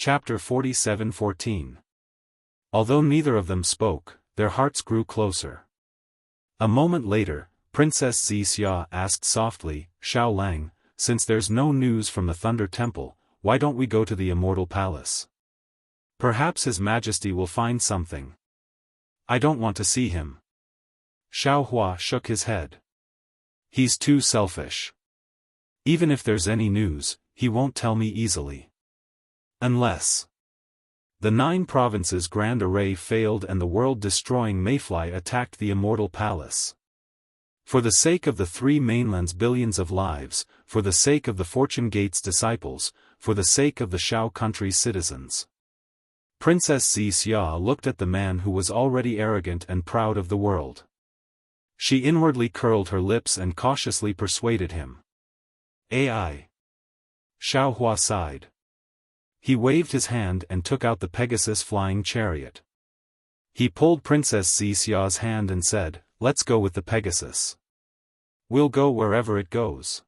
Chapter 47:14. Although neither of them spoke, their hearts grew closer. A moment later, Princess Xixia asked softly, "Xiao Lang, since there's no news from the Thunder Temple, why don't we go to the Immortal Palace? Perhaps His Majesty will find something." "I don't want to see him." Xiao Hua shook his head. "He's too selfish. Even if there's any news, he won't tell me easily. Unless..." The 9 provinces' grand array failed and the world-destroying Mayfly attacked the Immortal Palace. For the sake of the 3 mainlands' billions of lives, for the sake of the Fortune Gate's disciples, for the sake of the Shao country's citizens. Princess Xixia looked at the man who was already arrogant and proud of the world. She inwardly curled her lips and cautiously persuaded him. "Ai." Xiao Hua sighed. He waved his hand and took out the Pegasus flying chariot. He pulled Princess Xixia's hand and said, "Let's go with the Pegasus. We'll go wherever it goes.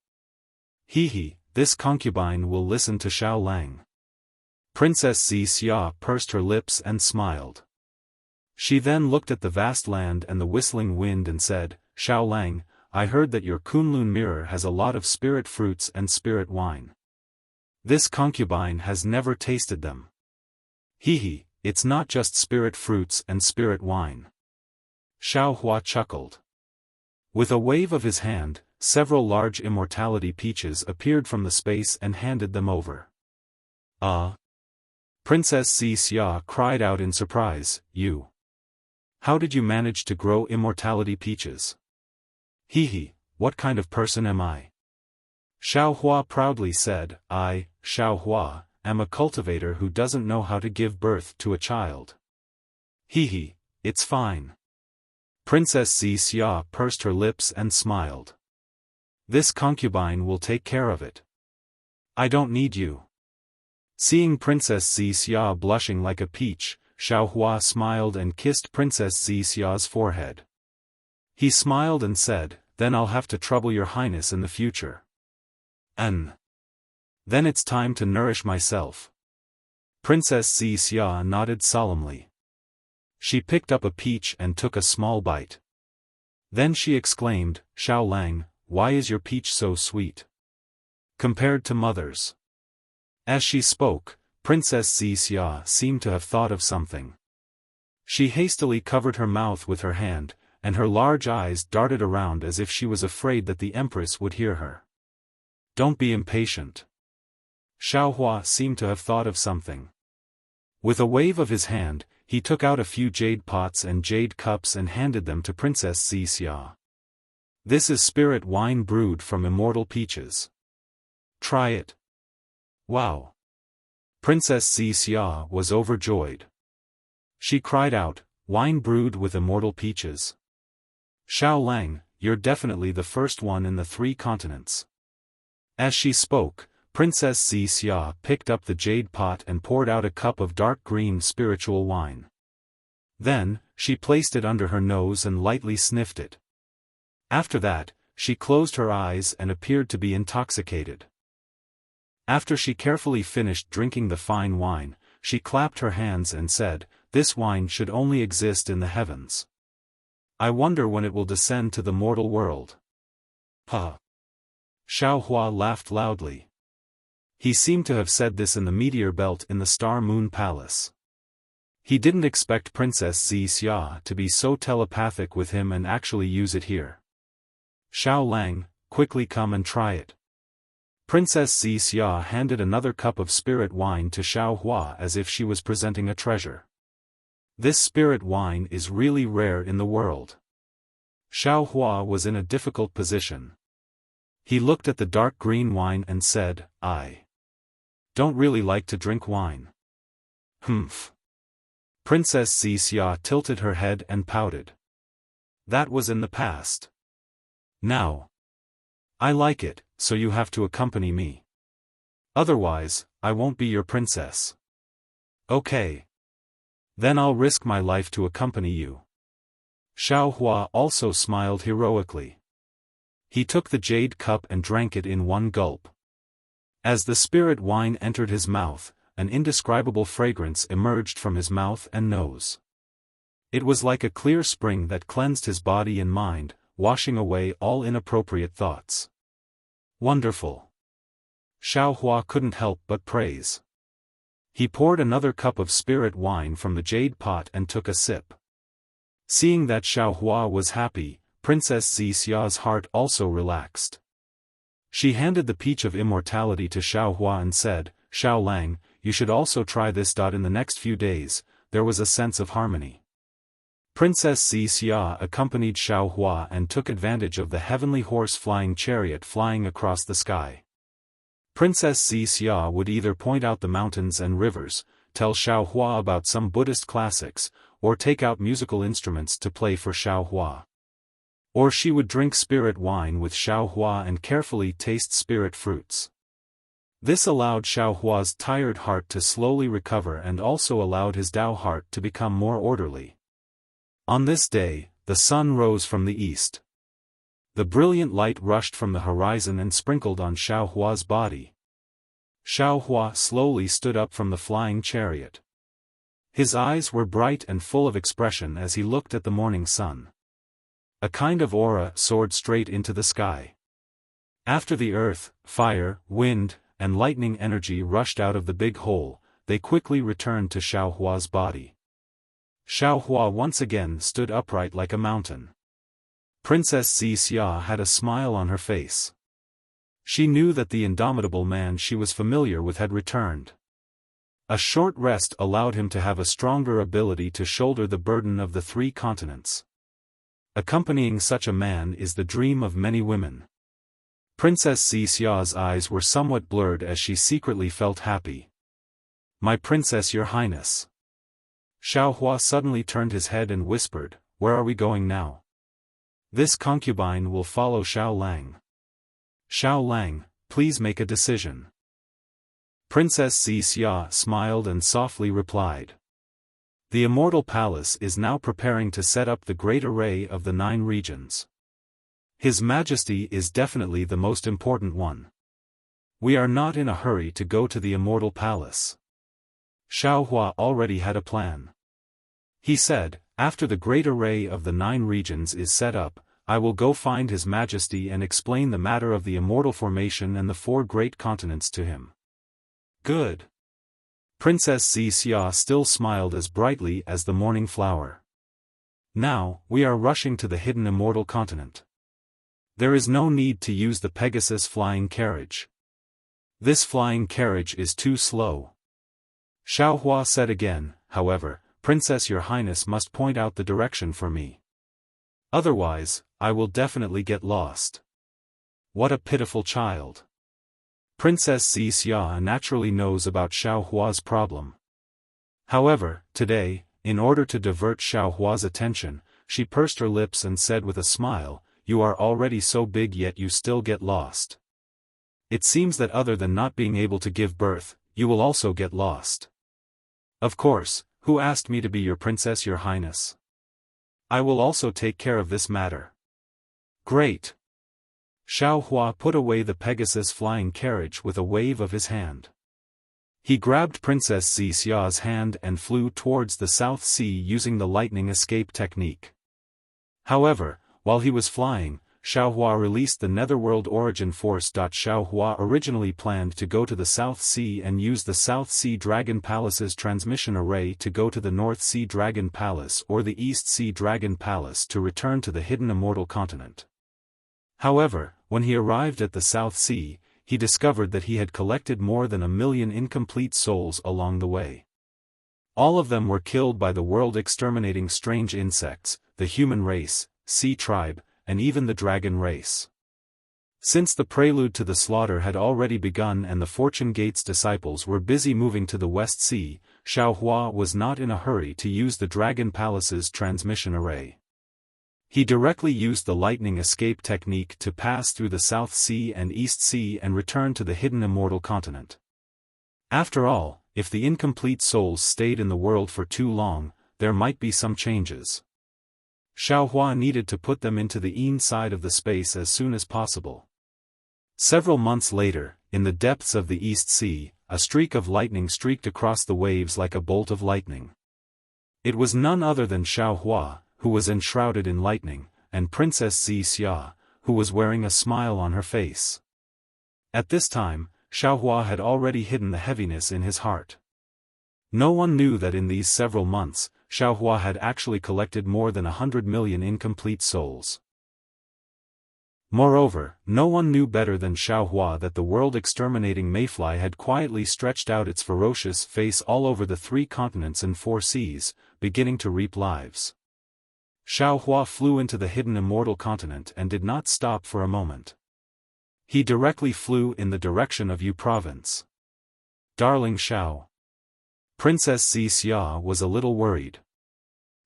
He, this concubine will listen to Xiao Lang." Princess Xixia pursed her lips and smiled. She then looked at the vast land and the whistling wind and said, "Xiao Lang, I heard that your Kunlun mirror has a lot of spirit fruits and spirit wine. This concubine has never tasted them. It's not just spirit fruits and spirit wine." Xiao Hua chuckled. With a wave of his hand, several large immortality peaches appeared from the space and handed them over. "Ah!" Princess Xixia cried out in surprise, "You! How did you manage to grow immortality peaches?" What kind of person am I?" Xiao Hua proudly said, "I, Xiao Hua, am a cultivator who doesn't know how to give birth to a child." It's fine." Princess Xixia pursed her lips and smiled. "This concubine will take care of it. I don't need you." Seeing Princess Xixia blushing like a peach, Xiao Hua smiled and kissed Princess Xixia's forehead. He smiled and said, "Then I'll have to trouble your highness in the future." Then it's time to nourish myself." Princess Xixia nodded solemnly. She picked up a peach and took a small bite. Then she exclaimed, "Xiao Lang, why is your peach so sweet? Compared to mother's?" As she spoke, Princess Xixia seemed to have thought of something. She hastily covered her mouth with her hand, and her large eyes darted around as if she was afraid that the Empress would hear her. "Don't be impatient." Xiao Hua seemed to have thought of something. With a wave of his hand, he took out a few jade pots and jade cups and handed them to Princess Xixia. "This is spirit wine brewed from immortal peaches. Try it." "Wow!" Princess Xixia was overjoyed. She cried out, "Wine brewed with immortal peaches? Xiao Lang, you're definitely the first one in the 3 continents." As she spoke, Princess Xixia picked up the jade pot and poured out a cup of dark green spiritual wine. Then, she placed it under her nose and lightly sniffed it. After that, she closed her eyes and appeared to be intoxicated. After she carefully finished drinking the fine wine, she clapped her hands and said, "This wine should only exist in the heavens. I wonder when it will descend to the mortal world." "Ha!" Xiao Hua laughed loudly. He seemed to have said this in the meteor belt in the Star Moon Palace. He didn't expect Princess Xixia to be so telepathic with him and actually use it here. "Xiao Lang, quickly come and try it." Princess Xixia handed another cup of spirit wine to Xiao Hua as if she was presenting a treasure. "This spirit wine is really rare in the world." Xiao Hua was in a difficult position. He looked at the dark green wine and said, "I don't really like to drink wine." "Humph." Princess Xixia tilted her head and pouted. "That was in the past. Now I like it, so you have to accompany me. Otherwise, I won't be your princess." "Okay. Then I'll risk my life to accompany you." Xiao Hua also smiled heroically. He took the jade cup and drank it in one gulp. As the spirit wine entered his mouth, an indescribable fragrance emerged from his mouth and nose. It was like a clear spring that cleansed his body and mind, washing away all inappropriate thoughts. Wonderful! Xiaohua couldn't help but praise. He poured another cup of spirit wine from the jade pot and took a sip. Seeing that Xiaohua was happy, Princess Xia's heart also relaxed. She handed the peach of immortality to Xiaohua and said, "Xiao Lang, you should also try this. In the next few days, there was a sense of harmony." Princess Xia accompanied Xiaohua and took advantage of the heavenly horse-flying chariot flying across the sky. Princess Xia would either point out the mountains and rivers, tell Xiaohua about some Buddhist classics, or take out musical instruments to play for Xiaohua. Or she would drink spirit wine with Xiaohua and carefully taste spirit fruits. This allowed Xiaohua's tired heart to slowly recover and also allowed his Dao heart to become more orderly. On this day, the sun rose from the east. The brilliant light rushed from the horizon and sprinkled on Xiaohua's body. Xiaohua slowly stood up from the flying chariot. His eyes were bright and full of expression as he looked at the morning sun. A kind of aura soared straight into the sky. After the earth, fire, wind, and lightning energy rushed out of the big hole, they quickly returned to Xiaohua's body. Xiaohua once again stood upright like a mountain. Princess Xia had a smile on her face. She knew that the indomitable man she was familiar with had returned. A short rest allowed him to have a stronger ability to shoulder the burden of the 3 continents. Accompanying such a man is the dream of many women. Princess Xia's eyes were somewhat blurred as she secretly felt happy. "My princess, your highness." Xiaohua suddenly turned his head and whispered, "Where are we going now?" "This concubine will follow Xiao Lang." "Xiao Lang, please make a decision." Princess Xia smiled and softly replied. "The Immortal Palace is now preparing to set up the great array of the 9 regions. His Majesty is definitely the most important one. We are not in a hurry to go to the Immortal Palace." Xiaohua already had a plan. He said, "After the great array of the 9 regions is set up, I will go find His Majesty and explain the matter of the immortal formation and the 4 great continents to him." "Good." Princess Xia still smiled as brightly as the morning flower. "Now, we are rushing to the hidden immortal continent. There is no need to use the Pegasus flying carriage. This flying carriage is too slow." Xiaohua said again, "However, Princess, your highness must point out the direction for me. Otherwise, I will definitely get lost." What a pitiful child. Princess Xia naturally knows about Xiaohua's problem. However, today, in order to divert Xiaohua's attention, she pursed her lips and said with a smile, "You are already so big yet you still get lost. It seems that other than not being able to give birth, you will also get lost." "Of course, who asked me to be your princess, your highness? I will also take care of this matter." "Great." Xiaohua put away the Pegasus flying carriage with a wave of his hand. He grabbed Princess Xia's hand and flew towards the South Sea using the lightning escape technique. However, while he was flying, Xiaohua released the Netherworld Origin Force. Xiaohua originally planned to go to the South Sea and use the South Sea Dragon Palace's transmission array to go to the North Sea Dragon Palace or the East Sea Dragon Palace to return to the hidden immortal continent. However, when he arrived at the South Sea, he discovered that he had collected more than 1 million incomplete souls along the way. All of them were killed by the world-exterminating strange insects, the human race, sea tribe, and even the dragon race. Since the prelude to the slaughter had already begun and the Fortune Gate's disciples were busy moving to the West Sea, Xiaohua was not in a hurry to use the Dragon Palace's transmission array. He directly used the lightning escape technique to pass through the South Sea and East Sea and return to the hidden immortal continent. After all, if the incomplete souls stayed in the world for too long, there might be some changes. Xiaohua needed to put them into the inside of the space as soon as possible. Several months later, in the depths of the East Sea, a streak of lightning streaked across the waves like a bolt of lightning. It was none other than Xiaofan, who was enshrouded in lightning, and Princess Xia, who was wearing a smile on her face. At this time, Xiaofan had already hidden the heaviness in his heart. No one knew that in these several months, Xiaofan had actually collected more than 100 million incomplete souls. Moreover, no one knew better than Xiaofan that the world-exterminating mayfly had quietly stretched out its ferocious face all over the 3 continents and 4 seas, beginning to reap lives. Xiaofan flew into the hidden immortal continent and did not stop for a moment. He directly flew in the direction of Yu province. Darling Xiao. Princess Xia was a little worried.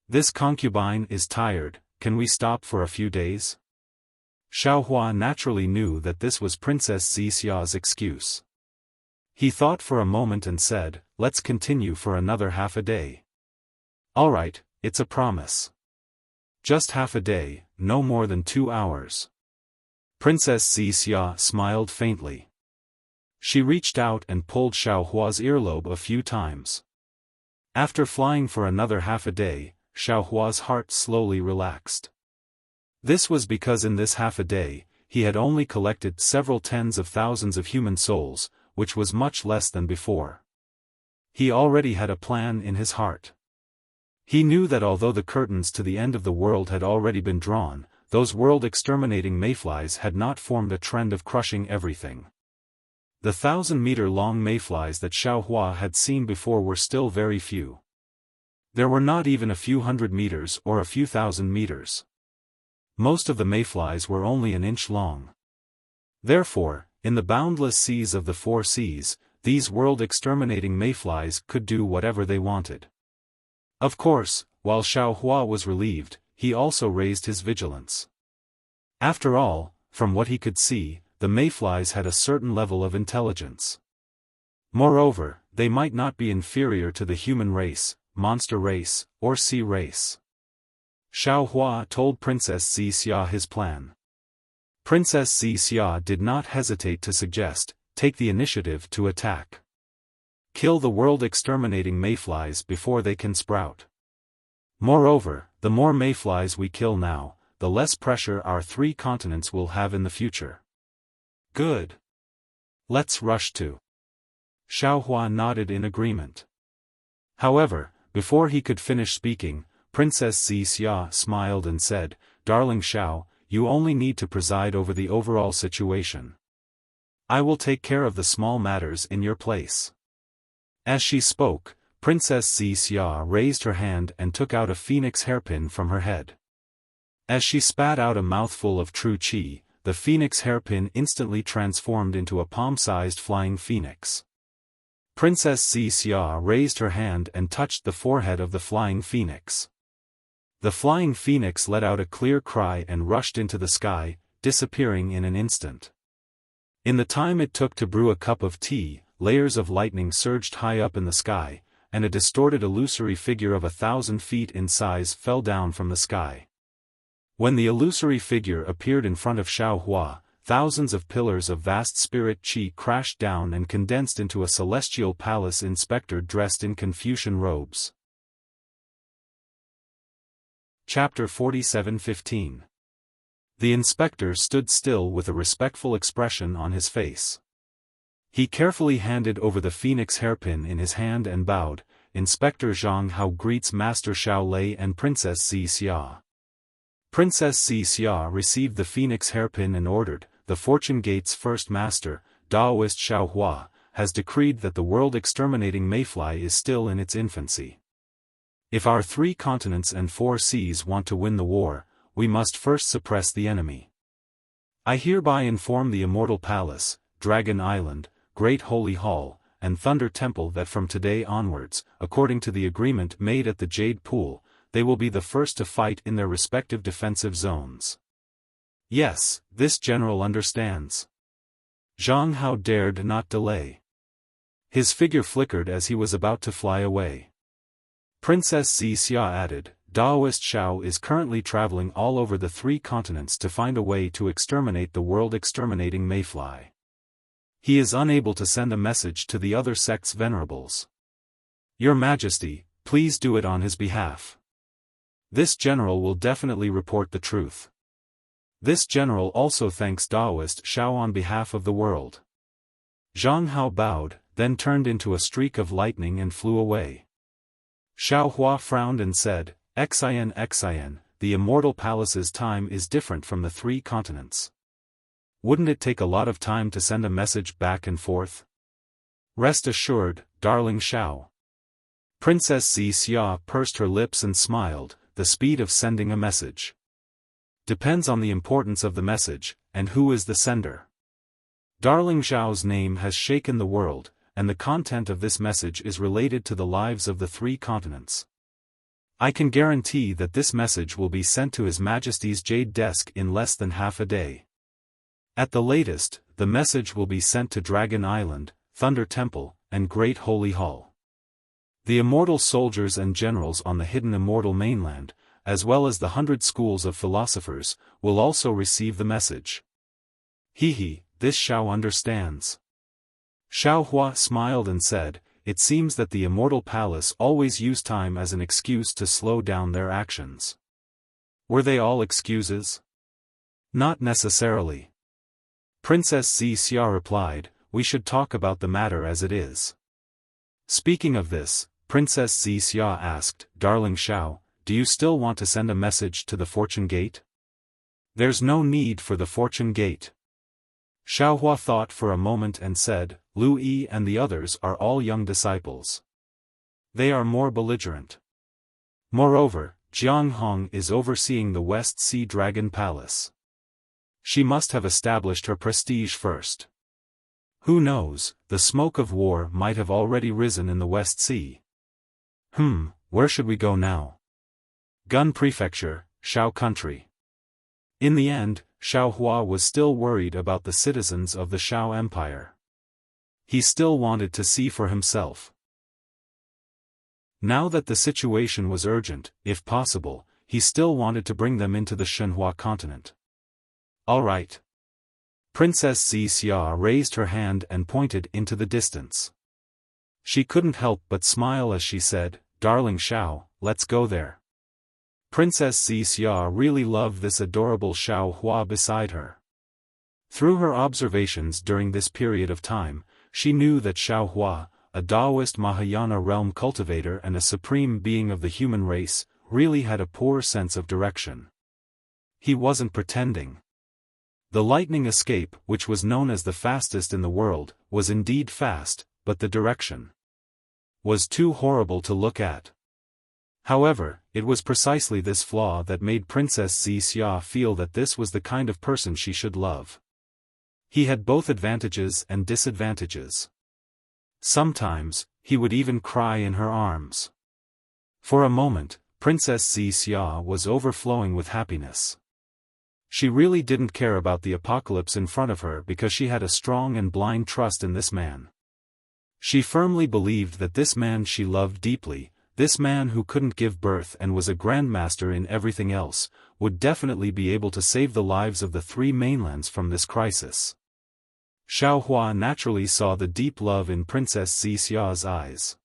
This concubine is tired, can we stop for a few days? Xiaofan naturally knew that this was Princess Xia's excuse. He thought for a moment and said, let's continue for another half a day. Alright, it's a promise. Just half a day, no more than 2 hours. Princess Xia smiled faintly. She reached out and pulled Xiaohua's earlobe a few times. After flying for another half a day, Xiaohua's heart slowly relaxed. This was because in this half a day, he had only collected several tens of thousands of human souls, which was much less than before. He already had a plan in his heart. He knew that although the curtains to the end of the world had already been drawn, those world-exterminating mayflies had not formed a trend of crushing everything. The 1,000-meter-long mayflies that Xiaofan had seen before were still very few. There were not even a few hundred meters or a few thousand meters. Most of the mayflies were only an inch long. Therefore, in the boundless seas of the 4 seas, these world-exterminating mayflies could do whatever they wanted. Of course, while Xiaofan was relieved, he also raised his vigilance. After all, from what he could see, the mayflies had a certain level of intelligence. Moreover, they might not be inferior to the human race, monster race, or sea race. Xiaofan told Princess Xia his plan. Princess Xia did not hesitate to suggest, take the initiative to attack. Kill the world-exterminating mayflies before they can sprout. Moreover, the more mayflies we kill now, the less pressure our 3 continents will have in the future. Good. Let's rush to. Xiaofan nodded in agreement. However, before he could finish speaking, Princess Xia smiled and said, Darling Xiao, you only need to preside over the overall situation. I will take care of the small matters in your place. As she spoke, Princess Xia raised her hand and took out a phoenix hairpin from her head. As she spat out a mouthful of true qi, the phoenix hairpin instantly transformed into a palm-sized flying phoenix. Princess Xia raised her hand and touched the forehead of the flying phoenix. The flying phoenix let out a clear cry and rushed into the sky, disappearing in an instant. In the time it took to brew a cup of tea, layers of lightning surged high up in the sky, and a distorted illusory figure of 1,000 feet in size fell down from the sky. When the illusory figure appeared in front of Xiaofan, thousands of pillars of vast spirit qi crashed down and condensed into a celestial palace inspector dressed in Confucian robes. Chapter 47:15. The inspector stood still with a respectful expression on his face. He carefully handed over the phoenix hairpin in his hand and bowed, Inspector Zhang Hao greets Master Xiao Lei and Princess Xia. Princess Xia received the phoenix hairpin and ordered, the Fortune Gate's first master, Daoist Xiaohua, has decreed that the world-exterminating mayfly is still in its infancy. If our 3 continents and 4 seas want to win the war, we must first suppress the enemy. I hereby inform the Immortal Palace, Dragon Island, Great Holy Hall, and Thunder Temple that from today onwards, according to the agreement made at the Jade Pool, they will be the first to fight in their respective defensive zones. Yes, this general understands. Zhang Hao dared not delay. His figure flickered as he was about to fly away. Princess Xia added, Daoist Xiao is currently traveling all over the 3 continents to find a way to exterminate the world-exterminating mayfly. He is unable to send a message to the other sect's venerables. Your Majesty, please do it on his behalf. This general will definitely report the truth. This general also thanks Daoist Xiao on behalf of the world. Zhang Hao bowed, then turned into a streak of lightning and flew away. Xiao Hua frowned and said, Xian, the immortal palace's time is different from the 3 continents. Wouldn't it take a lot of time to send a message back and forth? Rest assured, darling Xiao. Princess Xia pursed her lips and smiled, the speed of sending a message depends on the importance of the message, and who is the sender. Darling Xiao's name has shaken the world, and the content of this message is related to the lives of the 3 continents. I can guarantee that this message will be sent to His Majesty's Jade Desk in less than half a day. At the latest, the message will be sent to Dragon Island, Thunder Temple, and Great Holy Hall. The immortal soldiers and generals on the hidden immortal mainland, as well as the 100 schools of philosophers, will also receive the message. This Xiao understands. Xiao Hua smiled and said, it seems that the immortal palace always use time as an excuse to slow down their actions. Were they all excuses? Not necessarily. Princess Xia replied, we should talk about the matter as it is. Speaking of this, Princess Xia asked, Darling Xiao, do you still want to send a message to the Fortune Gate? There's no need for the Fortune Gate. Xiao Hua thought for a moment and said, Lu Yi and the others are all young disciples. They are more belligerent. Moreover, Jiang Hong is overseeing the West Sea Dragon Palace. She must have established her prestige first. Who knows, the smoke of war might have already risen in the West Sea. Where should we go now? Gun Prefecture, Xiao Country. In the end, Xiao Hua was still worried about the citizens of the Xiao Empire. He still wanted to see for himself. Now that the situation was urgent, if possible, he still wanted to bring them into the Shenhua continent. All right. Princess Xia raised her hand and pointed into the distance. She couldn't help but smile as she said, Darling Xiao, let's go there. Princess Xia really loved this adorable Xiao Hua beside her. Through her observations during this period of time, she knew that Xiao Hua, a Taoist Mahayana realm cultivator and a supreme being of the human race, really had a poor sense of direction. He wasn't pretending. The lightning escape, which was known as the fastest in the world, was indeed fast, but the direction was too horrible to look at. However, it was precisely this flaw that made Princess Xia feel that this was the kind of person she should love. He had both advantages and disadvantages. Sometimes, he would even cry in her arms. For a moment, Princess Xia was overflowing with happiness. She really didn't care about the apocalypse in front of her because she had a strong and blind trust in this man. She firmly believed that this man she loved deeply, this man who couldn't give birth and was a grandmaster in everything else, would definitely be able to save the lives of the 3 mainlands from this crisis. Xiao Hua naturally saw the deep love in Princess Xia's eyes.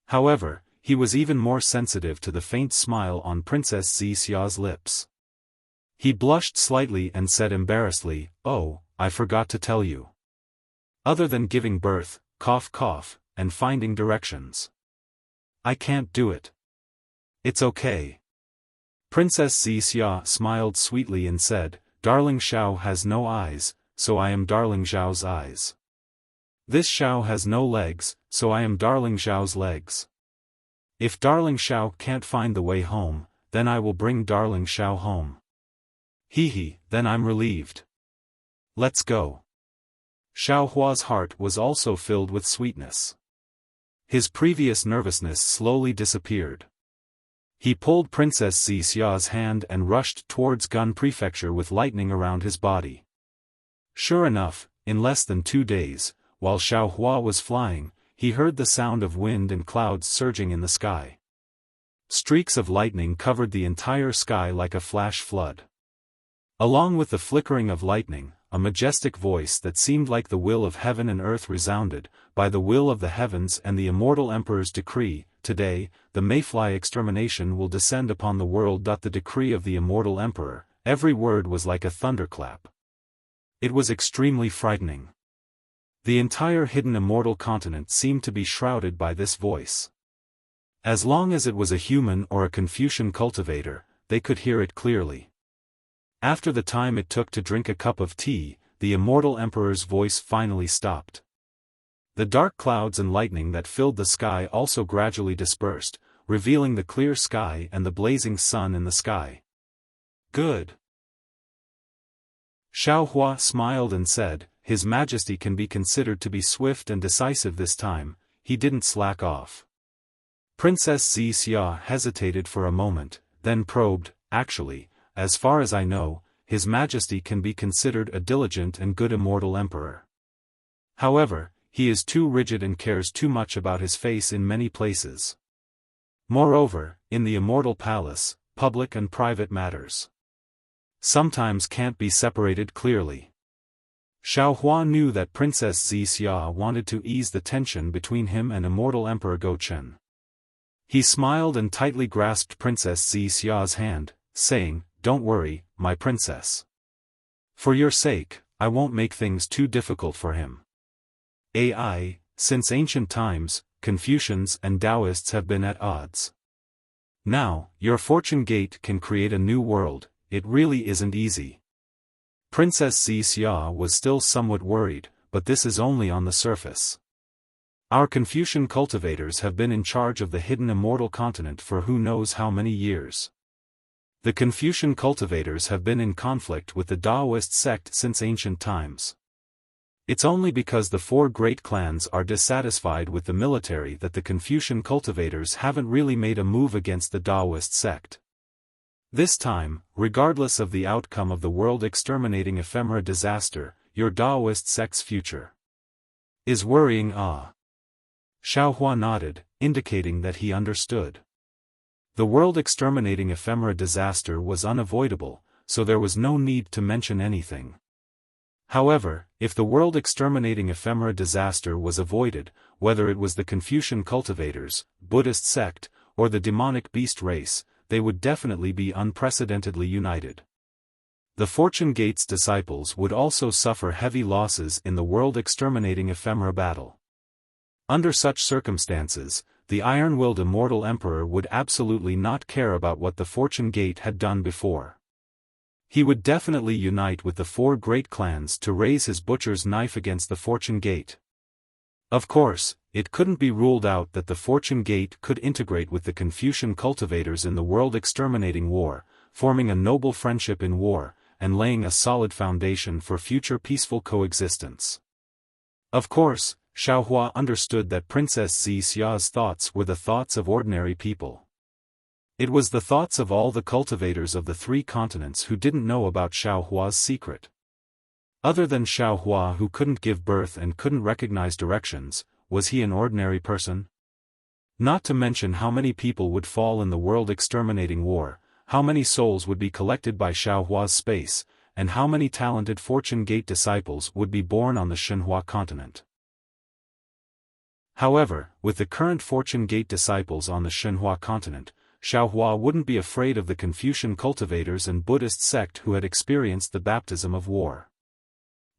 However, he was even more sensitive to the faint smile on Princess Xia's lips. He blushed slightly and said embarrassedly, Oh, I forgot to tell you. Other than giving birth, cough, and finding directions, I can't do it. It's okay. Princess Xia smiled sweetly and said, Darling Xiao has no eyes, so I am Darling Xiao's eyes. This Xiao has no legs, so I am Darling Xiao's legs. If Darling Xiao can't find the way home, then I will bring Darling Xiao home. Then I'm relieved. Let's go. Xiao Hua's heart was also filled with sweetness. His previous nervousness slowly disappeared. He pulled Princess Xia's hand and rushed towards Gun Prefecture with lightning around his body. Sure enough, in less than 2 days, while Xiao Hua was flying, he heard the sound of wind and clouds surging in the sky. Streaks of lightning covered the entire sky like a flash flood. Along with the flickering of lightning, a majestic voice that seemed like the will of heaven and earth resounded, by the will of the heavens and the immortal emperor's decree, today, the mayfly extermination will descend upon the world. The decree of the immortal emperor, every word was like a thunderclap. It was extremely frightening. The entire hidden immortal continent seemed to be shrouded by this voice. As long as it was a human or a Confucian cultivator, they could hear it clearly. After the time it took to drink a cup of tea, the immortal emperor's voice finally stopped. The dark clouds and lightning that filled the sky also gradually dispersed, revealing the clear sky and the blazing sun in the sky. Good. Xiaofan smiled and said, "His Majesty can be considered to be swift and decisive this time." He didn't slack off. Princess Xia hesitated for a moment, then probed, "Actually, as far as I know, His Majesty can be considered a diligent and good immortal emperor. However, he is too rigid and cares too much about his face in many places. Moreover, in the immortal palace, public and private matters sometimes can't be separated clearly." Xiaofan knew that Princess Xia wanted to ease the tension between him and immortal Emperor Gochen. He smiled and tightly grasped Princess Xia's hand, saying, "Don't worry, my princess. For your sake, I won't make things too difficult for him. Since ancient times, Confucians and Taoists have been at odds. Now, your fortune gate can create a new world. It really isn't easy." Princess Xia was still somewhat worried, but this is only on the surface. Our Confucian cultivators have been in charge of the hidden immortal continent for who knows how many years. The Confucian cultivators have been in conflict with the Taoist sect since ancient times. It's only because the four great clans are dissatisfied with the military that the Confucian cultivators haven't really made a move against the Taoist sect. This time, regardless of the outcome of the world-exterminating ephemera disaster, your Taoist sect's future is worrying. Xiaofan nodded, indicating that he understood. The world-exterminating ephemera disaster was unavoidable, so there was no need to mention anything. However, if the world-exterminating ephemera disaster was avoided, whether it was the Confucian cultivators, Buddhist sect, or the demonic beast race, they would definitely be unprecedentedly united. The Fortune Gate's disciples would also suffer heavy losses in the world-exterminating ephemera battle. Under such circumstances, the iron-willed immortal emperor would absolutely not care about what the Fortune Gate had done before. He would definitely unite with the four great clans to raise his butcher's knife against the Fortune Gate. Of course, it couldn't be ruled out that the Fortune Gate could integrate with the Confucian cultivators in the world-exterminating war, forming a noble friendship in war, and laying a solid foundation for future peaceful coexistence. Of course, Xiaofan understood that Princess Xia's thoughts were the thoughts of ordinary people. It was the thoughts of all the cultivators of the three continents who didn't know about Xiaohua's secret. Other than Xiaohua, who couldn't give birth and couldn't recognize directions, was he an ordinary person? Not to mention how many people would fall in the world-exterminating war, how many souls would be collected by Xiaohua's space, and how many talented Fortune Gate disciples would be born on the Shenhua continent. However, with the current Fortune Gate disciples on the Shenhua continent, Xiaohua wouldn't be afraid of the Confucian cultivators and Buddhist sect who had experienced the baptism of war.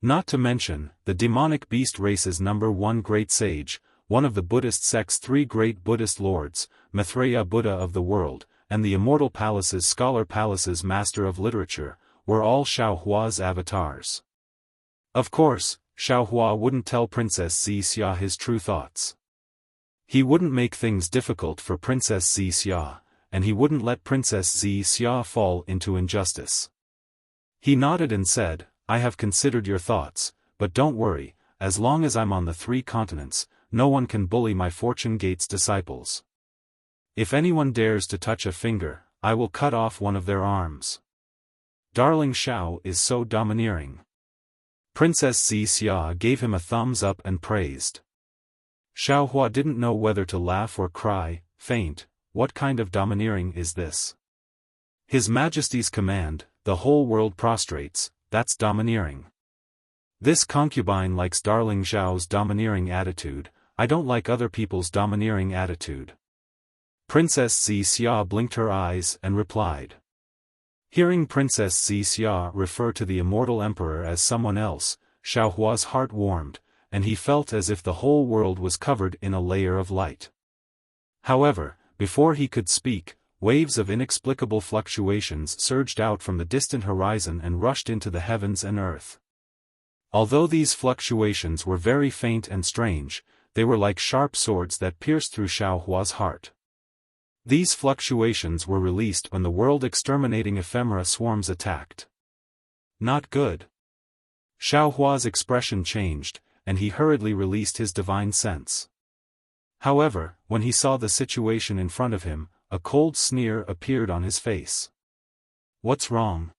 Not to mention, the demonic beast race's #1 great sage, one of the Buddhist sect's 3 great Buddhist lords, Maitreya Buddha of the world, and the Immortal Palace's Scholar Palace's Master of Literature, were all Xiaohua's avatars. Of course, Xiaohua wouldn't tell Princess Xia his true thoughts. He wouldn't make things difficult for Princess Xia, and he wouldn't let Princess Xia fall into injustice. He nodded and said, "I have considered your thoughts, but don't worry, as long as I'm on the 3 continents, no one can bully my Fortune Gate's disciples. If anyone dares to touch a finger, I will cut off one of their arms. Darling Xiao is so domineering." Princess Xia gave him a thumbs up and praised. Xiaohua didn't know whether to laugh or cry, faint. What kind of domineering is this? His Majesty's command, the whole world prostrates, that's domineering. This concubine likes darling Zhao's domineering attitude, I don't like other people's domineering attitude. Princess Xia blinked her eyes and replied. Hearing Princess Xia refer to the immortal emperor as someone else, Xiaohua's heart warmed, and he felt as if the whole world was covered in a layer of light. However, before he could speak, waves of inexplicable fluctuations surged out from the distant horizon and rushed into the heavens and earth. Although these fluctuations were very faint and strange, they were like sharp swords that pierced through Xiaohua's heart. These fluctuations were released when the world-exterminating ephemera swarms attacked. Not good. Xiaohua's expression changed, and he hurriedly released his divine sense. However, when he saw the situation in front of him, a cold sneer appeared on his face. What's wrong?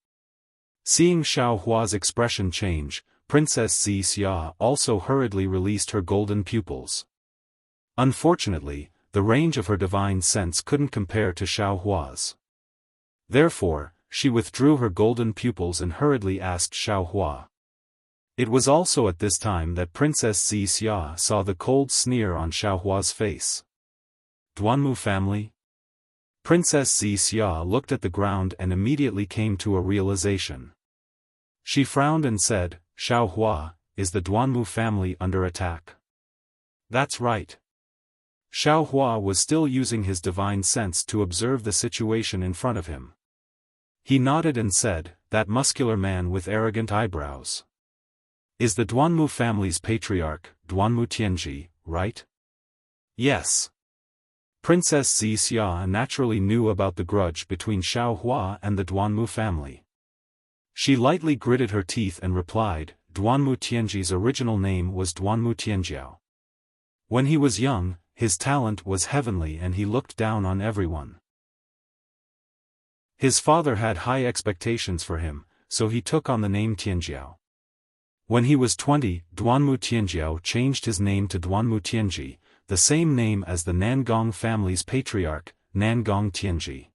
Seeing Xiaohua's expression change, Princess Xia also hurriedly released her golden pupils. Unfortunately, the range of her divine sense couldn't compare to Xiaohua's. Therefore, she withdrew her golden pupils and hurriedly asked Xiaohua. It was also at this time that Princess Xia saw the cold sneer on Xiaohua's face. Duanmu family? Princess Xia looked at the ground and immediately came to a realization. She frowned and said, Xiaohua, is the Duanmu family under attack? That's right. Xiaohua was still using his divine sense to observe the situation in front of him. He nodded and said, that muscular man with arrogant eyebrows is the Duanmu family's patriarch, Duanmu Tianji, right? Yes. Princess Xia naturally knew about the grudge between Xiaohua and the Duanmu family. She lightly gritted her teeth and replied, Duanmu Tianji's original name was Duanmu Tianjiao. When he was young, his talent was heavenly and he looked down on everyone. His father had high expectations for him, so he took on the name Tianjiao. When he was 20, Duanmu Tianjiao changed his name to Duanmu Tianji, the same name as the Nangong family's patriarch, Nangong Tianji.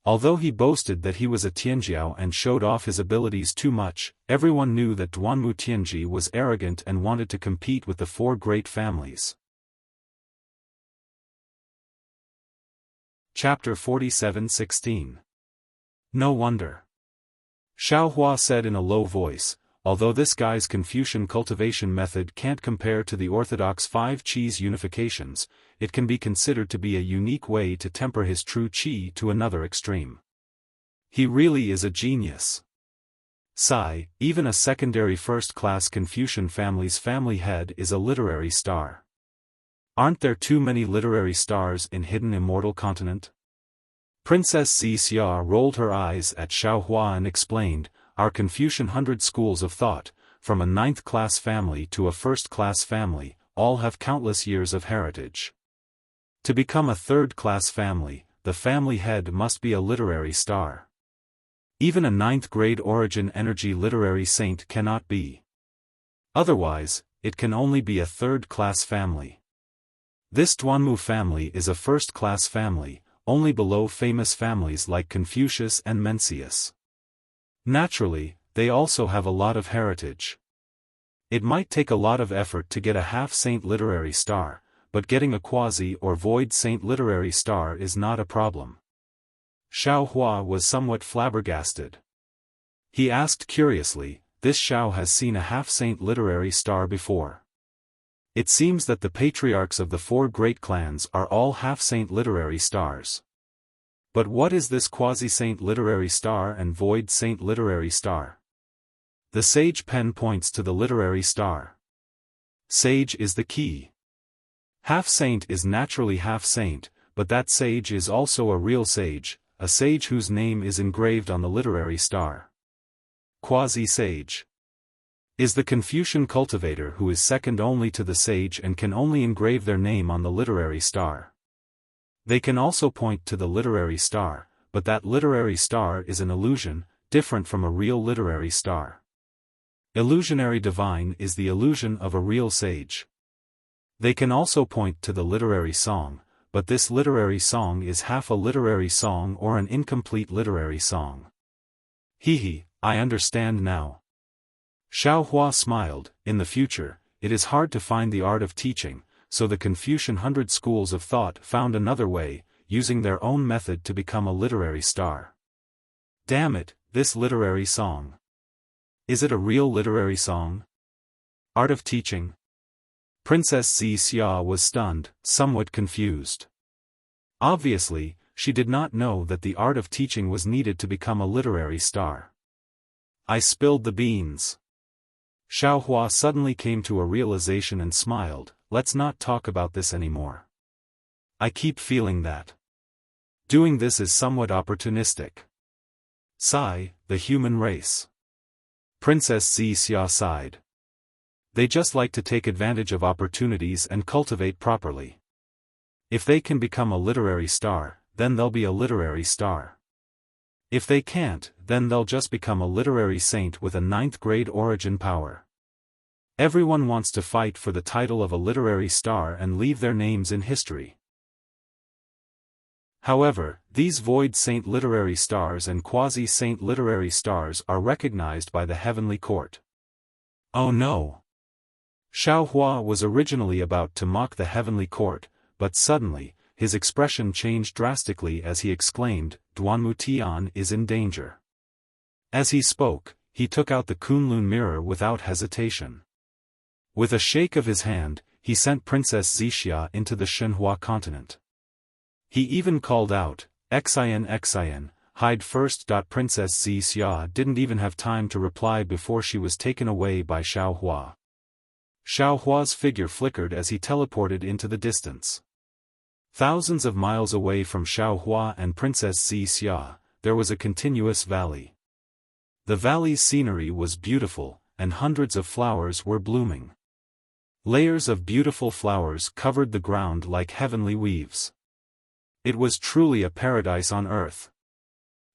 Although he boasted that he was a Tianjiao and showed off his abilities too much, everyone knew that Duanmu Tianji was arrogant and wanted to compete with the four great families. Chapter 47:16. No wonder. Xiaohua said in a low voice, although this guy's Confucian cultivation method can't compare to the orthodox 5 qis unifications, it can be considered to be a unique way to temper his true qi to another extreme. He really is a genius. Sigh, even a secondary first-class Confucian family's family head is a literary star. Aren't there too many literary stars in hidden immortal continent? Princess Xia rolled her eyes at Xiaohua and explained, our Confucian 100 schools of thought, from a 9th-class family to a 1st-class family, all have countless years of heritage. To become a 3rd-class family, the family head must be a literary star. Even a 9th-grade origin energy literary saint cannot be. Otherwise, it can only be a 3rd-class family. This Duanmu family is a 1st-class family, only below famous families like Confucius and Mencius. Naturally, they also have a lot of heritage. It might take a lot of effort to get a half-saint literary star, but getting a quasi or void saint literary star is not a problem. Xiaohua was somewhat flabbergasted. He asked curiously, this Xiao has seen a half-saint literary star before. It seems that the patriarchs of the 4 great clans are all half-saint literary stars. But what is this quasi-saint literary star and void saint literary star? The sage pen points to the literary star. Sage is the key. Half-saint is naturally half-saint, but that sage is also a real sage, a sage whose name is engraved on the literary star. Quasi-sage is the Confucian cultivator who is second only to the sage and can only engrave their name on the literary star. They can also point to the literary star, but that literary star is an illusion, different from a real literary star. Illusionary divine is the illusion of a real sage. They can also point to the literary song, but this literary song is half a literary song or an incomplete literary song. I understand now. Xiaofan smiled. In the future, it is hard to find the art of teaching, so the Confucian 100 schools of thought found another way, using their own method to become a literary star. Damn it, this literary song. Is it a real literary song? Art of teaching? Princess Wuxia was stunned, somewhat confused. Obviously, she did not know that the art of teaching was needed to become a literary star. I spilled the beans. Xiaofan suddenly came to a realization and smiled. Let's not talk about this anymore. I keep feeling that doing this is somewhat opportunistic. Sigh, the human race. Princess Wuxia sighed. They just like to take advantage of opportunities and cultivate properly. If they can become a literary star, then they'll be a literary star. If they can't, then they'll just become a literary saint with a 9th grade origin power. Everyone wants to fight for the title of a literary star and leave their names in history. However, these void saint literary stars and quasi-saint literary stars are recognized by the heavenly court. Oh no! Xiaofan was originally about to mock the heavenly court, but suddenly, his expression changed drastically as he exclaimed, Duanmu Tian is in danger. As he spoke, he took out the Kunlun mirror without hesitation. With a shake of his hand, he sent Princess Wuxia into the Shenhua continent. He even called out, Xian, hide first. Princess Wuxia didn't even have time to reply before she was taken away by Xiaofan. Xiaohua's figure flickered as he teleported into the distance. Thousands of miles away from Xiaofan and Princess Wuxia, there was a continuous valley. The valley's scenery was beautiful, and hundreds of flowers were blooming. Layers of beautiful flowers covered the ground like heavenly weaves. It was truly a paradise on earth.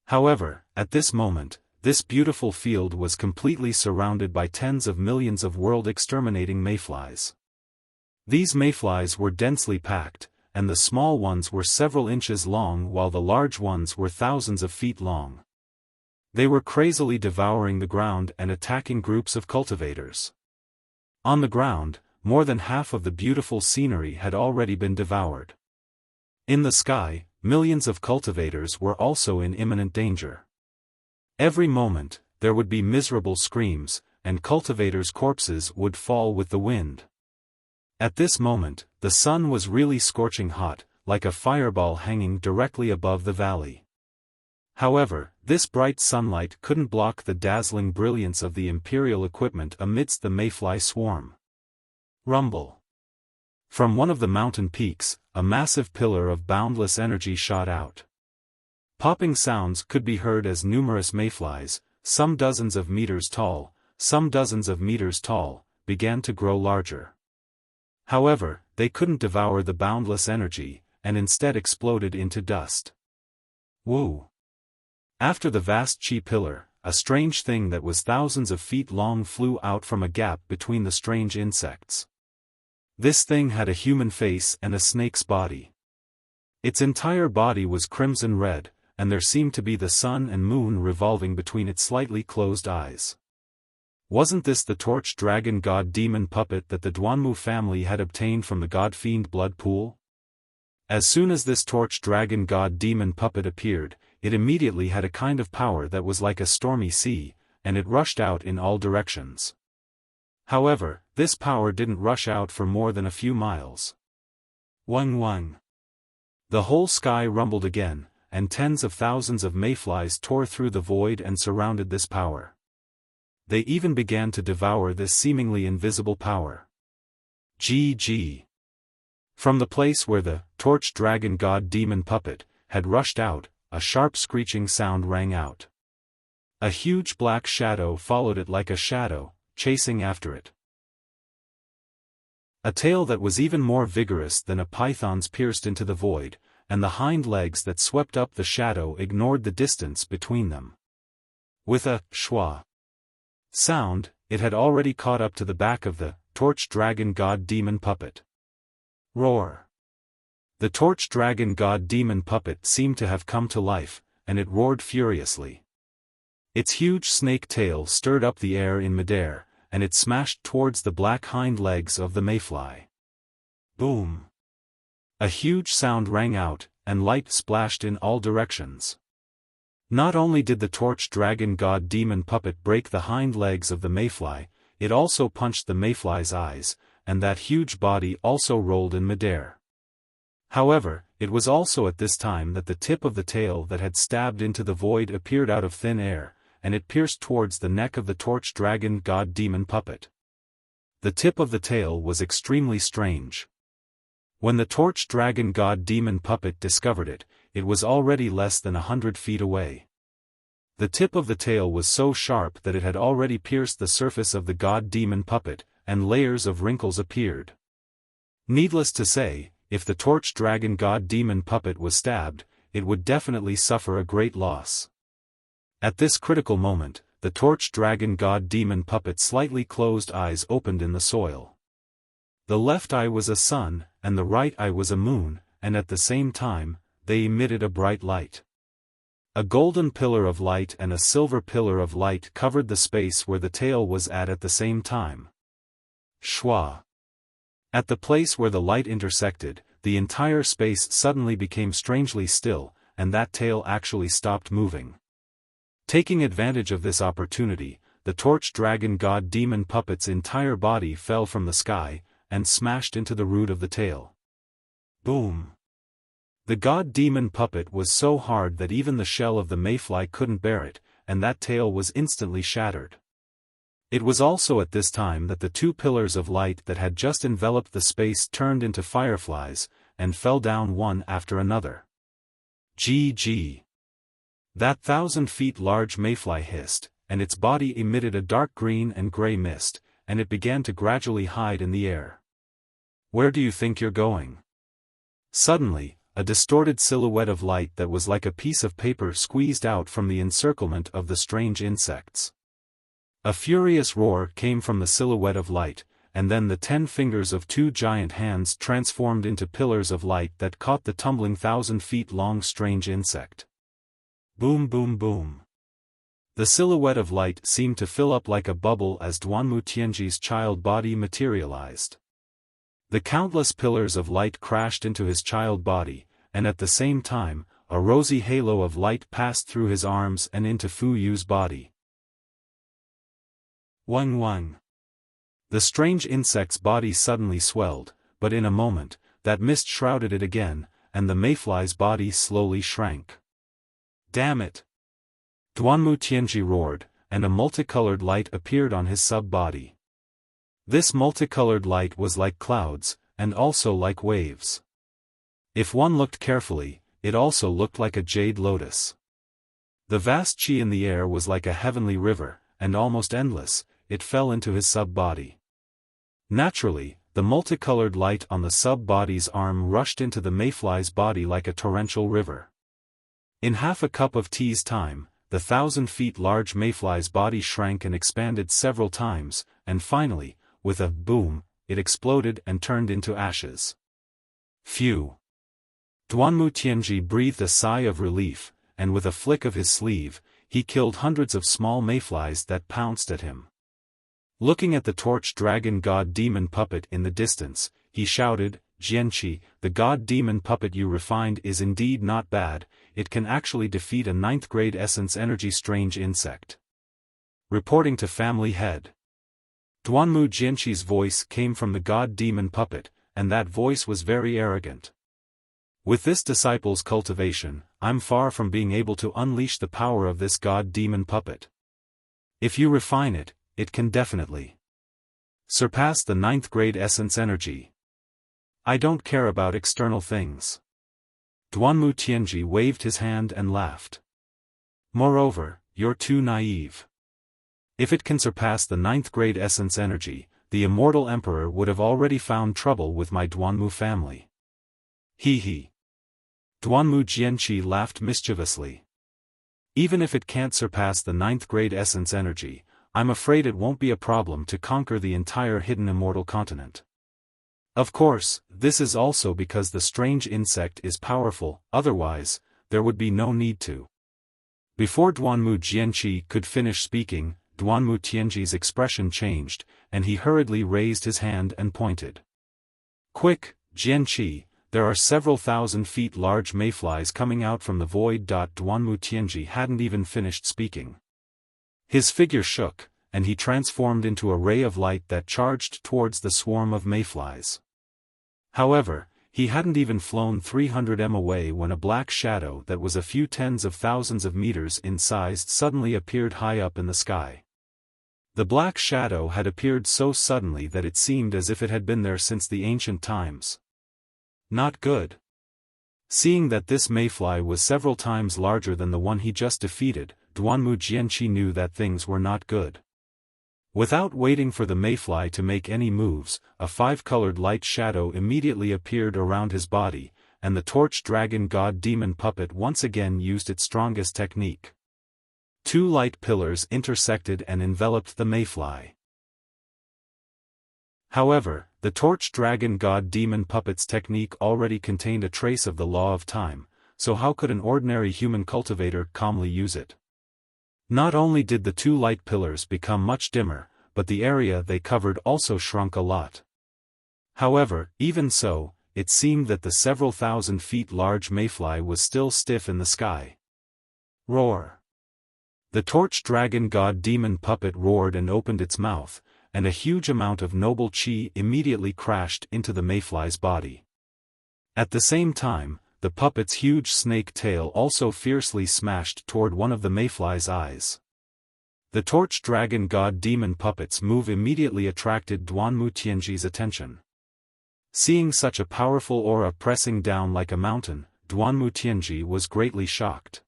However, at this moment, this beautiful field was completely surrounded by tens of millions of world-exterminating mayflies. These mayflies were densely packed, and the small ones were several inches long while the large ones were thousands of feet long. They were crazily devouring the ground and attacking groups of cultivators. On the ground, more than half of the beautiful scenery had already been devoured. In the sky, millions of cultivators were also in imminent danger. Every moment, there would be miserable screams, and cultivators' corpses would fall with the wind. At this moment, the sun was really scorching hot, like a fireball hanging directly above the valley. However, this bright sunlight couldn't block the dazzling brilliance of the imperial equipment amidst the mayfly swarm. Rumble. From one of the mountain peaks, a massive pillar of boundless energy shot out. Popping sounds could be heard as numerous mayflies, some dozens of meters tall, began to grow larger. However, they couldn't devour the boundless energy, and instead exploded into dust. Woo! After the vast chi pillar, a strange thing that was thousands of feet long flew out from a gap between the strange insects. This thing had a human face and a snake's body. Its entire body was crimson red, and there seemed to be the sun and moon revolving between its slightly closed eyes. Wasn't this the torch dragon god demon puppet that the Duanmu family had obtained from the god-fiend blood pool? As soon as this torch dragon god demon puppet appeared, it immediately had a kind of power that was like a stormy sea, and it rushed out in all directions. However, this power didn't rush out for more than a few miles. Wang. The whole sky rumbled again, and tens of thousands of mayflies tore through the void and surrounded this power. They even began to devour this seemingly invisible power. GG. From the place where the torch dragon god demon puppet had rushed out, a sharp screeching sound rang out. A huge black shadow followed it like a shadow, chasing after it. A tail that was even more vigorous than a python's pierced into the void, and the hind legs that swept up the shadow ignored the distance between them. With a schwa sound, it had already caught up to the back of the torch dragon god demon puppet. Roar. The torch dragon god demon puppet seemed to have come to life, and it roared furiously. Its huge snake tail stirred up the air in midair, and it smashed towards the black hind legs of the mayfly. Boom! A huge sound rang out, and light splashed in all directions. Not only did the torch dragon god demon puppet break the hind legs of the mayfly, it also punched the mayfly's eyes, and that huge body also rolled in midair. However, it was also at this time that the tip of the tail that had stabbed into the void appeared out of thin air, and it pierced towards the neck of the torch dragon god demon puppet. The tip of the tail was extremely strange. When the torch dragon god demon puppet discovered it, it was already less than 100 feet away. The tip of the tail was so sharp that it had already pierced the surface of the god demon puppet, and layers of wrinkles appeared. Needless to say, if the torch dragon god demon puppet was stabbed, it would definitely suffer a great loss. At this critical moment, the torch dragon god demon puppet's slightly closed eyes opened in the soil. The left eye was a sun, and the right eye was a moon, and at the same time, they emitted a bright light. A golden pillar of light and a silver pillar of light covered the space where the tail was at the same time. Schwa. At the place where the light intersected, the entire space suddenly became strangely still, and that tail actually stopped moving. Taking advantage of this opportunity, the torch dragon god demon puppet's entire body fell from the sky, and smashed into the root of the tail. Boom! The god demon puppet was so hard that even the shell of the mayfly couldn't bear it, and that tail was instantly shattered. It was also at this time that the two pillars of light that had just enveloped the space turned into fireflies, and fell down one after another. GG. That 1,000 feet large mayfly hissed, and its body emitted a dark green and gray mist, and it began to gradually hide in the air. Where do you think you're going? Suddenly, a distorted silhouette of light that was like a piece of paper squeezed out from the encirclement of the strange insects. A furious roar came from the silhouette of light, and then the 10 fingers of 2 giant hands transformed into pillars of light that caught the tumbling 1,000 feet long strange insect. Boom boom boom. The silhouette of light seemed to fill up like a bubble as Duanmu Tianji's child body materialized. The countless pillars of light crashed into his child body, and at the same time, a rosy halo of light passed through his arms and into Fu Yu's body. Wang wang. The strange insect's body suddenly swelled, but in a moment, that mist shrouded it again, and the mayfly's body slowly shrank. Damn it! Duanmu Tianji roared, and a multicolored light appeared on his sub-body. This multicolored light was like clouds, and also like waves. If one looked carefully, it also looked like a jade lotus. The vast qi in the air was like a heavenly river, and almost endless, it fell into his sub-body. Naturally, the multicolored light on the sub-body's arm rushed into the mayfly's body like a torrential river. In half a cup of tea's time, the 1,000 feet large mayfly's body shrank and expanded several times, and finally, with a boom, it exploded and turned into ashes. Phew! Duanmu Tianji breathed a sigh of relief, and with a flick of his sleeve, he killed hundreds of small mayflies that pounced at him. Looking at the torch dragon god demon puppet in the distance, he shouted, "Jianqi, the god demon puppet you refined is indeed not bad, it can actually defeat a 9th grade essence energy strange insect." Reporting to family head. Duanmu Jianqi's voice came from the god demon puppet, and that voice was very arrogant. With this disciple's cultivation, I'm far from being able to unleash the power of this god demon puppet. If you refine it, it can definitely surpass the 9th grade essence energy. I don't care about external things. Duanmu Tianji waved his hand and laughed. Moreover, you're too naive. If it can surpass the 9th grade essence energy, the immortal emperor would have already found trouble with my Duanmu family. Hee hee. Duanmu Jianqi laughed mischievously. Even if it can't surpass the 9th grade essence energy, I'm afraid it won't be a problem to conquer the entire hidden immortal continent. Of course, this is also because the strange insect is powerful, otherwise, there would be no need to. Before Duanmu Jianqi could finish speaking, Duanmu Tianji's expression changed, and he hurriedly raised his hand and pointed. Quick, Jianqi, there are several thousand feet large mayflies coming out from the void. Duanmu Tianji hadn't even finished speaking. His figure shook, and he transformed into a ray of light that charged towards the swarm of mayflies. However, he hadn't even flown 300 m away when a black shadow that was a few tens of thousands of meters in size suddenly appeared high up in the sky. The black shadow had appeared so suddenly that it seemed as if it had been there since the ancient times. Not good. Seeing that this mayfly was several times larger than the one he just defeated, Duanmu Jianqi knew that things were not good. Without waiting for the mayfly to make any moves, a five-colored light shadow immediately appeared around his body, and the torch dragon god demon puppet once again used its strongest technique. Two light pillars intersected and enveloped the mayfly. However, the torch dragon god demon puppet's technique already contained a trace of the law of time, so how could an ordinary human cultivator calmly use it? Not only did the two light pillars become much dimmer, but the area they covered also shrunk a lot. However, even so, it seemed that the several thousand feet large mayfly was still stiff in the sky. Roar! The torch dragon god demon puppet roared and opened its mouth, and a huge amount of noble qi immediately crashed into the mayfly's body. At the same time, the puppet's huge snake tail also fiercely smashed toward one of the mayfly's eyes. The torch dragon god demon puppet's move immediately attracted Duanmu Tianji's attention. Seeing such a powerful aura pressing down like a mountain, Duanmu Tianji was greatly shocked.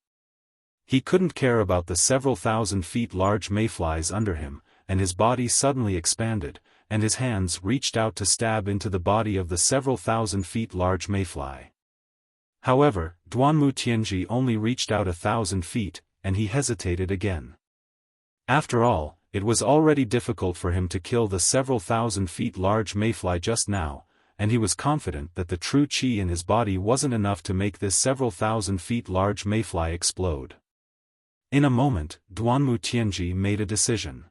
He couldn't care about the several thousand feet large mayflies under him, and his body suddenly expanded, and his hands reached out to stab into the body of the several thousand feet large mayfly. However, Duanmu Tianji only reached out 1,000 feet, and he hesitated again. After all, it was already difficult for him to kill the several thousand feet large mayfly just now, and he was confident that the true qi in his body wasn't enough to make this several thousand feet large mayfly explode. In a moment, Duanmu Tianji made a decision.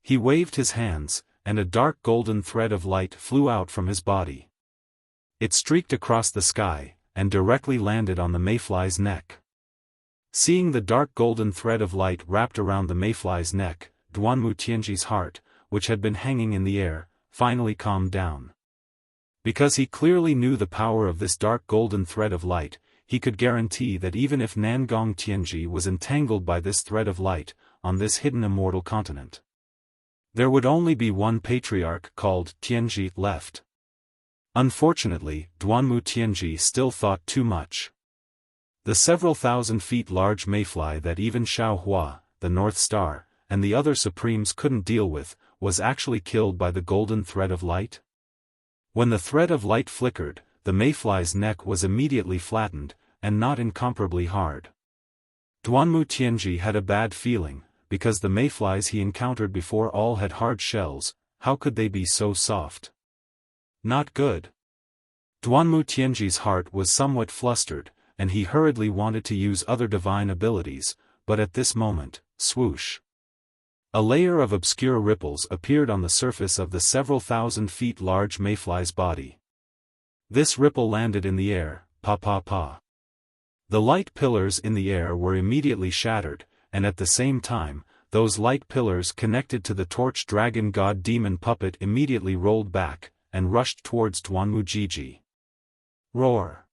He waved his hands, and a dark golden thread of light flew out from his body. It streaked across the sky, and directly landed on the mayfly's neck. Seeing the dark golden thread of light wrapped around the mayfly's neck, Duanmu Tianji's heart, which had been hanging in the air, finally calmed down. Because he clearly knew the power of this dark golden thread of light, he could guarantee that even if Nangong Tianji was entangled by this thread of light, on this hidden immortal continent, there would only be one patriarch called Tianji left. Unfortunately, Duanmu Tianji still thought too much. The several thousand feet large mayfly that even Xiaofan, the North Star, and the other supremes couldn't deal with, was actually killed by the golden thread of light? When the thread of light flickered, the mayfly's neck was immediately flattened, and not incomparably hard. Duanmu Tianji had a bad feeling, because the mayflies he encountered before all had hard shells. How could they be so soft? Not good. Duanmu Tianji's heart was somewhat flustered, and he hurriedly wanted to use other divine abilities, but at this moment, swoosh! A layer of obscure ripples appeared on the surface of the several thousand feet large mayfly's body. This ripple landed in the air, pa. The light pillars in the air were immediately shattered, and at the same time, those light pillars connected to the torch dragon god demon puppet immediately rolled back, and rushed towards Duanmu Jiji. Roar!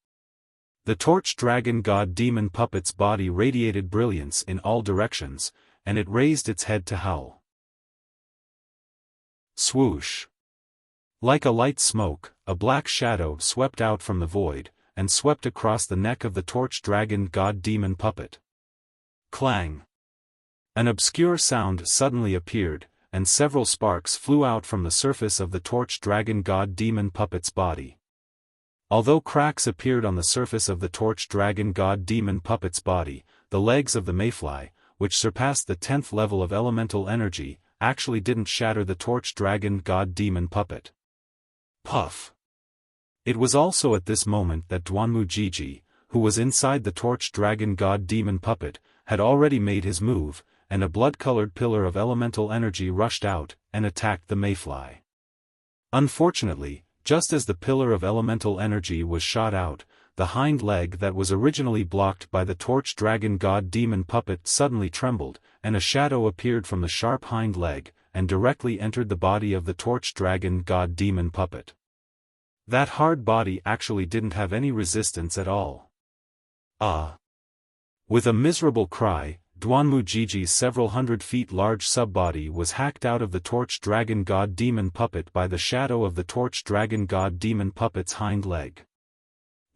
The torch dragon god demon puppet's body radiated brilliance in all directions, and it raised its head to howl. Swoosh! Like a light smoke, a black shadow swept out from the void, and swept across the neck of the torch dragon god demon puppet. Clang! An obscure sound suddenly appeared, and several sparks flew out from the surface of the torch dragon god demon puppet's body. Although cracks appeared on the surface of the torch dragon god demon puppet's body, the legs of the mayfly, which surpassed the 10th level of elemental energy, actually didn't shatter the torch dragon god demon puppet. Puff! It was also at this moment that Duanmu Jiji, who was inside the torch dragon god demon puppet, had already made his move, and a blood-colored pillar of elemental energy rushed out, and attacked the mayfly. Unfortunately, just as the pillar of elemental energy was shot out, the hind leg that was originally blocked by the torch dragon god demon puppet suddenly trembled, and a shadow appeared from the sharp hind leg, and directly entered the body of the torch dragon god demon puppet. That hard body actually didn't have any resistance at all. Ah! With a miserable cry, Duanmu Jiji's several hundred feet large subbody was hacked out of the torch dragon god demon puppet by the shadow of the torch dragon god demon puppet's hind leg.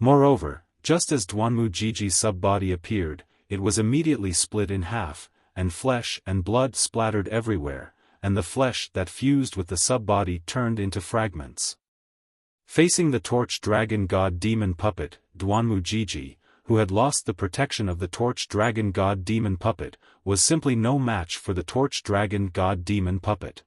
Moreover, just as Duanmu Jiji's subbody appeared, it was immediately split in half, and flesh and blood splattered everywhere, and the flesh that fused with the subbody turned into fragments. Facing the torch dragon god demon puppet, Duanmu Jiji, who had lost the protection of the torch dragon god demon puppet, was simply no match for the torch dragon god demon puppet.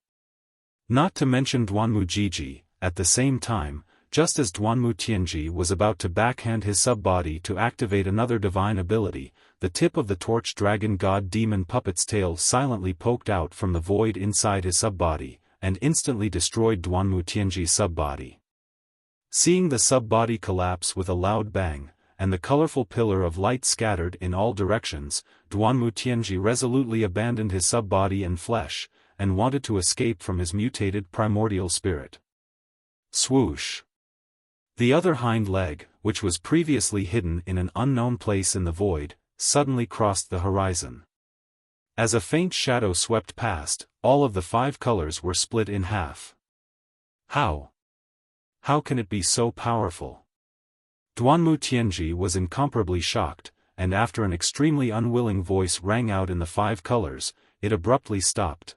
Not to mention Duanmu Jiji, at the same time, just as Duanmu Tianji was about to backhand his subbody to activate another divine ability, the tip of the torch dragon god demon puppet's tail silently poked out from the void inside his subbody, and instantly destroyed Duanmu Tianji's subbody. Seeing the subbody collapse with a loud bang, and the colorful pillar of light scattered in all directions, Duanmu Tianji resolutely abandoned his subbody and flesh, and wanted to escape from his mutated primordial spirit. Swoosh! The other hind leg, which was previously hidden in an unknown place in the void, suddenly crossed the horizon. As a faint shadow swept past, all of the 5 colors were split in half. How? How can it be so powerful? Duanmu Tianji was incomparably shocked, and after an extremely unwilling voice rang out in the 5 colors, it abruptly stopped.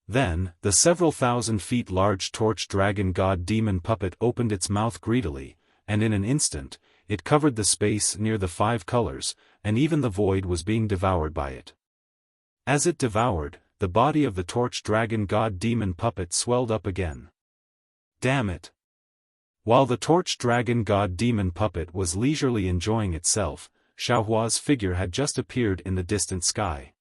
Then, the several thousand feet large torch dragon god demon puppet opened its mouth greedily, and in an instant, it covered the space near the 5 colors, and even the void was being devoured by it. As it devoured, the body of the torch dragon god demon puppet swelled up again. Damn it! While the torch dragon god demon puppet was leisurely enjoying itself, Xiaohua's figure had just appeared in the distant sky.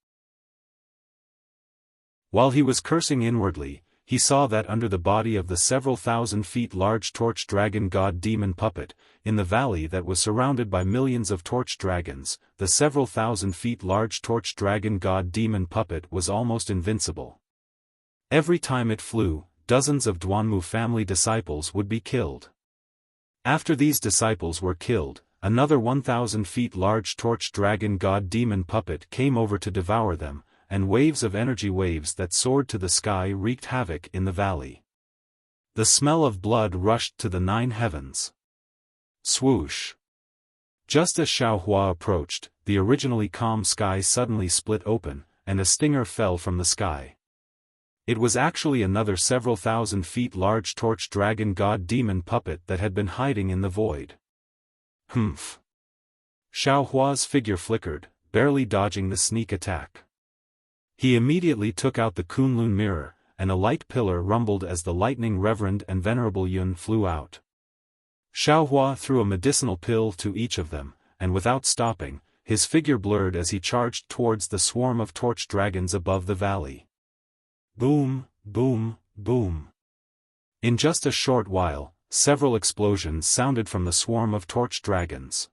While he was cursing inwardly, he saw that under the body of the several thousand feet large torch dragon god demon puppet, in the valley that was surrounded by millions of torch dragons, the several thousand feet large torch dragon god demon puppet was almost invincible. Every time it flew, dozens of Duanmu family disciples would be killed. After these disciples were killed, another 1,000 feet large torch dragon god demon puppet came over to devour them, and waves of energy waves that soared to the sky wreaked havoc in the valley. The smell of blood rushed to the 9 heavens. Swoosh! Just as Xiaohua approached, the originally calm sky suddenly split open, and a stinger fell from the sky. It was actually another several thousand feet large torch dragon god demon puppet that had been hiding in the void. Humph! Xiaohua's figure flickered, barely dodging the sneak attack. He immediately took out the Kunlun mirror, and a light pillar rumbled as the lightning reverend and venerable Yun flew out. Xiaohua threw a medicinal pill to each of them, and without stopping, his figure blurred as he charged towards the swarm of torch dragons above the valley. Boom, boom, boom. In just a short while, several explosions sounded from the swarm of torch dragons.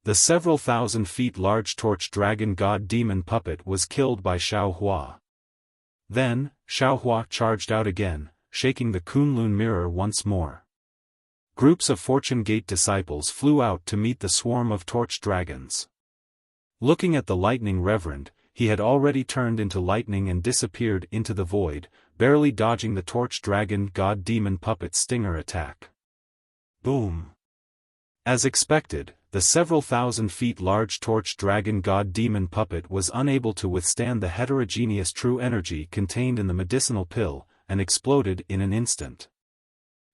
The several thousand feet large torch dragon god demon puppet was killed by Xiaohua. Then, Xiaohua charged out again, shaking the Kunlun mirror once more. Groups of Fortune Gate disciples flew out to meet the swarm of torch dragons. Looking at the lightning reverend, he had already turned into lightning and disappeared into the void, barely dodging the torch dragon god demon puppet's stinger attack. Boom! As expected, the several thousand feet large torch dragon god demon puppet was unable to withstand the heterogeneous true energy contained in the medicinal pill, and exploded in an instant.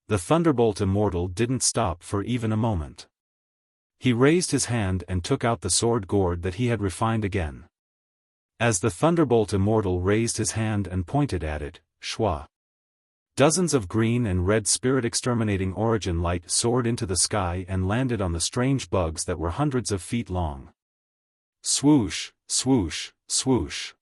The thunderbolt immortal didn't stop for even a moment. He raised his hand and took out the sword gourd that he had refined again. As the thunderbolt immortal raised his hand and pointed at it, shwa! Dozens of green and red spirit-exterminating origin light soared into the sky and landed on the strange bugs that were hundreds of feet long. Swoosh, swoosh, swoosh.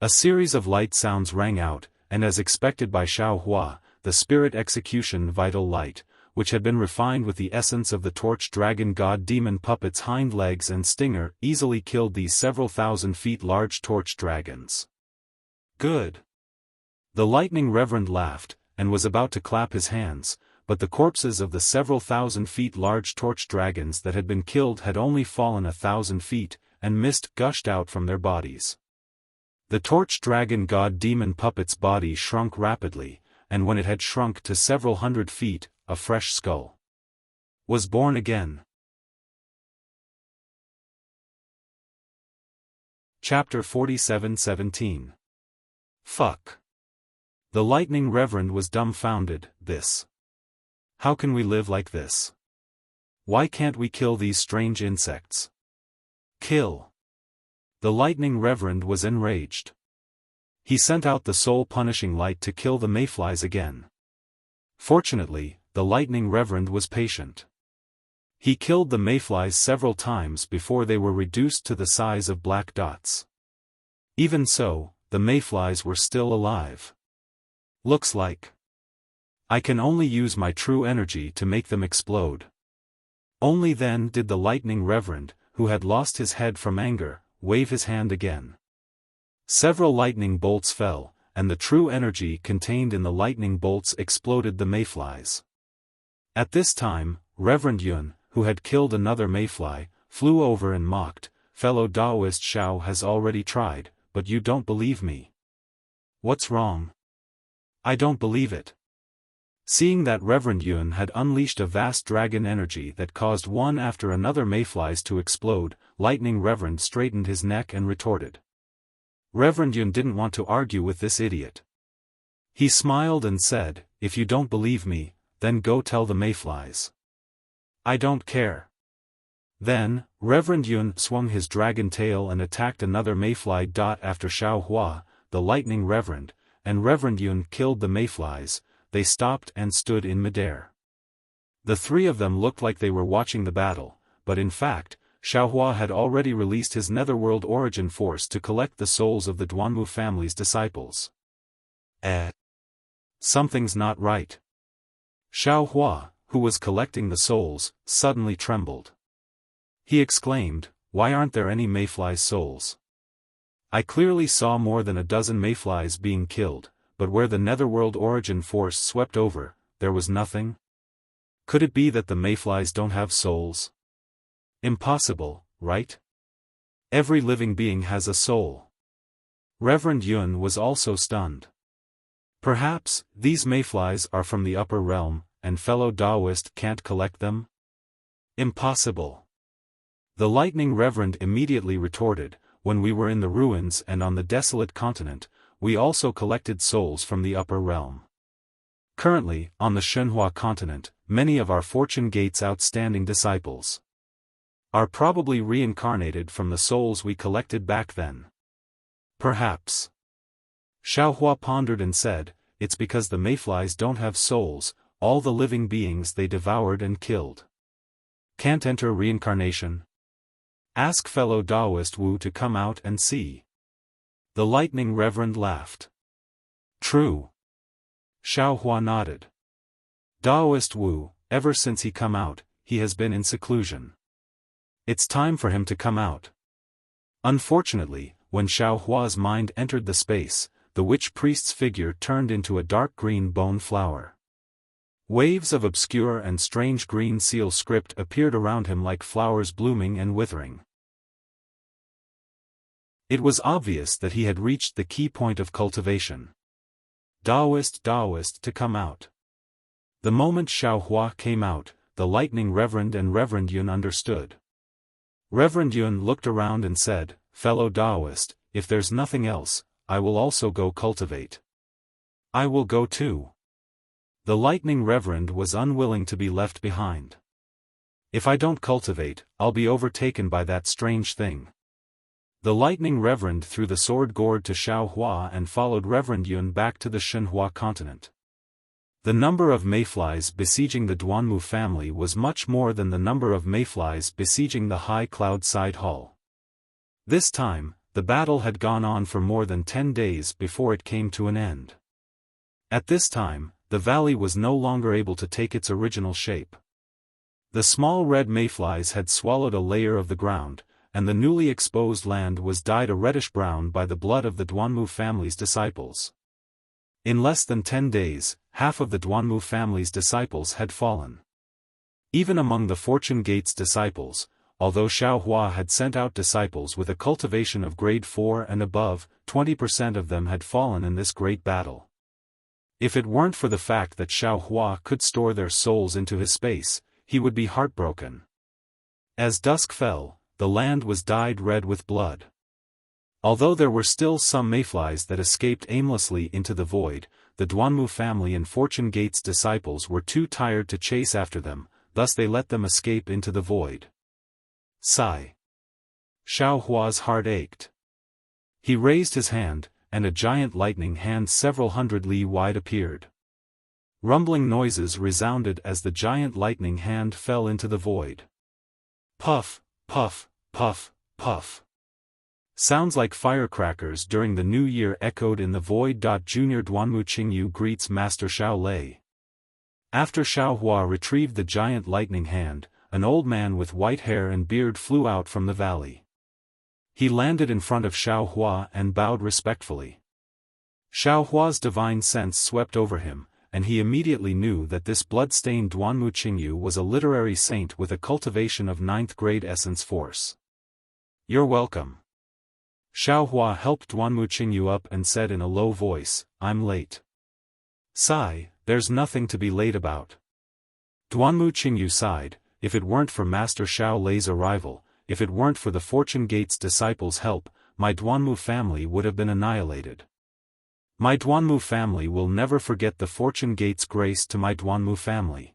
A series of light sounds rang out, and as expected by Xiao Hua, the spirit execution vital light, which had been refined with the essence of the torch dragon god demon puppet's hind legs and stinger, easily killed these several thousand feet large torch dragons. Good. The lightning reverend laughed, and was about to clap his hands, but the corpses of the several thousand feet large torch dragons that had been killed had only fallen 1,000 feet, and mist gushed out from their bodies. The torch dragon god demon puppet's body shrunk rapidly, and when it had shrunk to several hundred feet, a fresh skull was born again. Chapter 47:17. Fuck. The lightning reverend was dumbfounded. This. How can we live like this? Why can't we kill these strange insects? Kill. The lightning reverend was enraged. He sent out the soul-punishing light to kill the mayflies again. Fortunately, the lightning reverend was patient. He killed the mayflies several times before they were reduced to the size of black dots. Even so, the mayflies were still alive. Looks like I can only use my true energy to make them explode. Only then did the lightning reverend, who had lost his head from anger, wave his hand again. Several lightning bolts fell, and the true energy contained in the lightning bolts exploded the mayflies. At this time, Reverend Yun, who had killed another mayfly, flew over and mocked, "Fellow Taoist Xiao has already tried, but you don't believe me. What's wrong? I don't believe it." Seeing that Reverend Yun had unleashed a vast dragon energy that caused one after another mayflies to explode, Lightning Reverend straightened his neck and retorted. Reverend Yun didn't want to argue with this idiot. He smiled and said, "If you don't believe me, then go tell the mayflies. I don't care." Then, Reverend Yun swung his dragon tail and attacked another mayfly. After Xiao Hua, the lightning reverend, and Reverend Yun killed the mayflies, they stopped and stood in midair. The three of them looked like they were watching the battle, but in fact, Xiao Hua had already released his netherworld origin force to collect the souls of the Duanmu family's disciples. Something's not right. Xiao Hua, who was collecting the souls, suddenly trembled. He exclaimed, "Why aren't there any mayflies' souls? I clearly saw more than a dozen mayflies being killed, but where the netherworld origin force swept over, there was nothing? Could it be that the mayflies don't have souls? Impossible, right? Every living being has a soul." Reverend Yun was also stunned. Perhaps, these mayflies are from the upper realm, and fellow Taoist can't collect them? Impossible. The lightning reverend immediately retorted, "When we were in the ruins and on the desolate continent, we also collected souls from the upper realm. Currently, on the Shenhua continent, many of our Fortune Gate's outstanding disciples are probably reincarnated from the souls we collected back then." Perhaps. Xiao Hua pondered and said, "It's because the mayflies don't have souls, all the living beings they devoured and killed can't enter reincarnation. Ask fellow Taoist Wu to come out and see." The lightning reverend laughed. "True." Xiao Hua nodded. "Taoist Wu, ever since he come out, he has been in seclusion. It's time for him to come out." Unfortunately, when Xiao Hua's mind entered the space, the witch priest's figure turned into a dark green bone flower. Waves of obscure and strange green seal script appeared around him like flowers blooming and withering. It was obvious that he had reached the key point of cultivation. Taoist to come out. The moment Xiao Hua came out, the lightning reverend and Reverend Yun understood. Reverend Yun looked around and said, "Fellow Taoist, if there's nothing else, I will also go cultivate." "I will go too." The lightning reverend was unwilling to be left behind. "If I don't cultivate, I'll be overtaken by that strange thing." The lightning reverend threw the sword gourd to Xiao Hua and followed Reverend Yun back to the Shenhua continent. The number of mayflies besieging the Duanmu family was much more than the number of mayflies besieging the high cloud side hall. This time, the battle had gone on for more than 10 days before it came to an end. At this time, the valley was no longer able to take its original shape. The small red mayflies had swallowed a layer of the ground, and the newly exposed land was dyed a reddish-brown by the blood of the Duanmu family's disciples. In less than 10 days, half of the Duanmu family's disciples had fallen. Even among the Fortune Gate's disciples, although Xiao Hua had sent out disciples with a cultivation of grade 4 and above, 20% of them had fallen in this great battle. If it weren't for the fact that Xiao Hua could store their souls into his space, he would be heartbroken. As dusk fell, the land was dyed red with blood. Although there were still some mayflies that escaped aimlessly into the void, the Duanmu family and Fortune Gate's disciples were too tired to chase after them, thus they let them escape into the void. Sigh. Xiao Hua's heart ached. He raised his hand, and a giant lightning hand several hundred li wide appeared. Rumbling noises resounded as the giant lightning hand fell into the void. Puff, puff, puff, puff. Sounds like firecrackers during the new year echoed in the void. Junior Duanmu Qingyu greets Master Xiao Lei. After Xiao Hua retrieved the giant lightning hand, an old man with white hair and beard flew out from the valley. He landed in front of Xiao Hua and bowed respectfully. Xiao Hua's divine sense swept over him, and he immediately knew that this blood-stained Duanmu Qingyu was a literary saint with a cultivation of 9th grade essence force. You're welcome. Xiao Hua helped Duanmu Qingyu up and said in a low voice, I'm late. Sigh, there's nothing to be late about. Duanmu Qingyu sighed, if it weren't for Master Xiao Lei's arrival, if it weren't for the Fortune Gate's disciples' help, my Duanmu family would have been annihilated. My Duanmu family will never forget the Fortune Gate's grace to my Duanmu family.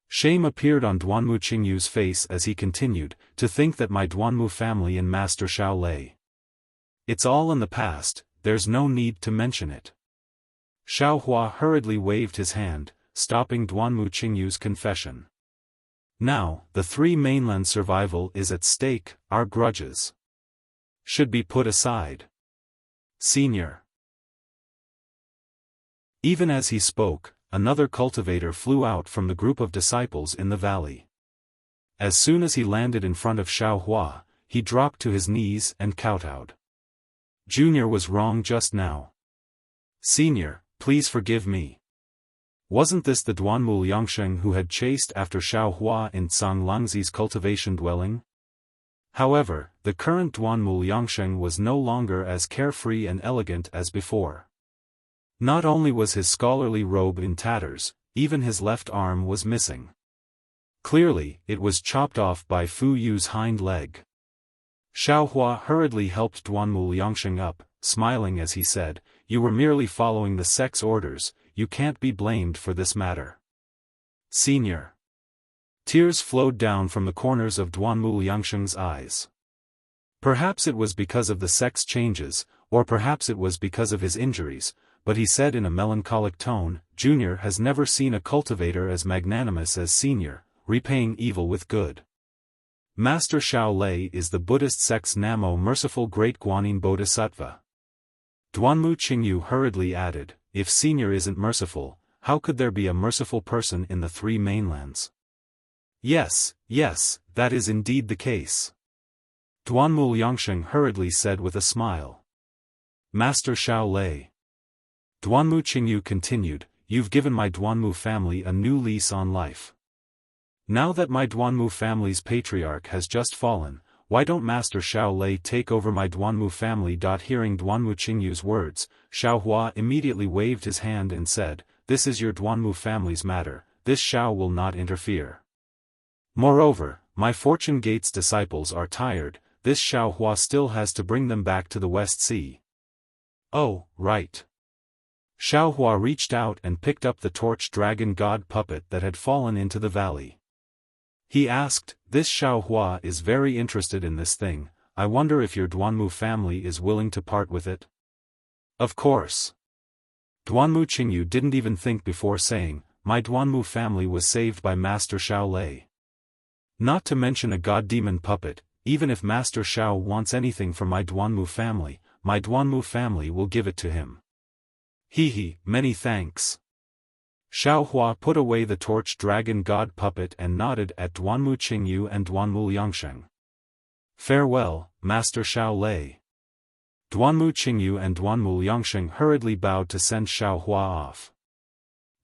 Shame appeared on Duanmu Qingyu's face as he continued, to think that my Duanmu family and Master Xiao Lei. It's all in the past, there's no need to mention it. Xiao Hua hurriedly waved his hand, stopping Duanmu Qingyu's confession. Now, the 3 mainland survival is at stake, our grudges should be put aside. Senior. Even as he spoke, another cultivator flew out from the group of disciples in the valley. As soon as he landed in front of Xiao Hua, he dropped to his knees and kowtowed. Junior was wrong just now. Senior, please forgive me. Wasn't this the Duanmu Liangsheng who had chased after Xiao Hua in Tsang Langzi's cultivation dwelling? However, the current Duanmu Liangsheng was no longer as carefree and elegant as before. Not only was his scholarly robe in tatters, even his left arm was missing. Clearly, it was chopped off by Fu Yu's hind leg. Xiao Hua hurriedly helped Duanmu Liangsheng up, smiling as he said, You were merely following the sect's orders, you can't be blamed for this matter. Senior. Tears flowed down from the corners of Duanmu Liangsheng's eyes. Perhaps it was because of the sect's changes, or perhaps it was because of his injuries, but he said in a melancholic tone, Junior has never seen a cultivator as magnanimous as Senior, repaying evil with good. Master Xiao Lei is the Buddhist sect's Namo merciful great Guanyin Bodhisattva. Duanmu Qingyu hurriedly added, If Senior isn't merciful, how could there be a merciful person in the 3 mainlands? Yes, that is indeed the case. Duanmu Liangsheng hurriedly said with a smile. Master Xiao Lei. Duanmu Qingyu continued, You've given my Duanmu family a new lease on life. Now that my Duanmu family's patriarch has just fallen, why don't Master Xiao Lei take over my Duanmu family? Hearing Duanmu Qingyu's words, Xiao Hua immediately waved his hand and said, This is your Duanmu family's matter, this Xiao will not interfere. Moreover, my Fortune Gate's disciples are tired, this Xiao Hua still has to bring them back to the West Sea. Oh, right. Xiao Hua reached out and picked up the torch dragon god puppet that had fallen into the valley. He asked, This Xiao Hua is very interested in this thing, I wonder if your Duanmu family is willing to part with it? Of course. Duanmu Qingyu didn't even think before saying, My Duanmu family was saved by Master Xiao Lei. Not to mention a god-demon puppet, even if Master Xiao wants anything from my Duanmu family will give it to him. He, many thanks. Xiaohua put away the torch dragon god puppet and nodded at Duanmu Qingyu and Duanmu Liangsheng. Farewell, Master Xiao Lei. Duanmu Qingyu and Duanmu Liangsheng hurriedly bowed to send Xiaohua off.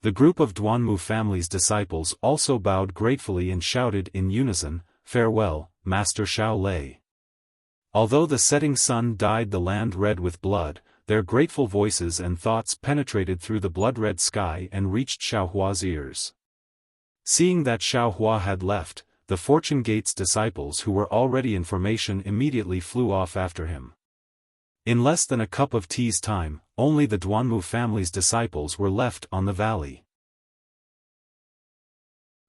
The group of Duanmu family's disciples also bowed gratefully and shouted in unison, Farewell, Master Xiao Lei. Although the setting sun dyed the land red with blood, their grateful voices and thoughts penetrated through the blood-red sky and reached Xiaohua's ears. Seeing that Xiaohua had left, the Fortune Gate's disciples who were already in formation immediately flew off after him. In less than a cup of tea's time, only the Duanmu family's disciples were left on the valley.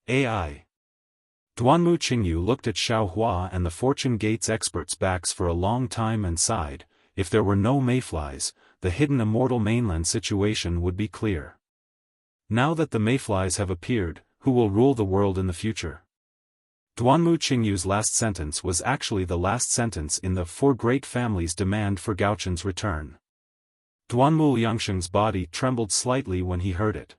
AI. Duanmu Qingyu looked at Xiaohua and the Fortune Gate's experts' backs for a long time and sighed. If there were no mayflies, the hidden immortal mainland situation would be clear. Now that the mayflies have appeared, who will rule the world in the future? Duanmu Qingyu's last sentence was actually the last sentence in the Four Great Families' demand for Gaochun's return. Duanmu Liangsheng's body trembled slightly when he heard it.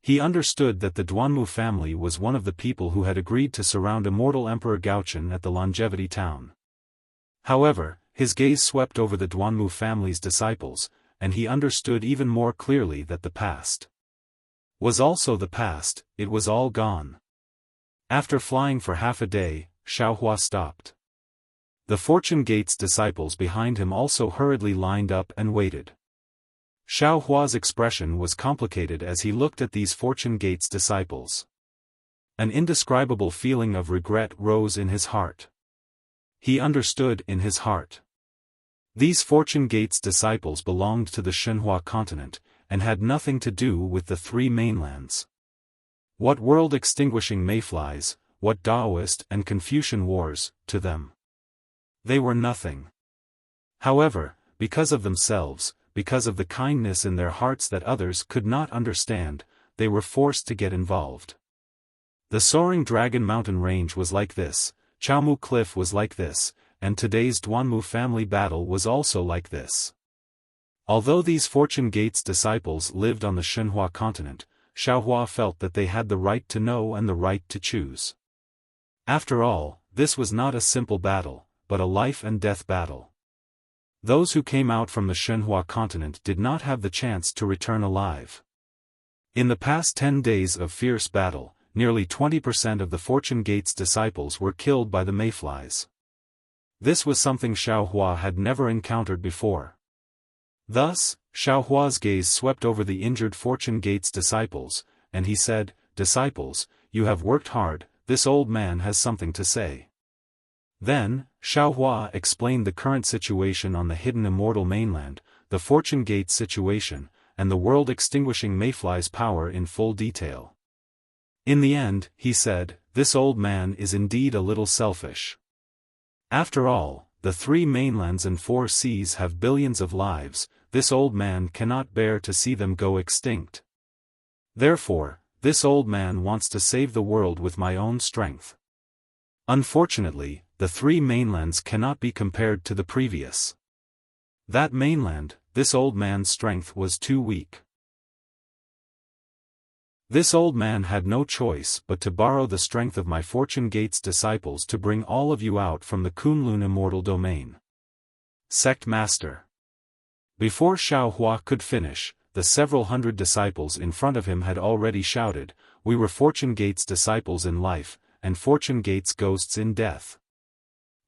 He understood that the Duanmu family was one of the people who had agreed to surround immortal Emperor Gaochun at the Longevity Town. However, his gaze swept over the Duanmu family's disciples, and he understood even more clearly that the past was also the past. It was all gone. After flying for half a day, Xiaohua stopped. The Fortune Gate's disciples behind him also hurriedly lined up and waited. Xiaohua's expression was complicated as he looked at these Fortune Gate's disciples. An indescribable feeling of regret rose in his heart. He understood in his heart. These Fortune Gate's disciples belonged to the Shenhua continent, and had nothing to do with the three mainlands. What world-extinguishing mayflies, what Taoist and Confucian wars, to them? They were nothing. However, because of themselves, because of the kindness in their hearts that others could not understand, they were forced to get involved. The soaring Dragon Mountain Range was like this, Chaomu Cliff was like this, and today's Duanmu family battle was also like this. Although these Fortune Gate's disciples lived on the Shenhua continent, Xiaohua felt that they had the right to know and the right to choose. After all, this was not a simple battle, but a life and death battle. Those who came out from the Shenhua continent did not have the chance to return alive. In the past 10 days of fierce battle, nearly 20% of the Fortune Gate's disciples were killed by the mayflies. This was something Xiaohua had never encountered before. Thus, Xiaohua's gaze swept over the injured Fortune Gate's disciples, and he said, "Disciples, you have worked hard, this old man has something to say." Then, Xiaohua explained the current situation on the hidden immortal mainland, the Fortune Gate situation, and the world-extinguishing mayfly's power in full detail. In the end, he said, "This old man is indeed a little selfish. After all, the three mainlands and 4 seas have billions of lives, this old man cannot bear to see them go extinct. Therefore, this old man wants to save the world with my own strength." Unfortunately, the 3 mainlands cannot be compared to the previous. That mainland, this old man's strength was too weak. This old man had no choice but to borrow the strength of my Fortune Gate's disciples to bring all of you out from the Kunlun immortal domain. Sect Master. Before Xiaohua could finish, the several hundred disciples in front of him had already shouted, "We were Fortune Gate's disciples in life, and Fortune Gate's ghosts in death.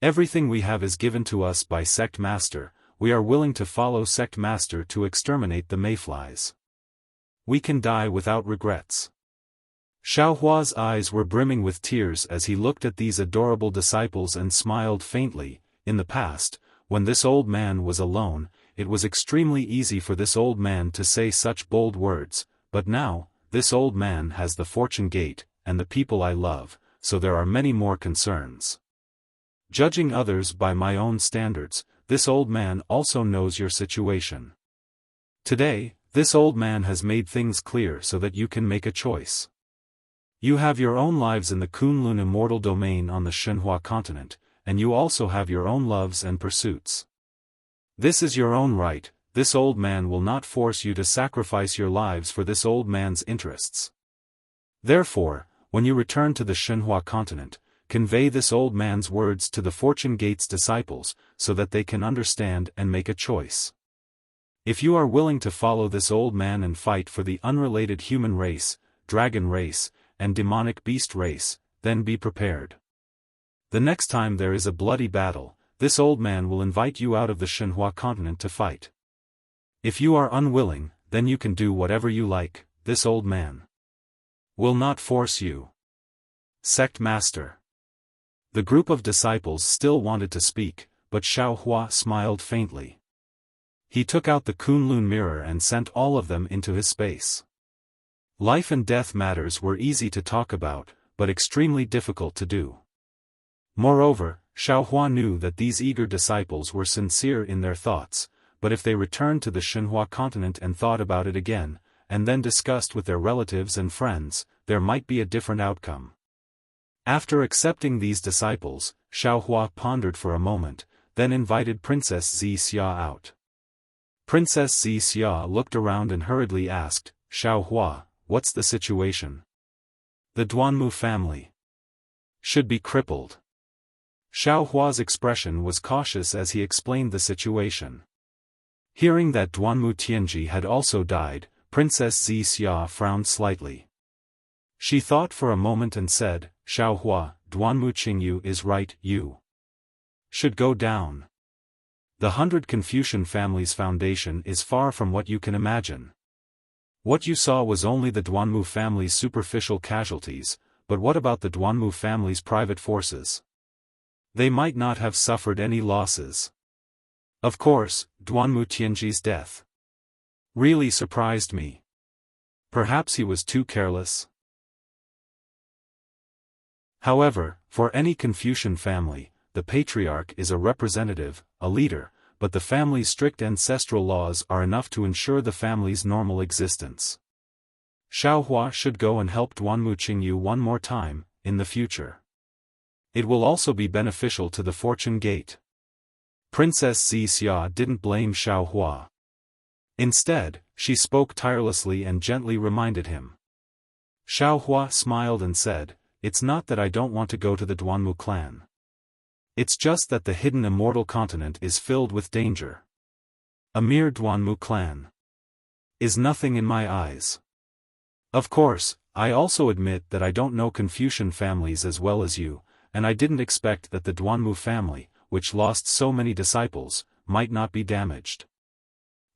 Everything we have is given to us by Sect Master, we are willing to follow Sect Master to exterminate the mayflies. We can die without regrets." Xiaohua's eyes were brimming with tears as he looked at these adorable disciples and smiled faintly. In the past, when this old man was alone, it was extremely easy for this old man to say such bold words, but now, this old man has the Fortune Gate, and the people I love, so there are many more concerns. Judging others by my own standards, this old man also knows your situation. Today, this old man has made things clear so that you can make a choice. You have your own lives in the Kunlun immortal domain on the Shenhua continent, and you also have your own loves and pursuits. This is your own right. This old man will not force you to sacrifice your lives for this old man's interests. Therefore, when you return to the Shenhua continent, convey this old man's words to the Fortune Gate's disciples, so that they can understand and make a choice. If you are willing to follow this old man and fight for the unrelated human race, dragon race, and demonic beast race, then be prepared. The next time there is a bloody battle, this old man will invite you out of the Shenhua continent to fight. If you are unwilling, then you can do whatever you like, this old man will not force you. Sect Master. The group of disciples still wanted to speak, but Xiaofan smiled faintly. He took out the Kunlun mirror and sent all of them into his space. Life and death matters were easy to talk about, but extremely difficult to do. Moreover, Xiaofan knew that these eager disciples were sincere in their thoughts, but if they returned to the Shenhua continent and thought about it again, and then discussed with their relatives and friends, there might be a different outcome. After accepting these disciples, Xiaofan pondered for a moment, then invited Princess Xia out. Princess Xia looked around and hurriedly asked, "Xiaofan, what's the situation? The Duanmu family should be crippled." Xiaohua's expression was cautious as he explained the situation. Hearing that Duanmu Tianji had also died, Princess Xia frowned slightly. She thought for a moment and said, "Xiaohua, Duanmu Qingyu is right, you should go down. The 100 Confucian family's foundation is far from what you can imagine. What you saw was only the Duanmu family's superficial casualties, but what about the Duanmu family's private forces? They might not have suffered any losses. Of course, Duanmu Tianji's death really surprised me. Perhaps he was too careless. However, for any Confucian family, the patriarch is a representative, a leader, but the family's strict ancestral laws are enough to ensure the family's normal existence. Xiaohua should go and help Duanmu Qingyu one more time, in the future. It will also be beneficial to the Fortune Gate. Princess Xia didn't blame Xiaohua. Instead, she spoke tirelessly and gently reminded him. Xiaohua smiled and said, "It's not that I don't want to go to the Duanmu clan. It's just that the hidden immortal continent is filled with danger. A mere Duanmu clan is nothing in my eyes. Of course, I also admit that I don't know Confucian families as well as you, and I didn't expect that the Duanmu family, which lost so many disciples, might not be damaged.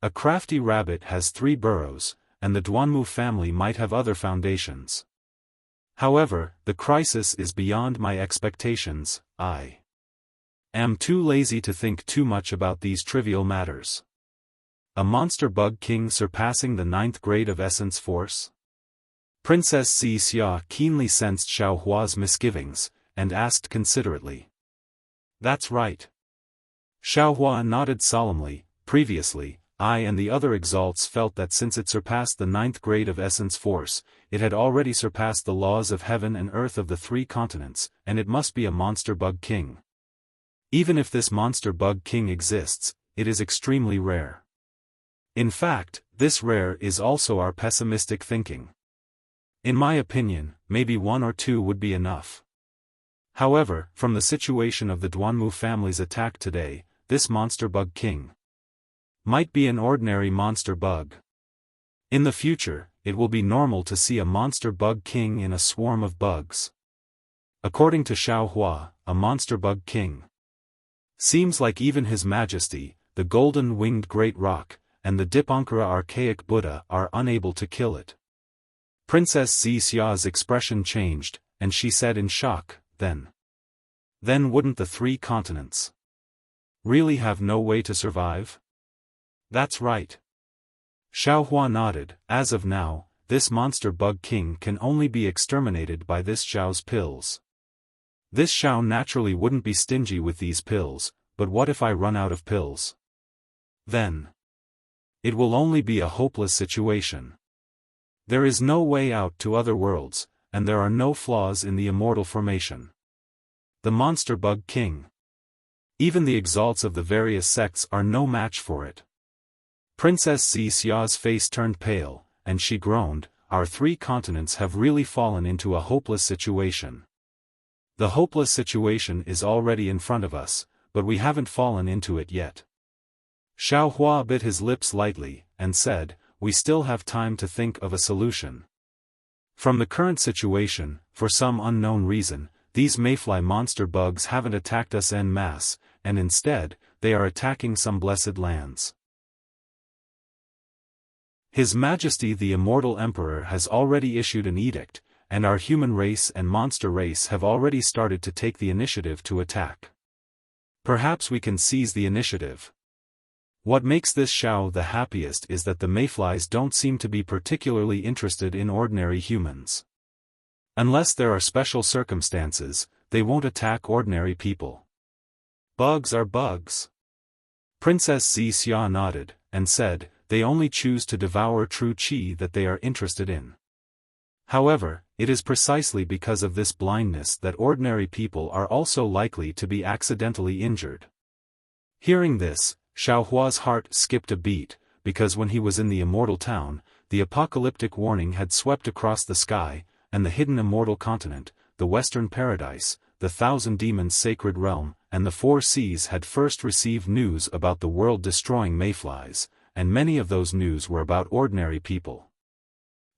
A crafty rabbit has 3 burrows, and the Duanmu family might have other foundations. However, the crisis is beyond my expectations. I am too lazy to think too much about these trivial matters. A monster bug king surpassing the 9th grade of essence force?" Princess Xia keenly sensed Xiaohua's misgivings, and asked considerately. "That's right." Xiaohua nodded solemnly. Previously, I and the other exalts felt that since it surpassed the 9th grade of essence force, it had already surpassed the laws of heaven and earth of the 3 continents, and it must be a monster bug king. Even if this monster bug king exists, it is extremely rare. In fact, this rare is also our pessimistic thinking. In my opinion, maybe 1 or 2 would be enough. However, from the situation of the Duanmu family's attack today, this monster bug king might be an ordinary monster bug. In the future, it will be normal to see a monster bug king in a swarm of bugs. According to Xiaohua, a monster bug king seems like even His Majesty, the golden-winged great rock, and the Dipankara archaic Buddha are unable to kill it. Princess Xia's expression changed, and she said in shock, Then wouldn't the 3 continents really have no way to survive?" "That's right." Xiaohua nodded. "As of now, this monster bug king can only be exterminated by this Xiao's pills. This Xiao naturally wouldn't be stingy with these pills, but what if I run out of pills? Then it will only be a hopeless situation. There is no way out to other worlds, and there are no flaws in the immortal formation. The monster bug king Even the exalts of the various sects are no match for it. Princess Xia's face turned pale, and she groaned, "Our 3 continents have really fallen into a hopeless situation. The hopeless situation is already in front of us, but we haven't fallen into it yet." Xiaofan bit his lips lightly, and said, "We still have time to think of a solution. From the current situation, for some unknown reason, these mayfly monster bugs haven't attacked us en masse, and instead, they are attacking some blessed lands. His Majesty the Immortal Emperor has already issued an edict, and our human race and monster race have already started to take the initiative to attack. Perhaps we can seize the initiative. What makes this Xiao the happiest is that the mayflies don't seem to be particularly interested in ordinary humans. Unless there are special circumstances, they won't attack ordinary people. Bugs are bugs." Princess Xia nodded, and said, "They only choose to devour true qi that they are interested in. However, it is precisely because of this blindness that ordinary people are also likely to be accidentally injured." Hearing this, Xiaohua's heart skipped a beat, because when he was in the immortal town, the apocalyptic warning had swept across the sky, and the hidden immortal continent, the Western Paradise, the Thousand Demons' sacred realm, and the 4 seas had first received news about the world-destroying mayflies, and many of those news were about ordinary people.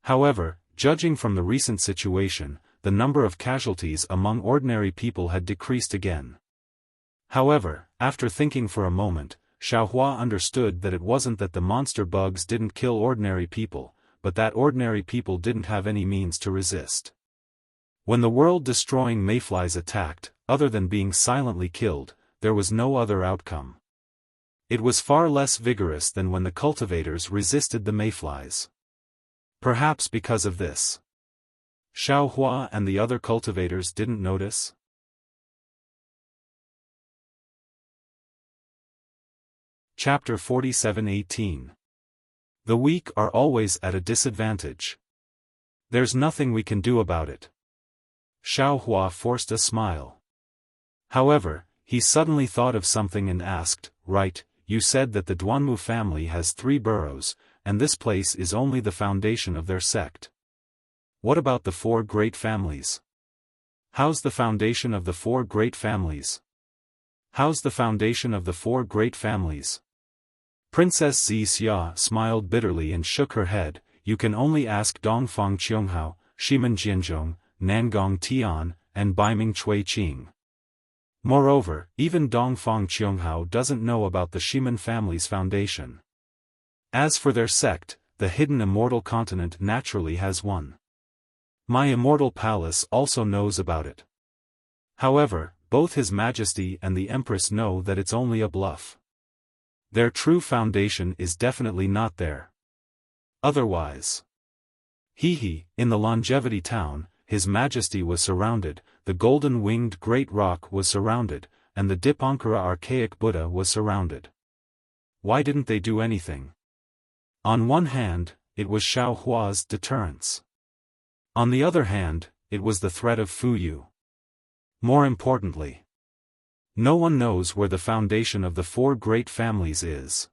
However, judging from the recent situation, the number of casualties among ordinary people had decreased again. However, after thinking for a moment, Xiaohua understood that it wasn't that the monster bugs didn't kill ordinary people, but that ordinary people didn't have any means to resist. When the world-destroying mayflies attacked, other than being silently killed, there was no other outcome. It was far less vigorous than when the cultivators resisted the mayflies. Perhaps because of this, Xiaohua and the other cultivators didn't notice. Chapter 47:18. The weak are always at a disadvantage. There's nothing we can do about it. Xiaohua forced a smile. However, he suddenly thought of something and asked, "Right, you said that the Duanmu family has 3 boroughs, and this place is only the foundation of their sect. What about the 4 great families? How's the foundation of the 4 great families? How's the foundation of the 4 great families?" Princess Xia smiled bitterly and shook her head. "You can only ask Dongfang Qianghao, Shimen Jianzhong, Nangong Tian, and Baiming Chui Qing. Moreover, even Dongfang Qianghao doesn't know about the Shimen family's foundation. As for their sect, the hidden immortal continent naturally has one. My immortal palace also knows about it. However, both His Majesty and the Empress know that it's only a bluff. Their true foundation is definitely not there. Otherwise, in the Longevity Town, His Majesty was surrounded, the golden-winged Great Rock was surrounded, and the Dipankara archaic Buddha was surrounded. Why didn't they do anything? On one hand, it was Xiaohua's deterrence. On the other hand, it was the threat of Fuyu. More importantly, no one knows where the foundation of the 4 great families is.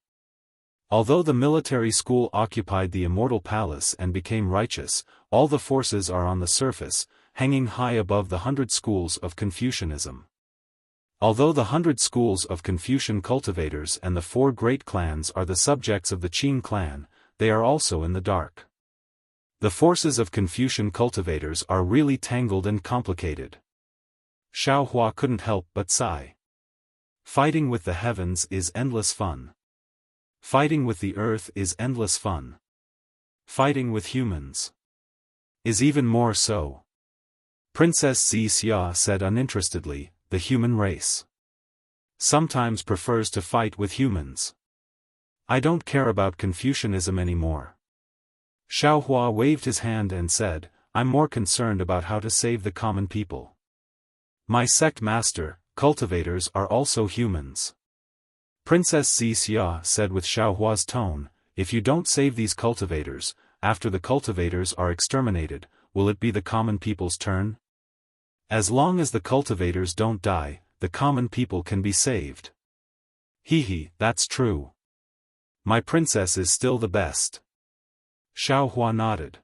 Although the military school occupied the immortal palace and became righteous, all the forces are on the surface, hanging high above the 100 schools of Confucianism. Although the 100 schools of Confucian cultivators and the 4 great clans are the subjects of the Qing clan, they are also in the dark. The forces of Confucian cultivators are really tangled and complicated. Xiaohua couldn't help but sigh. Fighting with the heavens is endless fun. Fighting with the earth is endless fun. Fighting with humans is even more so. Princess Xia said uninterestedly, "The human race sometimes prefers to fight with humans. I don't care about Confucianism anymore." Xiaohua waved his hand and said, "I'm more concerned about how to save the common people. My sect master, cultivators are also humans." Princess Xia said with Xiaohua's tone, "If you don't save these cultivators, after the cultivators are exterminated, will it be the common people's turn? As long as the cultivators don't die, the common people can be saved. Hee, that's true. My princess is still the best. Xiaohua nodded.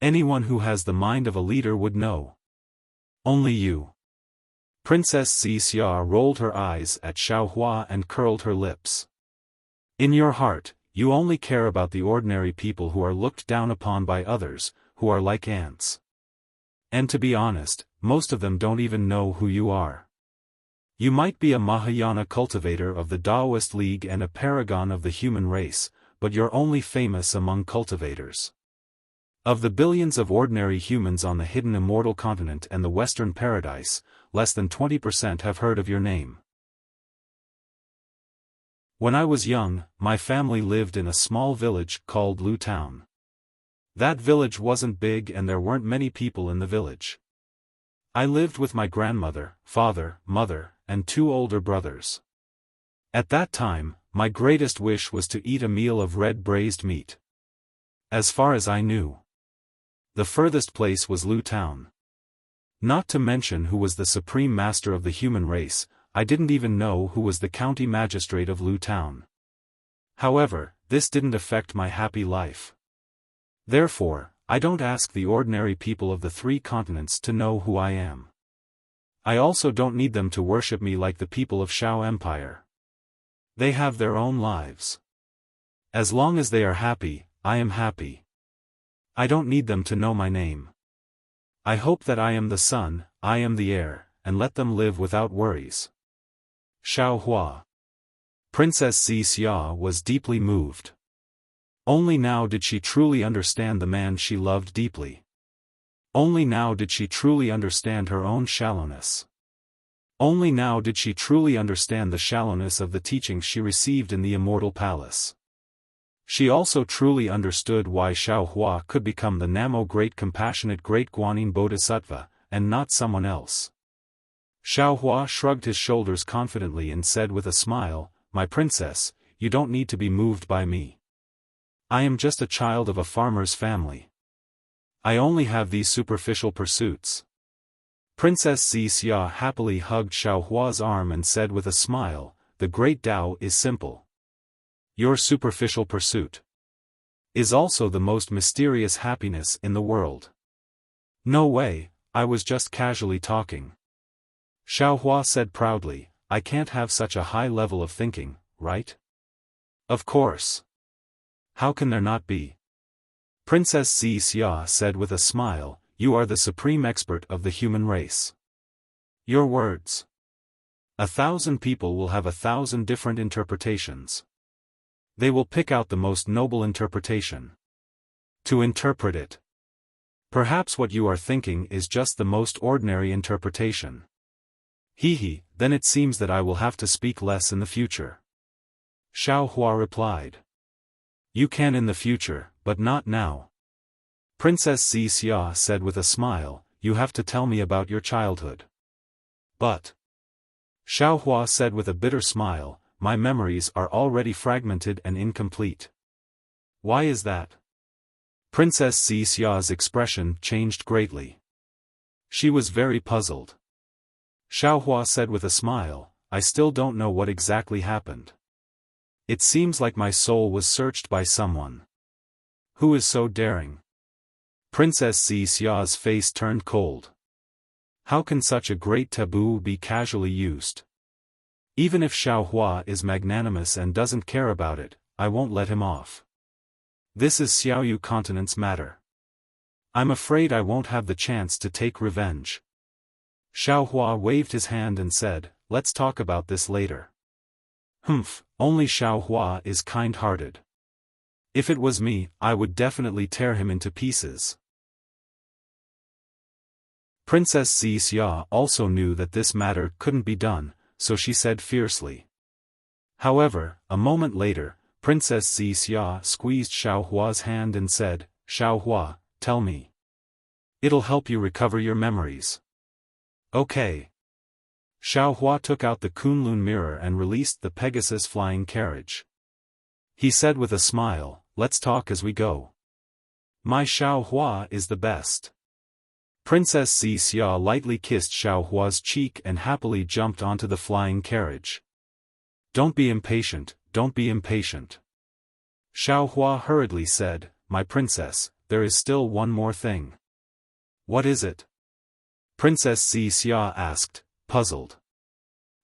Anyone who has the mind of a leader would know. Only you. Princess Xia rolled her eyes at Xiaohua and curled her lips. In your heart, you only care about the ordinary people who are looked down upon by others, who are like ants. And to be honest, most of them don't even know who you are. You might be a Mahayana cultivator of the Taoist League and a paragon of the human race, but you're only famous among cultivators. Of the billions of ordinary humans on the hidden immortal continent and the Western Paradise, less than 20% have heard of your name. When I was young, my family lived in a small village called Lu Town. That village wasn't big and there weren't many people in the village. I lived with my grandmother, father, mother, and 2 older brothers. At that time, my greatest wish was to eat a meal of red braised meat. As far as I knew, the furthest place was Lu Town. Not to mention who was the supreme master of the human race, I didn't even know who was the county magistrate of Lu Town. However, this didn't affect my happy life. Therefore, I don't ask the ordinary people of the 3 continents to know who I am. I also don't need them to worship me like the people of Shao Empire. They have their own lives. As long as they are happy, I am happy. I don't need them to know my name. I hope that I am the son, I am the heir, and let them live without worries. Xiaohua. Princess Xia was deeply moved. Only now did she truly understand the man she loved deeply. Only now did she truly understand her own shallowness. Only now did she truly understand the shallowness of the teachings she received in the immortal palace. She also truly understood why Xiaohua could become the Namo Great Compassionate Great Guanyin Bodhisattva, and not someone else. Xiaohua shrugged his shoulders confidently and said with a smile, "My princess, you don't need to be moved by me. I am just a child of a farmer's family. I only have these superficial pursuits." Princess Xia happily hugged Xiaohua's arm and said with a smile, "The great Tao is simple. Your superficial pursuit is also the most mysterious happiness in the world." "No way, I was just casually talking." Xiaohua said proudly, "I can't have such a high level of thinking, right?" "Of course. How can there not be?" Princess Xia said with a smile, "You are the supreme expert of the human race. Your words. 1,000 people will have 1,000 different interpretations. They will pick out the most noble interpretation to interpret it. Perhaps what you are thinking is just the most ordinary interpretation. Then it seems that I will have to speak less in the future." Xiaohua replied. "You can in the future, but not now." Princess Xia said with a smile, "You have to tell me about your childhood." "But," Xiaohua said with a bitter smile, "my memories are already fragmented and incomplete." "Why is that?" Princess Xia's expression changed greatly. She was very puzzled. Xiaohua said with a smile, "I still don't know what exactly happened. It seems like my soul was searched by someone. Who is so daring?" Princess Xia's face turned cold. How can such a great taboo be casually used? Even if Xiaohua is magnanimous and doesn't care about it, I won't let him off. This is Xiaoyu continent's matter. I'm afraid I won't have the chance to take revenge. Xiaohua waved his hand and said, "Let's talk about this later." Only Xiaohua is kind-hearted. If it was me, I would definitely tear him into pieces. Princess Xia also knew that this matter couldn't be done, so she said fiercely. However, a moment later, Princess Xia squeezed Xiaohua's hand and said, "Xiaohua, tell me. It'll help you recover your memories." "Okay." Xiaohua took out the Kunlun mirror and released the Pegasus flying carriage. He said with a smile, "Let's talk as we go. My Xiaohua is the best." Princess Xia lightly kissed Xiaohua's cheek and happily jumped onto the flying carriage. Don't be impatient, don't be impatient. Xiaohua hurriedly said, My princess, there is still one more thing. What is it? Princess Xia asked, puzzled.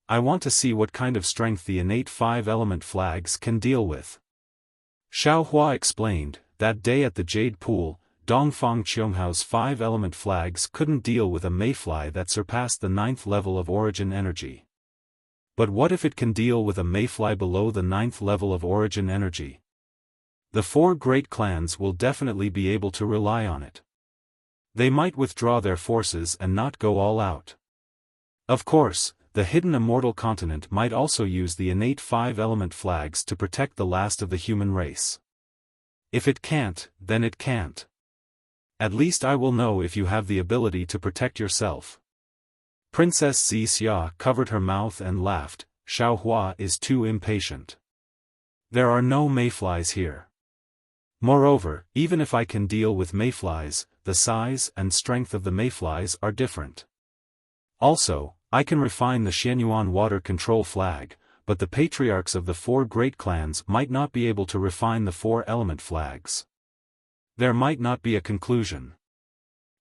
I want to see what kind of strength the innate 5-element flags can deal with. Xiaohua explained, that day at the Jade Pool, Dongfang Qionghao's 5-element flags couldn't deal with a mayfly that surpassed the 9th level of origin energy. But what if it can deal with a mayfly below the 9th level of origin energy? The 4 great clans will definitely be able to rely on it. They might withdraw their forces and not go all out. Of course, the hidden immortal continent might also use the innate 5-element flags to protect the last of the human race. If it can't, then it can't. At least I will know if you have the ability to protect yourself. Princess Xia covered her mouth and laughed. Xiaohua is too impatient. There are no mayflies here. Moreover, even if I can deal with mayflies, the size and strength of the mayflies are different. Also, I can refine the Xianyuan water control flag, but the patriarchs of the 4 great clans might not be able to refine the 4-element flags. There might not be a conclusion.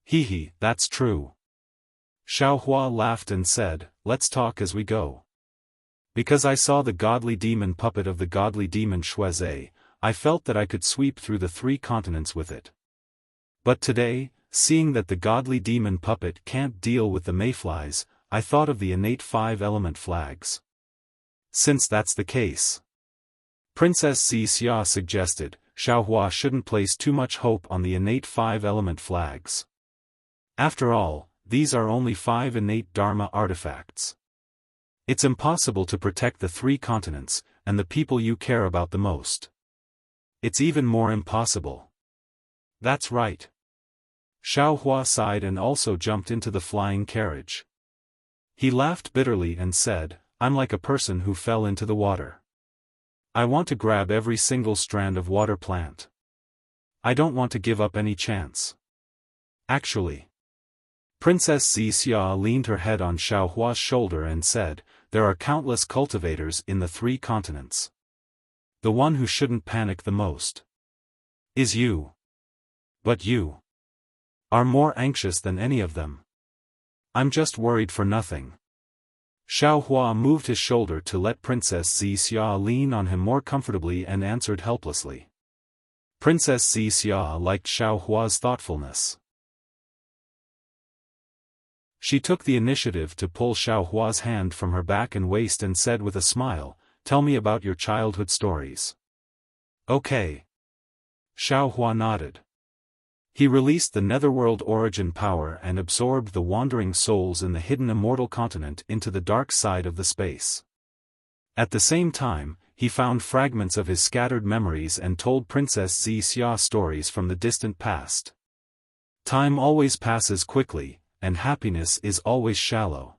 Hehe, that's true. Xiaohua laughed and said, let's talk as we go. Because I saw the godly demon puppet of the godly demon Xueze, I felt that I could sweep through the 3 continents with it. But today, seeing that the godly demon puppet can't deal with the mayflies, I thought of the innate 5-element flags. Since that's the case, Princess Xia suggested, Xiaohua shouldn't place too much hope on the innate 5-element flags. After all, these are only 5 innate Dharma artifacts. It's impossible to protect the 3 continents, and the people you care about the most. It's even more impossible. That's right. Xiaohua sighed and also jumped into the flying carriage. He laughed bitterly and said, I'm like a person who fell into the water. I want to grab every single strand of water plant. I don't want to give up any chance. Actually. Princess Xia leaned her head on Xiaohua's shoulder and said, there are countless cultivators in the 3 continents. The one who shouldn't panic the most is you. But you are more anxious than any of them. I'm just worried for nothing. Xiaohua moved his shoulder to let Princess Xia lean on him more comfortably and answered helplessly. Princess Xia liked Xiaohua's thoughtfulness. She took the initiative to pull Xiaohua's hand from her back and waist and said with a smile, tell me about your childhood stories. Okay. Xiaohua nodded. He released the netherworld origin power and absorbed the wandering souls in the hidden immortal continent into the dark side of the space. At the same time, he found fragments of his scattered memories and told Princess Xia stories from the distant past. Time always passes quickly, and happiness is always shallow.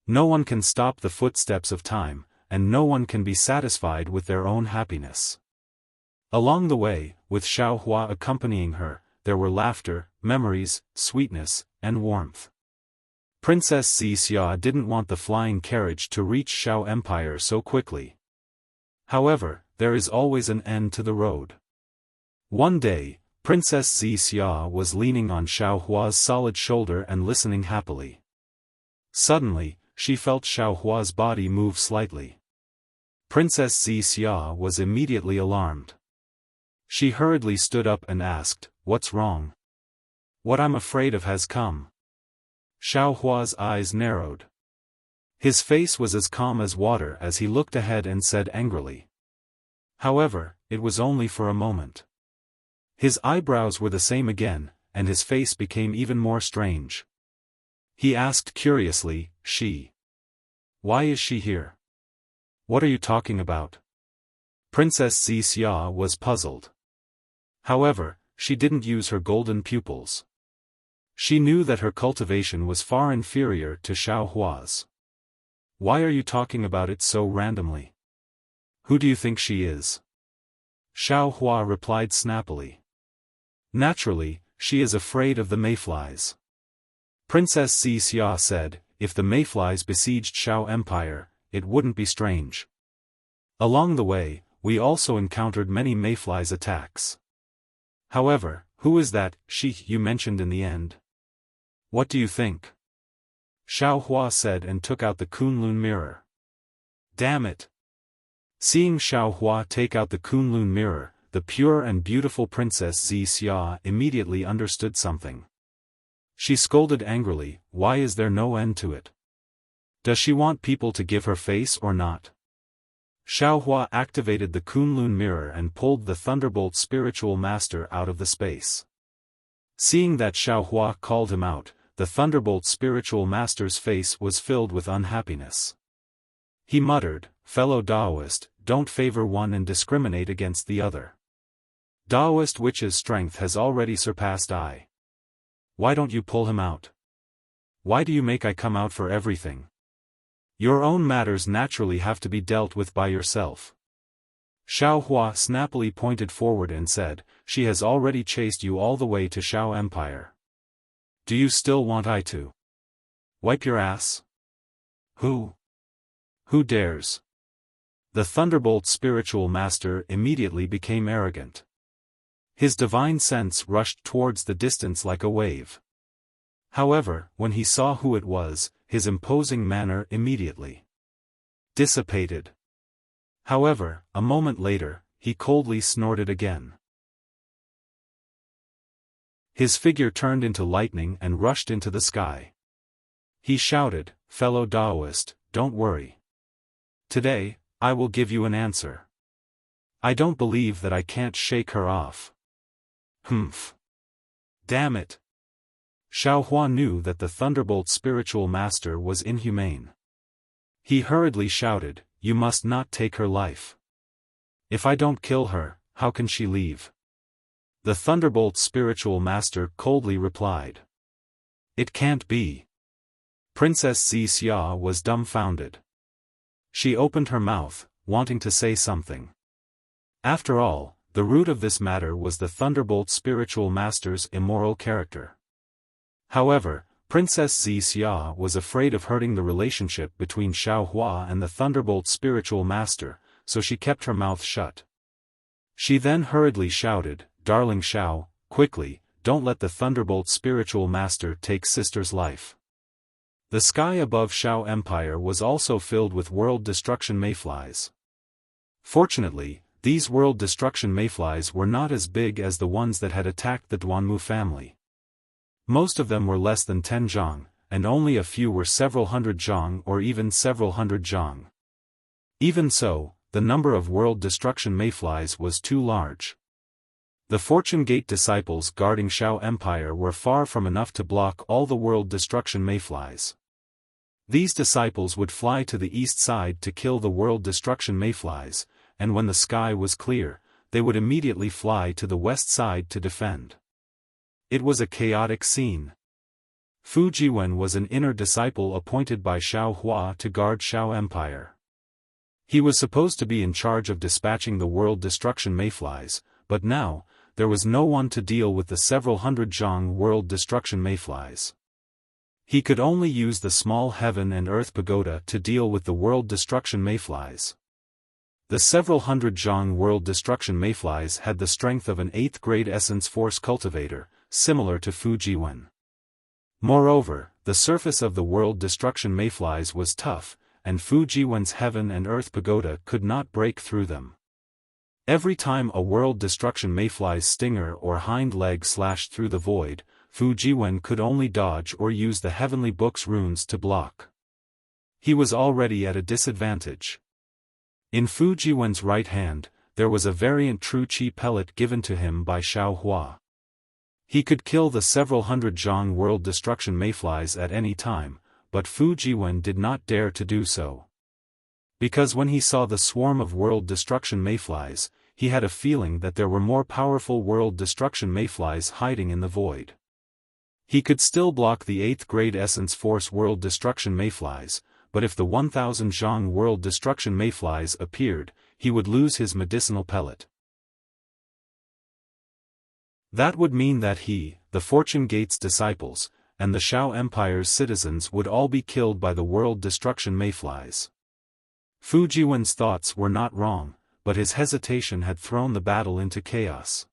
No one can stop the footsteps of time, and no one can be satisfied with their own happiness. Along the way, with Xiaohua accompanying her, there were laughter, memories, sweetness, and warmth. Princess Xia didn't want the flying carriage to reach Xiao Empire so quickly. However, there is always an end to the road. One day, Princess Xia was leaning on Xiaohua's solid shoulder and listening happily. Suddenly, she felt Xiaohua's body move slightly. Princess Xia was immediately alarmed. She hurriedly stood up and asked, what's wrong? What I'm afraid of has come. Xiaohua's eyes narrowed. His face was as calm as water as he looked ahead and said angrily. However, it was only for a moment. His eyebrows were the same again, and his face became even more strange. He asked curiously, she? Why is she here? What are you talking about? Princess Xia was puzzled. However, she didn't use her golden pupils. She knew that her cultivation was far inferior to Xiaohua's. Why are you talking about it so randomly? Who do you think she is? Xiaohua replied snappily. Naturally, she is afraid of the mayflies. Princess Xia said, if the mayflies besieged Shao Empire, it wouldn't be strange. Along the way, we also encountered many mayflies attacks. However, who is that she you mentioned in the end? What do you think? Xiao Hua said and took out the Kunlun mirror. Damn it! Seeing Xiao Hua take out the Kunlun mirror, the pure and beautiful Princess Xia immediately understood something. She scolded angrily, why is there no end to it? Does she want people to give her face or not? Xiao Hua activated the Kunlun mirror and pulled the Thunderbolt spiritual master out of the space. Seeing that Xiao Hua called him out, the Thunderbolt spiritual master's face was filled with unhappiness. He muttered, fellow Taoist, don't favor one and discriminate against the other. Taoist witch's strength has already surpassed I. Why don't you pull him out? Why do you make I come out for everything? Your own matters naturally have to be dealt with by yourself. Xiao Hua snappily pointed forward and said, she has already chased you all the way to Shao Empire. Do you still want I to wipe your ass? Who dares? The Thunderbolt spiritual master immediately became arrogant. His divine sense rushed towards the distance like a wave. However, when he saw who it was, his imposing manner immediately dissipated. However, a moment later, he coldly snorted again. His figure turned into lightning and rushed into the sky. He shouted, fellow Taoist, don't worry. Today, I will give you an answer. I don't believe that I can't shake her off. Humph. Damn it. Xiao Hua knew that the Thunderbolt spiritual master was inhumane. He hurriedly shouted, you must not take her life. If I don't kill her, how can she leave? The Thunderbolt spiritual master coldly replied. It can't be. Princess Xia was dumbfounded. She opened her mouth, wanting to say something. After all, the root of this matter was the Thunderbolt spiritual master's immoral character. However, Princess Xia was afraid of hurting the relationship between Xiao Hua and the Thunderbolt spiritual master, so she kept her mouth shut. She then hurriedly shouted, darling Xiao, quickly, don't let the Thunderbolt spiritual master take sister's life. The sky above Shao Empire was also filled with world destruction mayflies. Fortunately, these world destruction mayflies were not as big as the ones that had attacked the Duanmu family. Most of them were less than 10 zhang, and only a few were several hundred zhang or even several hundred zhang. Even so, the number of world destruction mayflies was too large. The Fortune Gate disciples guarding Shao Empire were far from enough to block all the world destruction mayflies. These disciples would fly to the east side to kill the world destruction mayflies, and when the sky was clear, they would immediately fly to the west side to defend. It was a chaotic scene. Fu Jiwen was an inner disciple appointed by Xiao Hua to guard Shao Empire. He was supposed to be in charge of dispatching the world destruction mayflies, but now, there was no one to deal with the several hundred zhang world destruction mayflies. He could only use the small heaven and earth pagoda to deal with the world destruction mayflies. The several hundred zhang world destruction mayflies had the strength of an 8th grade essence force cultivator, similar to Fu Jiwen. Moreover, the surface of the world destruction mayflies was tough, and Fu Jiwen's heaven and earth pagoda could not break through them. Every time a world destruction mayfly's stinger or hind leg slashed through the void, Fu Jiwen could only dodge or use the heavenly book's runes to block. He was already at a disadvantage. In Fu Jiwen's right hand, there was a variant true chi pellet given to him by Xiao Hua. He could kill the several hundred zhang world destruction mayflies at any time, but Fu Jiwen did not dare to do so. Because when he saw the swarm of world destruction mayflies, he had a feeling that there were more powerful world destruction mayflies hiding in the void. He could still block the 8th grade essence force world destruction mayflies, but if the 1000 zhang world destruction mayflies appeared, he would lose his medicinal pellet. That would mean that he, the Fortune Gate's disciples, and the Shao Empire's citizens would all be killed by the world destruction mayflies. Fu Jiwen's thoughts were not wrong, but his hesitation had thrown the battle into chaos.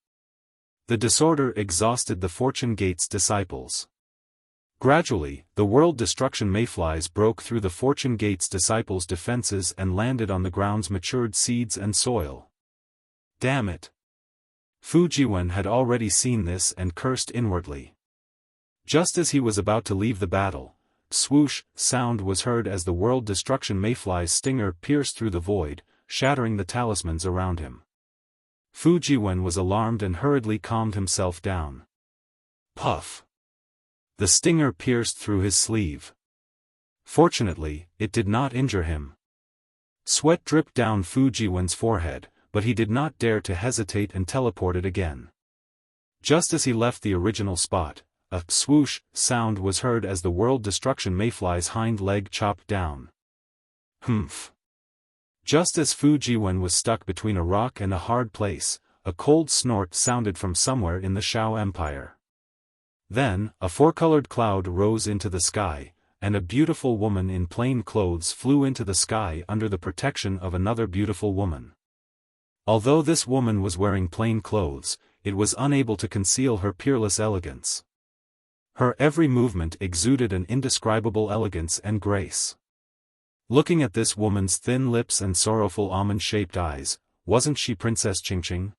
The disorder exhausted the Fortune Gate's disciples. Gradually, the world destruction mayflies broke through the Fortune Gate's disciples' defenses and landed on the ground's matured seeds and soil. Damn it! Fu Jiwen had already seen this and cursed inwardly. Just as he was about to leave the battle, swoosh sound was heard as the world destruction mayfly's stinger pierced through the void, shattering the talismans around him. Fu Jiwen was alarmed and hurriedly calmed himself down. Puff! The stinger pierced through his sleeve. Fortunately, it did not injure him. Sweat dripped down Fu Jiwen's forehead, but he did not dare to hesitate and teleported again. Just as he left the original spot, a swoosh sound was heard as the world destruction mayfly's hind leg chopped down. Humph! Just as Fu Jiwen was stuck between a rock and a hard place, a cold snort sounded from somewhere in the Shao Empire. Then, a four-colored cloud rose into the sky, and a beautiful woman in plain clothes flew into the sky under the protection of another beautiful woman. Although this woman was wearing plain clothes, it was unable to conceal her peerless elegance. Her every movement exuded an indescribable elegance and grace. Looking at this woman's thin lips and sorrowful almond-shaped eyes, wasn't she Princess Qingqing?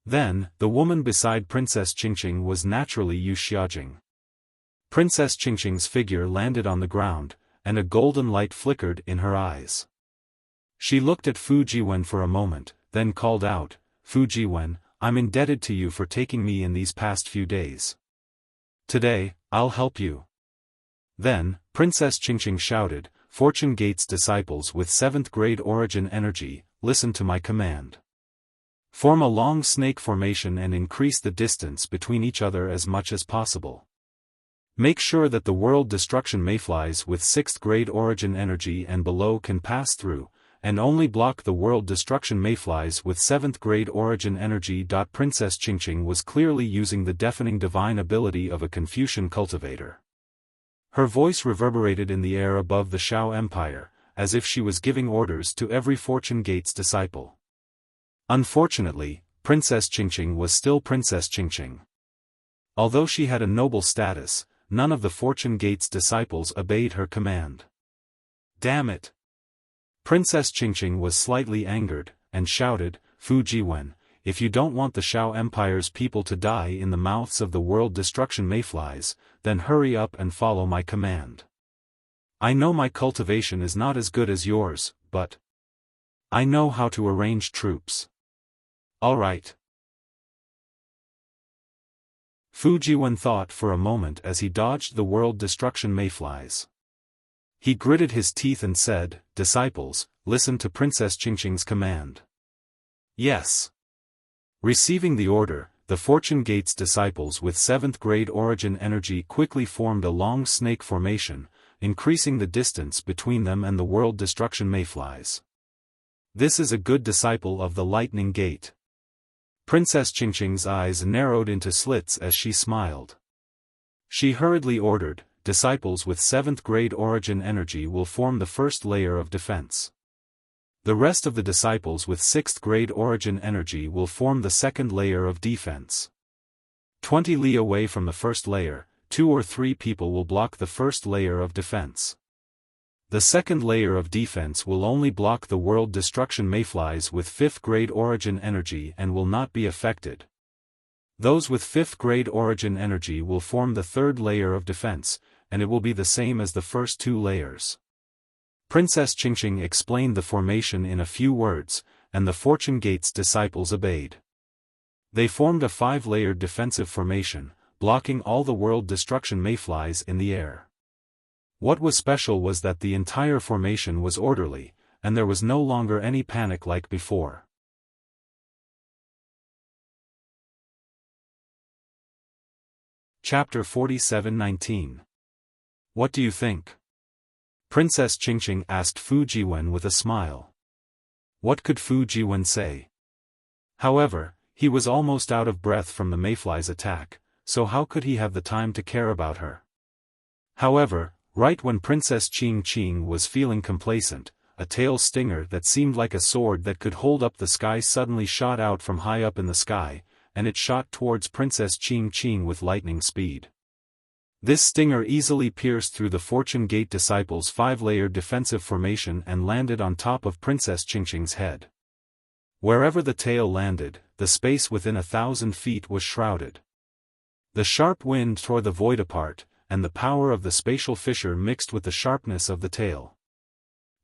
Then, the woman beside Princess Qingqing was naturally Yu Xiaojing. Princess Qingqing's figure landed on the ground, and a golden light flickered in her eyes. She looked at Fu Jiwen for a moment, then called out, "Fu Jiwen, I'm indebted to you for taking me in these past few days. Today, I'll help you." Then, Princess Qingqing shouted, "Fortune Gate's disciples with 7th grade origin energy, listen to my command. Form a long snake formation and increase the distance between each other as much as possible. Make sure that the world destruction mayflies with 6th grade origin energy and below can pass through, and only block the world destruction mayflies with 7th grade origin energy." Princess Qingqing was clearly using the deafening divine ability of a Confucian cultivator. Her voice reverberated in the air above the Shao Empire, as if she was giving orders to every Fortune Gate's disciple. Unfortunately, Princess Qingqing was still Princess Qingqing. Although she had a noble status, none of the Fortune Gate's disciples obeyed her command. Damn it! Princess Qingqing was slightly angered, and shouted, "Fu Jiwen, if you don't want the Shao Empire's people to die in the mouths of the world destruction mayflies, then hurry up and follow my command. I know my cultivation is not as good as yours, but I know how to arrange troops. All right." Fu Jiwen thought for a moment as he dodged the world destruction mayflies. He gritted his teeth and said, "Disciples, listen to Princess Qingqing's command." Yes. Receiving the order, the Fortune Gate's disciples with 7th grade origin energy quickly formed a long snake formation, increasing the distance between them and the world destruction mayflies. This is a good disciple of the Lightning Gate. Princess Qingqing's eyes narrowed into slits as she smiled. She hurriedly ordered, "Disciples with 7th grade origin energy will form the first layer of defense. The rest of the disciples with 6th grade origin energy will form the second layer of defense. 20 li away from the first layer, 2 or 3 people will block the first layer of defense. The second layer of defense will only block the world destruction mayflies with 5th grade origin energy and will not be affected. Those with 5th grade origin energy will form the third layer of defense, and it will be the same as the first 2 layers." Princess Qingqing explained the formation in a few words, and the Fortune Gate's disciples obeyed. They formed a 5-layered defensive formation, blocking all the world destruction mayflies in the air. What was special was that the entire formation was orderly, and there was no longer any panic like before. Chapter 47:19. What do you think? Princess Qingqing asked Fu Jiwen with a smile. What could Fu Jiwen say? However, he was almost out of breath from the mayfly's attack, so how could he have the time to care about her? However, right when Princess Qing Qing was feeling complacent, a tail stinger that seemed like a sword that could hold up the sky suddenly shot out from high up in the sky, and it shot towards Princess Qing Qing with lightning speed. This stinger easily pierced through the Fortune Gate Disciples' 5-layered defensive formation and landed on top of Princess Qingqing's head. Wherever the tail landed, the space within 1,000 feet was shrouded. The sharp wind tore the void apart, and the power of the spatial fissure mixed with the sharpness of the tail.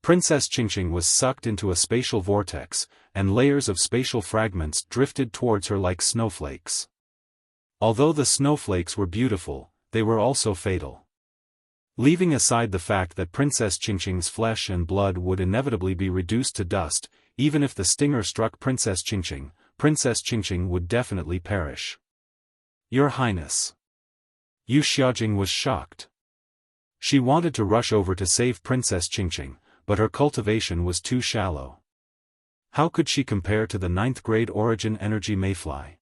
Princess Qingqing was sucked into a spatial vortex, and layers of spatial fragments drifted towards her like snowflakes. Although the snowflakes were beautiful, they were also fatal. Leaving aside the fact that Princess Qingqing's flesh and blood would inevitably be reduced to dust, even if the stinger struck Princess Qingqing would definitely perish. Your Highness. Yu Xiaojing was shocked. She wanted to rush over to save Princess Qingqing, but her cultivation was too shallow. How could she compare to the 9th-grade origin energy mayfly?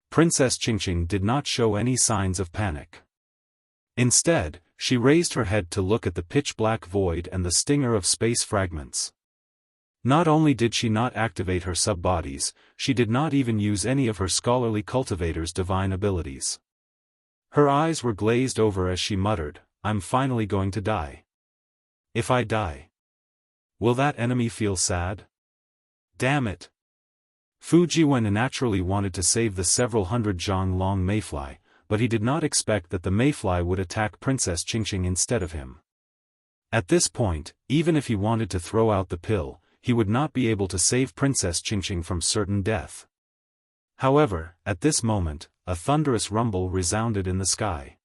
Princess Qingqing did not show any signs of panic. Instead, she raised her head to look at the pitch-black void and the stinger of space fragments. Not only did she not activate her sub-bodies, she did not even use any of her scholarly cultivator's divine abilities. Her eyes were glazed over as she muttered, "I'm finally going to die. If I die, will that enemy feel sad? Damn it." Fu Jiwen naturally wanted to save the several hundred zhang long mayfly, but he did not expect that the mayfly would attack Princess Qingqing instead of him. At this point, even if he wanted to throw out the pill, he would not be able to save Princess Qingqing from certain death. However, at this moment, a thunderous rumble resounded in the sky.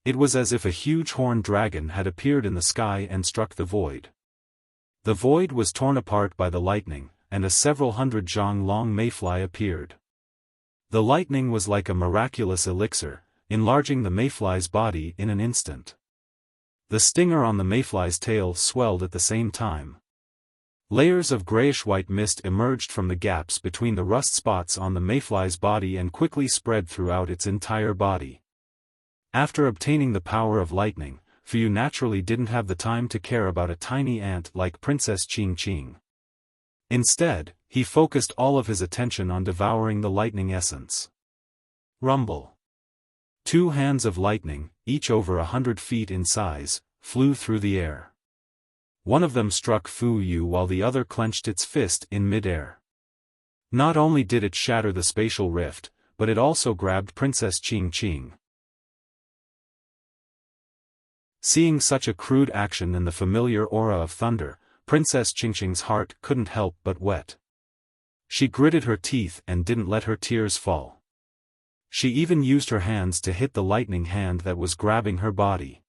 It was as if a huge horned dragon had appeared in the sky and struck the void. The void was torn apart by the lightning, and a several hundred zhang long mayfly appeared. The lightning was like a miraculous elixir, enlarging the mayfly's body in an instant. The stinger on the mayfly's tail swelled at the same time. Layers of grayish-white mist emerged from the gaps between the rust spots on the mayfly's body and quickly spread throughout its entire body. After obtaining the power of lightning, Fu naturally didn't have the time to care about a tiny ant like Princess Qing Qing. Instead, he focused all of his attention on devouring the lightning essence. Rumble. 2 hands of lightning, each over 100 feet in size, flew through the air. One of them struck Fu Yu while the other clenched its fist in mid-air. Not only did it shatter the spatial rift, but it also grabbed Princess Qing Qing. Seeing such a crude action in the familiar aura of thunder, Princess Qingqing's heart couldn't help but wet. She gritted her teeth and didn't let her tears fall. She even used her hands to hit the lightning hand that was grabbing her body.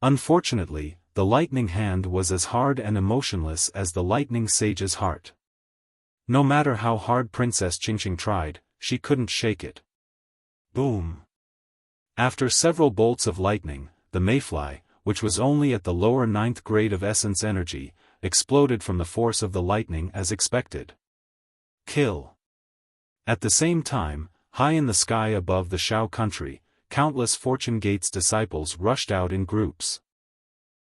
Unfortunately, the lightning hand was as hard and emotionless as the lightning sage's heart. No matter how hard Princess Qingqing tried, she couldn't shake it. Boom! After several bolts of lightning, the mayfly, which was only at the lower 9th grade of essence energy, exploded from the force of the lightning as expected. Kill. At the same time, high in the sky above the Shao country, countless Fortune Gate's disciples rushed out in groups.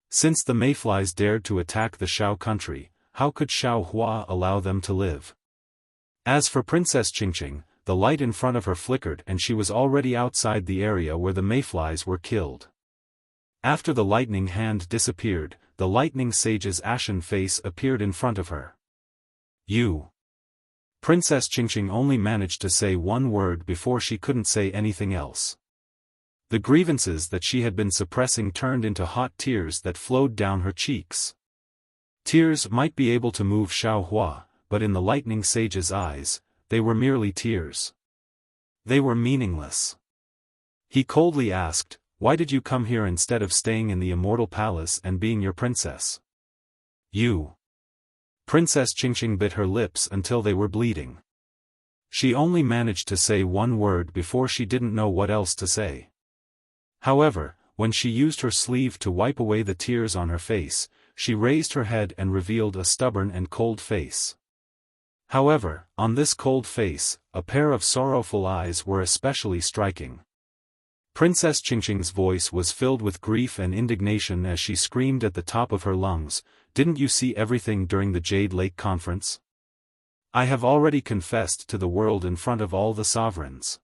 Since the mayflies dared to attack the Shao country, how could Shao Hua allow them to live? As for Princess Qingqing, the light in front of her flickered and she was already outside the area where the mayflies were killed. After the lightning hand disappeared, the lightning sage's ashen face appeared in front of her. You. Princess Qingqing only managed to say one word before she couldn't say anything else. The grievances that she had been suppressing turned into hot tears that flowed down her cheeks. Tears might be able to move Shao Hua, but in the lightning sage's eyes, they were merely tears. They were meaningless. He coldly asked, "Why did you come here instead of staying in the immortal palace and being your princess?" You. Princess Qingqing bit her lips until they were bleeding. She only managed to say one word before she didn't know what else to say. However, when she used her sleeve to wipe away the tears on her face, she raised her head and revealed a stubborn and cold face. However, on this cold face, a pair of sorrowful eyes were especially striking. Princess Qingqing's voice was filled with grief and indignation as she screamed at the top of her lungs, "Didn't you see everything during the Jade Lake Conference? I have already confessed to the world in front of all the sovereigns.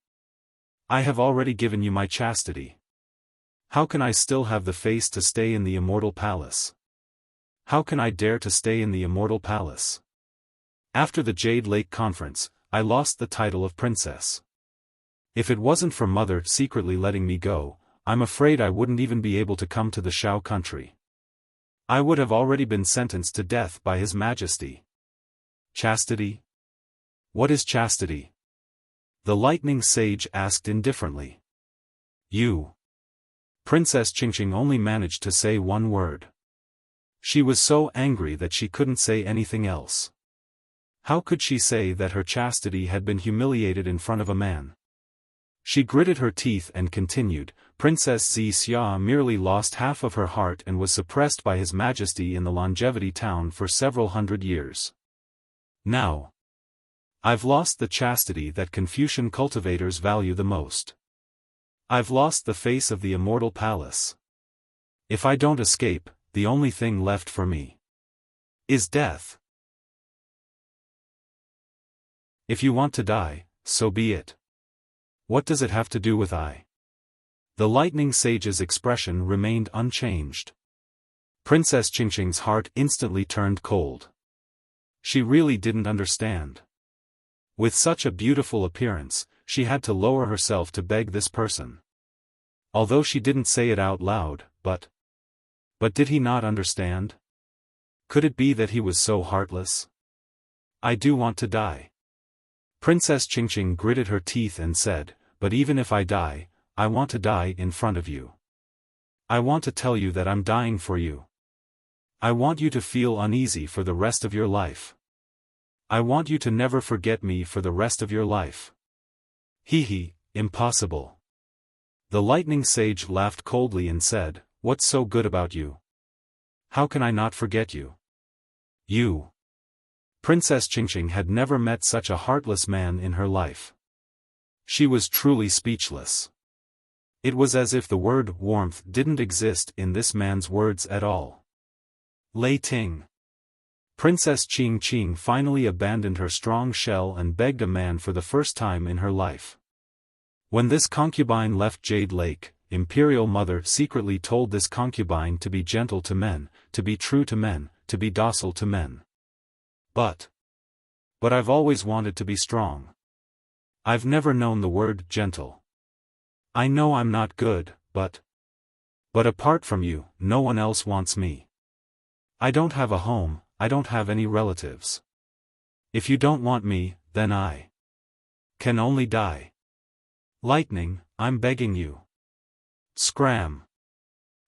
I have already given you my chastity. How can I still have the face to stay in the immortal palace? How can I dare to stay in the immortal palace? After the Jade Lake Conference, I lost the title of princess. If it wasn't for mother secretly letting me go, I'm afraid I wouldn't even be able to come to the Shao country. I would have already been sentenced to death by His Majesty." "Chastity? What is chastity?" the lightning sage asked indifferently. "You." Princess Qingqing only managed to say one word. She was so angry that she couldn't say anything else. How could she say that her chastity had been humiliated in front of a man? She gritted her teeth and continued, "Princess Xia merely lost half of her heart and was suppressed by His Majesty in the Longevity Town for several hundred years. Now, I've lost the chastity that Confucian cultivators value the most. I've lost the face of the immortal palace. If I don't escape, the only thing left for me is death. If you want to die, so be it. What does it have to do with I?" The lightning sage's expression remained unchanged. Princess Qingqing's heart instantly turned cold. She really didn't understand. With such a beautiful appearance, she had to lower herself to beg this person. Although she didn't say it out loud, but did he not understand? Could it be that he was so heartless? "I do want to die." Princess Qingqing gritted her teeth and said, "But even if I die, I want to die in front of you. I want to tell you that I'm dying for you. I want you to feel uneasy for the rest of your life. I want you to never forget me for the rest of your life." "Hee, impossible." The lightning sage laughed coldly and said, "What's so good about you? How can I not forget you? You." Princess Qingqing had never met such a heartless man in her life. She was truly speechless. It was as if the word warmth didn't exist in this man's words at all. Lei Ting. Princess Qingqing finally abandoned her strong shell and begged a man for the first time in her life. When this concubine left Jade Lake, Imperial Mother secretly told this concubine to be gentle to men, to be true to men, to be docile to men. But I've always wanted to be strong. I've never known the word gentle. I know I'm not good, but apart from you, no one else wants me. I don't have a home, I don't have any relatives. If you don't want me, then I can only die. Lightning, I'm begging you. Scram.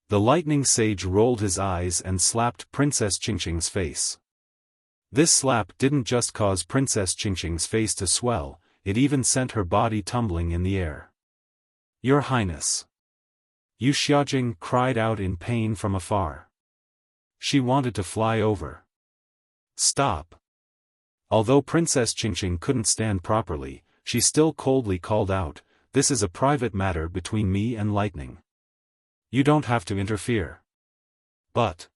The lightning sage rolled his eyes and slapped Princess Qingqing's face. This slap didn't just cause Princess Qingqing's face to swell, it even sent her body tumbling in the air. "Your Highness!" Yu Xiaojing cried out in pain from afar. She wanted to fly over. "Stop!" Although Princess Qingqing couldn't stand properly, she still coldly called out, "This is a private matter between me and Lightning. You don't have to interfere." "But,"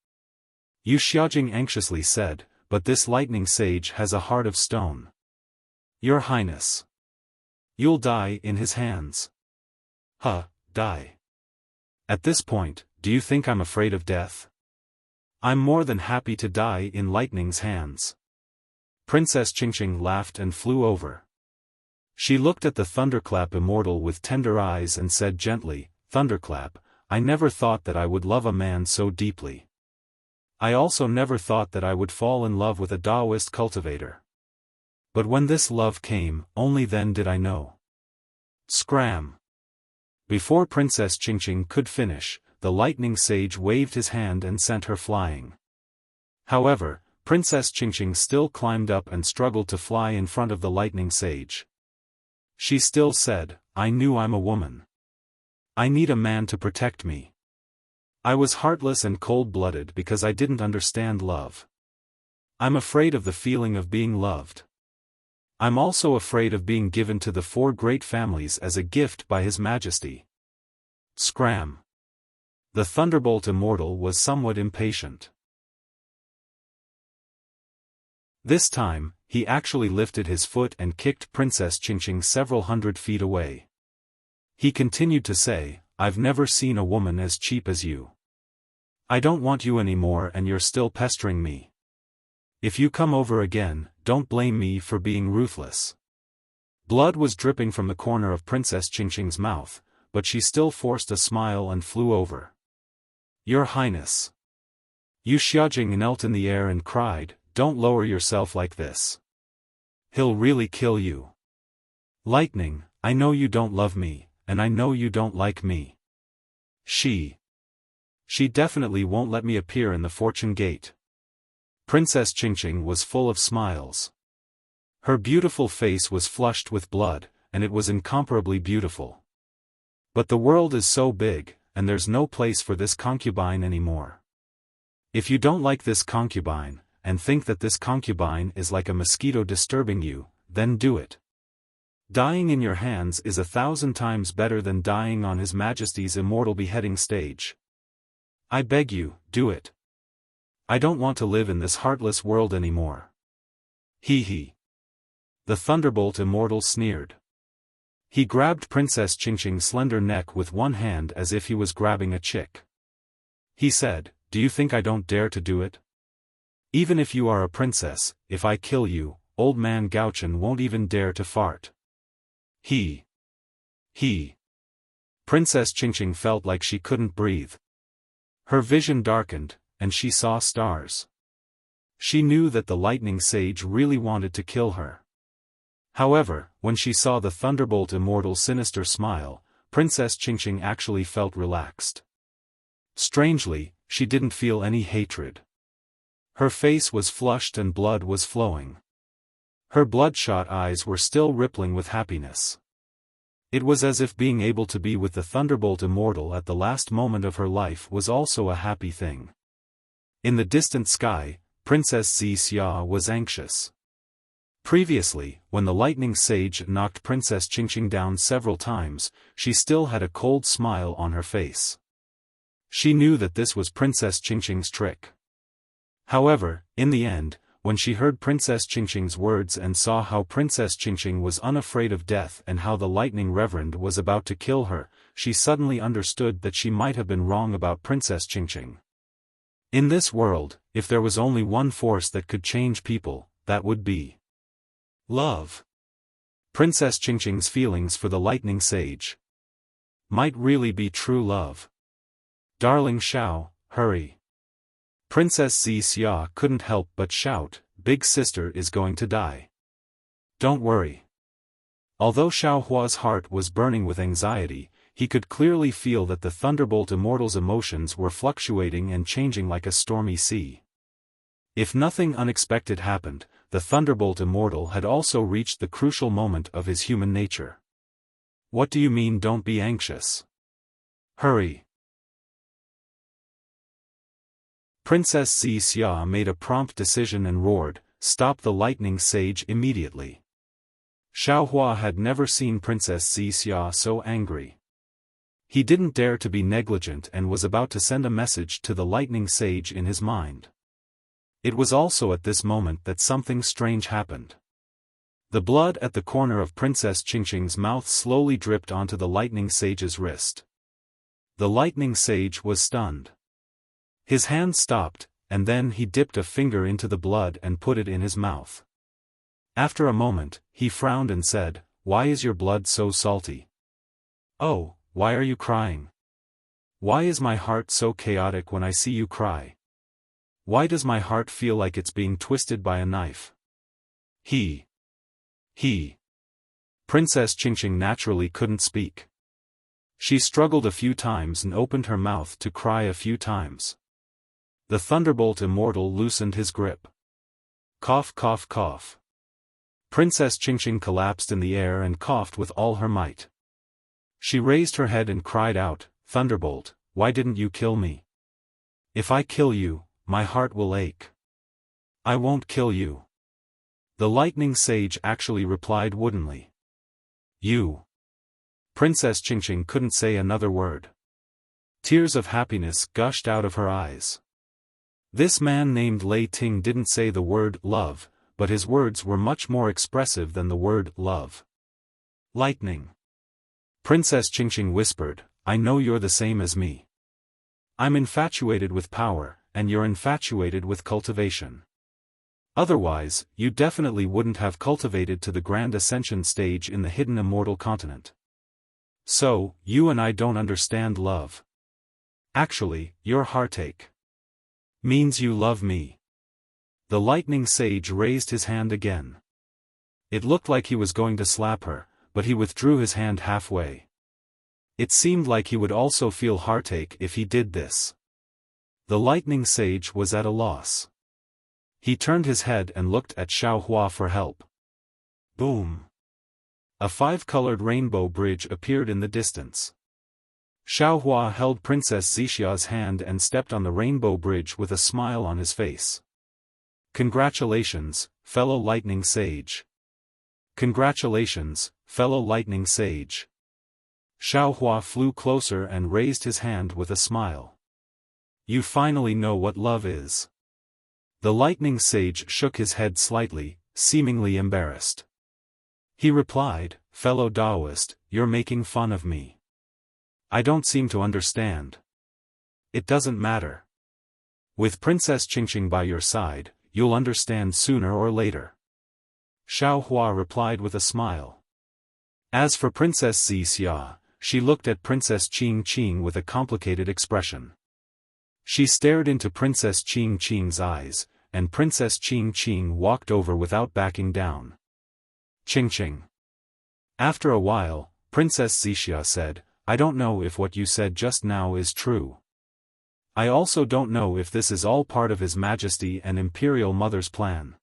Yu Xiaojing anxiously said, "but this lightning sage has a heart of stone. Your Highness. You'll die in his hands." Die. At this point, do you think I'm afraid of death? I'm more than happy to die in Lightning's hands." Princess Qingqing laughed and flew over. She looked at the Thunderclap immortal with tender eyes and said gently, "Thunderclap, I never thought that I would love a man so deeply. I also never thought that I would fall in love with a Taoist cultivator. But when this love came, only then did I know." Scram. Before Princess Qingqing could finish, the lightning sage waved his hand and sent her flying. However, Princess Qingqing still climbed up and struggled to fly in front of the lightning sage. She still said, "I knew I'm a woman. I need a man to protect me. I was heartless and cold-blooded because I didn't understand love. I'm afraid of the feeling of being loved. I'm also afraid of being given to the 4 great families as a gift by His Majesty. Scram! The Thunderbolt Immortal was somewhat impatient. This time, he actually lifted his foot and kicked Princess Qingqing several hundred feet away. He continued to say, "I've never seen a woman as cheap as you. I don't want you anymore and you're still pestering me. If you come over again, don't blame me for being ruthless." Blood was dripping from the corner of Princess Qingqing's mouth, but she still forced a smile and flew over. "Your Highness." Yu Xiaojing knelt in the air and cried, "Don't lower yourself like this. He'll really kill you. Lightning, I know you don't love me, and I know you don't like me. She definitely won't let me appear in the Fortune Gate." Princess Qingqing was full of smiles. Her beautiful face was flushed with blood, and it was incomparably beautiful. But the world is so big, and there's no place for this concubine anymore. If you don't like this concubine, and think that this concubine is like a mosquito disturbing you, then do it. Dying in your hands is 1,000 times better than dying on His Majesty's immortal beheading stage. I beg you, do it. I don't want to live in this heartless world anymore. Hee hee. The Thunderbolt Immortal sneered. He grabbed Princess Qingqing's slender neck with one hand as if he was grabbing a chick. He said, "Do you think I don't dare to do it? Even if you are a princess, if I kill you, old man Gaochen won't even dare to fart." He. Princess Qingqing felt like she couldn't breathe. Her vision darkened, and she saw stars. She knew that the Lightning Sage really wanted to kill her. However, when she saw the Thunderbolt Immortal's sinister smile, Princess Qingqing actually felt relaxed. Strangely, she didn't feel any hatred. Her face was flushed and blood was flowing. Her bloodshot eyes were still rippling with happiness. It was as if being able to be with the Thunderbolt Immortal at the last moment of her life was also a happy thing. In the distant sky, Princess Xia was anxious. Previously, when the Lightning Sage knocked Princess Qingqing down several times, she still had a cold smile on her face. She knew that this was Princess Qingqing's trick. However, in the end, when she heard Princess Qingqing's words and saw how Princess Qingqing was unafraid of death and how the Lightning Reverend was about to kill her, she suddenly understood that she might have been wrong about Princess Qingqing. In this world, if there was only one force that could change people, that would be love. Princess Qingqing's feelings for the Lightning Sage might really be true love. "Darling Xiao, hurry." Princess Xia couldn't help but shout, "Big sister is going to die. Don't worry." Although Xiao Hua's heart was burning with anxiety, he could clearly feel that the Thunderbolt Immortal's emotions were fluctuating and changing like a stormy sea. If nothing unexpected happened, the Thunderbolt Immortal had also reached the crucial moment of his human nature. "What do you mean don't be anxious? Hurry." Princess Xia made a prompt decision and roared, "Stop the Lightning Sage immediately." Xiao Hua had never seen Princess Xia so angry. He didn't dare to be negligent and was about to send a message to the Lightning Sage in his mind. It was also at this moment that something strange happened. The blood at the corner of Princess Qingqing's mouth slowly dripped onto the Lightning Sage's wrist. The Lightning Sage was stunned. His hand stopped, and then he dipped a finger into the blood and put it in his mouth. After a moment, he frowned and said, "Why is your blood so salty? Oh, why are you crying? Why is my heart so chaotic when I see you cry? Why does my heart feel like it's being twisted by a knife?" He. Princess Qingqing naturally couldn't speak. She struggled a few times and opened her mouth to cry a few times. The Thunderbolt Immortal loosened his grip. Cough, cough, cough. Princess Qingqing collapsed in the air and coughed with all her might. She raised her head and cried out, "Thunderbolt, why didn't you kill me? If I kill you, my heart will ache." "I won't kill you." The Lightning Sage actually replied woodenly. "You." Princess Qingqing couldn't say another word. Tears of happiness gushed out of her eyes. This man named Lei Ting didn't say the word love, but his words were much more expressive than the word love. Lightning. Princess Qingqing whispered, I know you're the same as me. I'm infatuated with power, and you're infatuated with cultivation. Otherwise, you definitely wouldn't have cultivated to the grand ascension stage in the hidden immortal continent. So, you and I don't understand love. Actually, your heartache means you love me. The lightning sage raised his hand again. It looked like he was going to slap her, but he withdrew his hand halfway. It seemed like he would also feel heartache if he did this. The lightning sage was at a loss. He turned his head and looked at Xiaofan for help. Boom! A five-colored rainbow bridge appeared in the distance. Xiaofan held Princess Wuxia's hand and stepped on the rainbow bridge with a smile on his face. Congratulations, fellow lightning sage. Congratulations, fellow lightning sage. Xiaofan flew closer and raised his hand with a smile. You finally know what love is. The lightning sage shook his head slightly, seemingly embarrassed. He replied, fellow Taoist, you're making fun of me. I don't seem to understand. It doesn't matter. With Princess Qingqing by your side, you'll understand sooner or later. Xiaofan replied with a smile. As for Princess Wuxia, she looked at Princess Qingqing with a complicated expression. She stared into Princess Qingqing's eyes, and Princess Qingqing walked over without backing down. Qingqing. After a while, Princess Wuxia said, I don't know if what you said just now is true. I also don't know if this is all part of His Majesty and Imperial Mother's plan.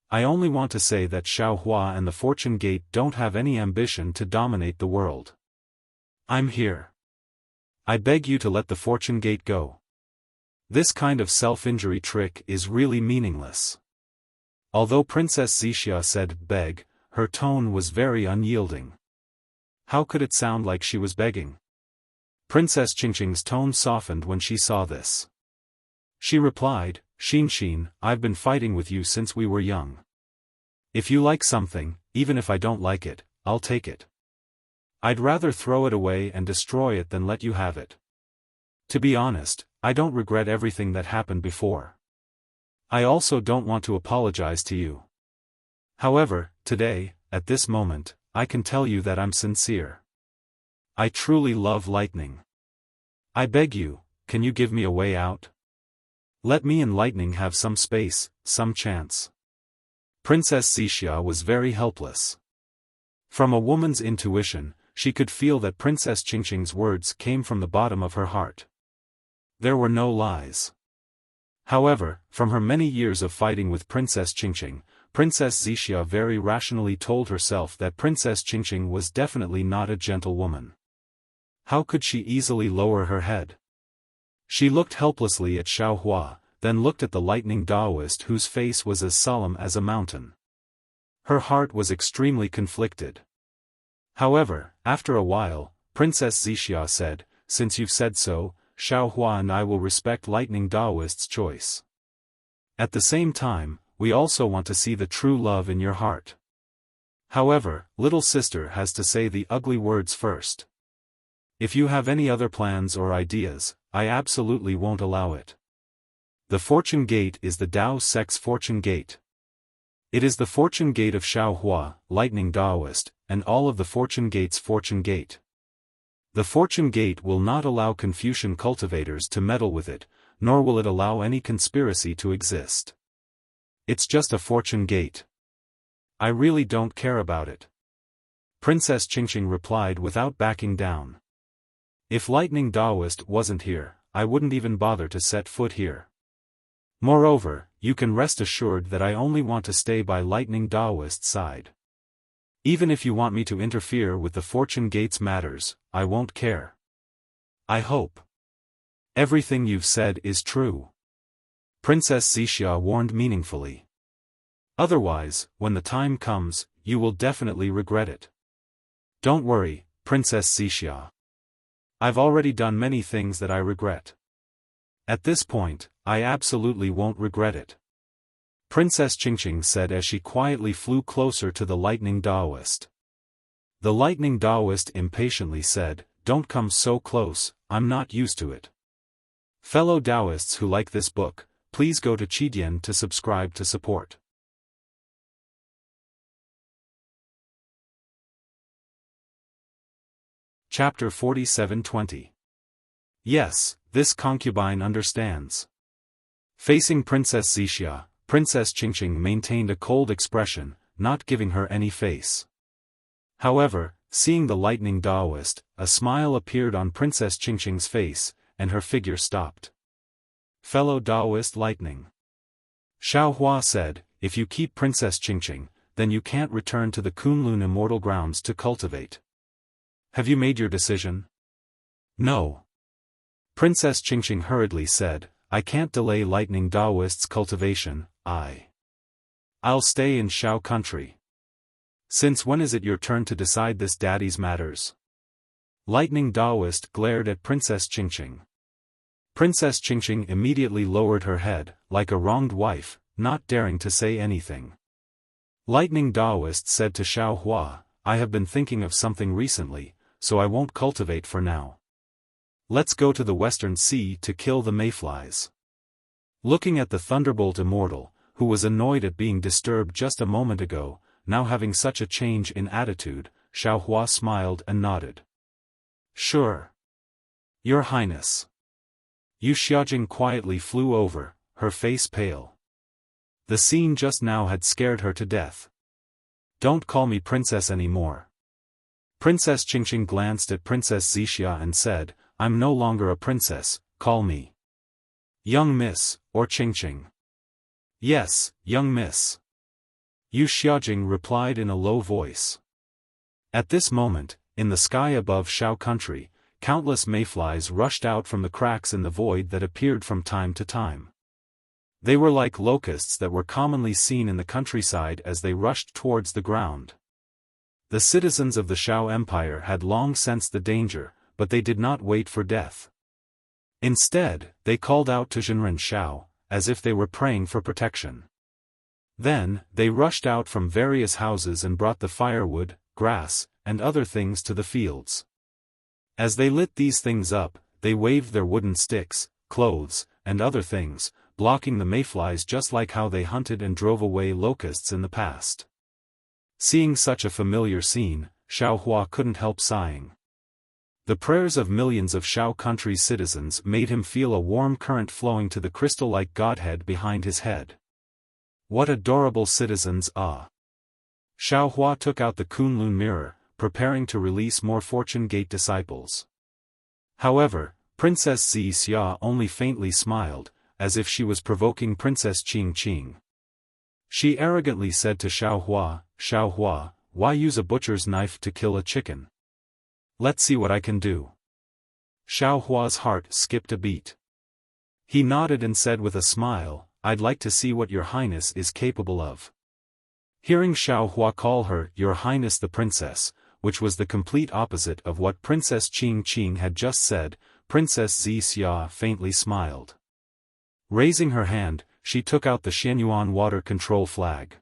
I only want to say that Xiaofan and the Fortune Gate don't have any ambition to dominate the world. I'm here. I beg you to let the Fortune Gate go. This kind of self-injury trick is really meaningless. Although Princess Wuxia said beg, her tone was very unyielding. How could it sound like she was begging? Princess Qingqing's tone softened when she saw this. She replied, Xin, I've been fighting with you since we were young. If you like something, even if I don't like it, I'll take it. I'd rather throw it away and destroy it than let you have it. To be honest, I don't regret everything that happened before. I also don't want to apologize to you. However, today, at this moment, I can tell you that I'm sincere. I truly love lightning. I beg you, can you give me a way out? Let me and lightning have some space, some chance. Princess Wuxia was very helpless. From a woman's intuition, she could feel that Princess Qingqing's words came from the bottom of her heart. There were no lies. However, from her many years of fighting with Princess Qingqing, Princess Wuxia very rationally told herself that Princess Qingqing was definitely not a gentle woman. How could she easily lower her head? She looked helplessly at Xiaofan, then looked at the lightning Taoist whose face was as solemn as a mountain. Her heart was extremely conflicted. However, after a while, Princess Wuxia said, since you've said so, Xiaofan and I will respect lightning Taoist's choice. At the same time, we also want to see the true love in your heart. However, little sister has to say the ugly words first. If you have any other plans or ideas, I absolutely won't allow it. The Fortune Gate is the Tao Sect's Fortune Gate. It is the Fortune Gate of Xiaofan, Lightning Taoist, and all of the Fortune Gate's Fortune Gate. The Fortune Gate will not allow Confucian cultivators to meddle with it, nor will it allow any conspiracy to exist. It's just a Fortune Gate. I really don't care about it. Princess Qingqing replied without backing down. If Lightning Taoist wasn't here, I wouldn't even bother to set foot here. Moreover, you can rest assured that I only want to stay by Lightning Taoist's side. Even if you want me to interfere with the Fortune Gate's matters, I won't care. I hope everything you've said is true. Princess Wuxia warned meaningfully. Otherwise, when the time comes, you will definitely regret it. Don't worry, Princess Xixia. I've already done many things that I regret. At this point, I absolutely won't regret it. Princess Qingqing said as she quietly flew closer to the lightning Taoist. The lightning Taoist impatiently said, "Don't come so close, I'm not used to it." Fellow Taoists who like this book, please go to Qidian to subscribe to support. Chapter 47:20. Yes, this concubine understands. Facing Princess Xixia, Princess Qingqing maintained a cold expression, not giving her any face. However, seeing the lightning Taoist, a smile appeared on Princess Qingqing's face, and her figure stopped. Fellow Taoist lightning. Xiaofan said, "If you keep Princess Qingqing, then you can't return to the Kunlun immortal grounds to cultivate. Have you made your decision?" "No." Princess Qingqing hurriedly said, "I can't delay lightning Taoist's cultivation, I'll stay in Xiao country." "Since when is it your turn to decide this daddy's matters?" Lightning Taoist glared at Princess Qingqing. Princess Qingqing immediately lowered her head, like a wronged wife, not daring to say anything. Lightning Taoist said to Xiaofan, "I have been thinking of something recently, so I won't cultivate for now. Let's go to the Western Sea to kill the mayflies." Looking at the Thunderbolt Immortal, who was annoyed at being disturbed just a moment ago, now having such a change in attitude, Xiaofan smiled and nodded. "Sure. Your Highness." Yu Xiaojing quietly flew over, her face pale. The scene just now had scared her to death. "Don't call me princess anymore." Princess Qingqing glanced at Princess Xixia and said, "I'm no longer a princess, call me young miss, or Qingqing." "Yes, young miss." Yu Xiaojing replied in a low voice. At this moment, in the sky above Xiao country, countless mayflies rushed out from the cracks in the void that appeared from time to time. They were like locusts that were commonly seen in the countryside as they rushed towards the ground. The citizens of the Xiao Empire had long sensed the danger, but they did not wait for death. Instead, they called out to Zhenren Xiao, as if they were praying for protection. Then, they rushed out from various houses and brought the firewood, grass, and other things to the fields. As they lit these things up, they waved their wooden sticks, clothes, and other things, blocking the mayflies just like how they hunted and drove away locusts in the past. Seeing such a familiar scene, Xiaofan couldn't help sighing. The prayers of millions of Xiao country's citizens made him feel a warm current flowing to the crystal-like godhead behind his head. What adorable citizens, Xiaofan took out the Kunlun mirror, preparing to release more Fortune Gate disciples. However, Princess Xixia only faintly smiled, as if she was provoking Princess Qingqing. She arrogantly said to Xiaofan, "Xiaofan, why use a butcher's knife to kill a chicken? Let's see what I can do." Xiaohua's heart skipped a beat. He nodded and said with a smile, "I'd like to see what Your Highness is capable of." Hearing Xiaofan call her Your Highness the Princess, which was the complete opposite of what Princess Qingqing had just said, Princess Xixia faintly smiled. Raising her hand, she took out the Xianyuan water control flag.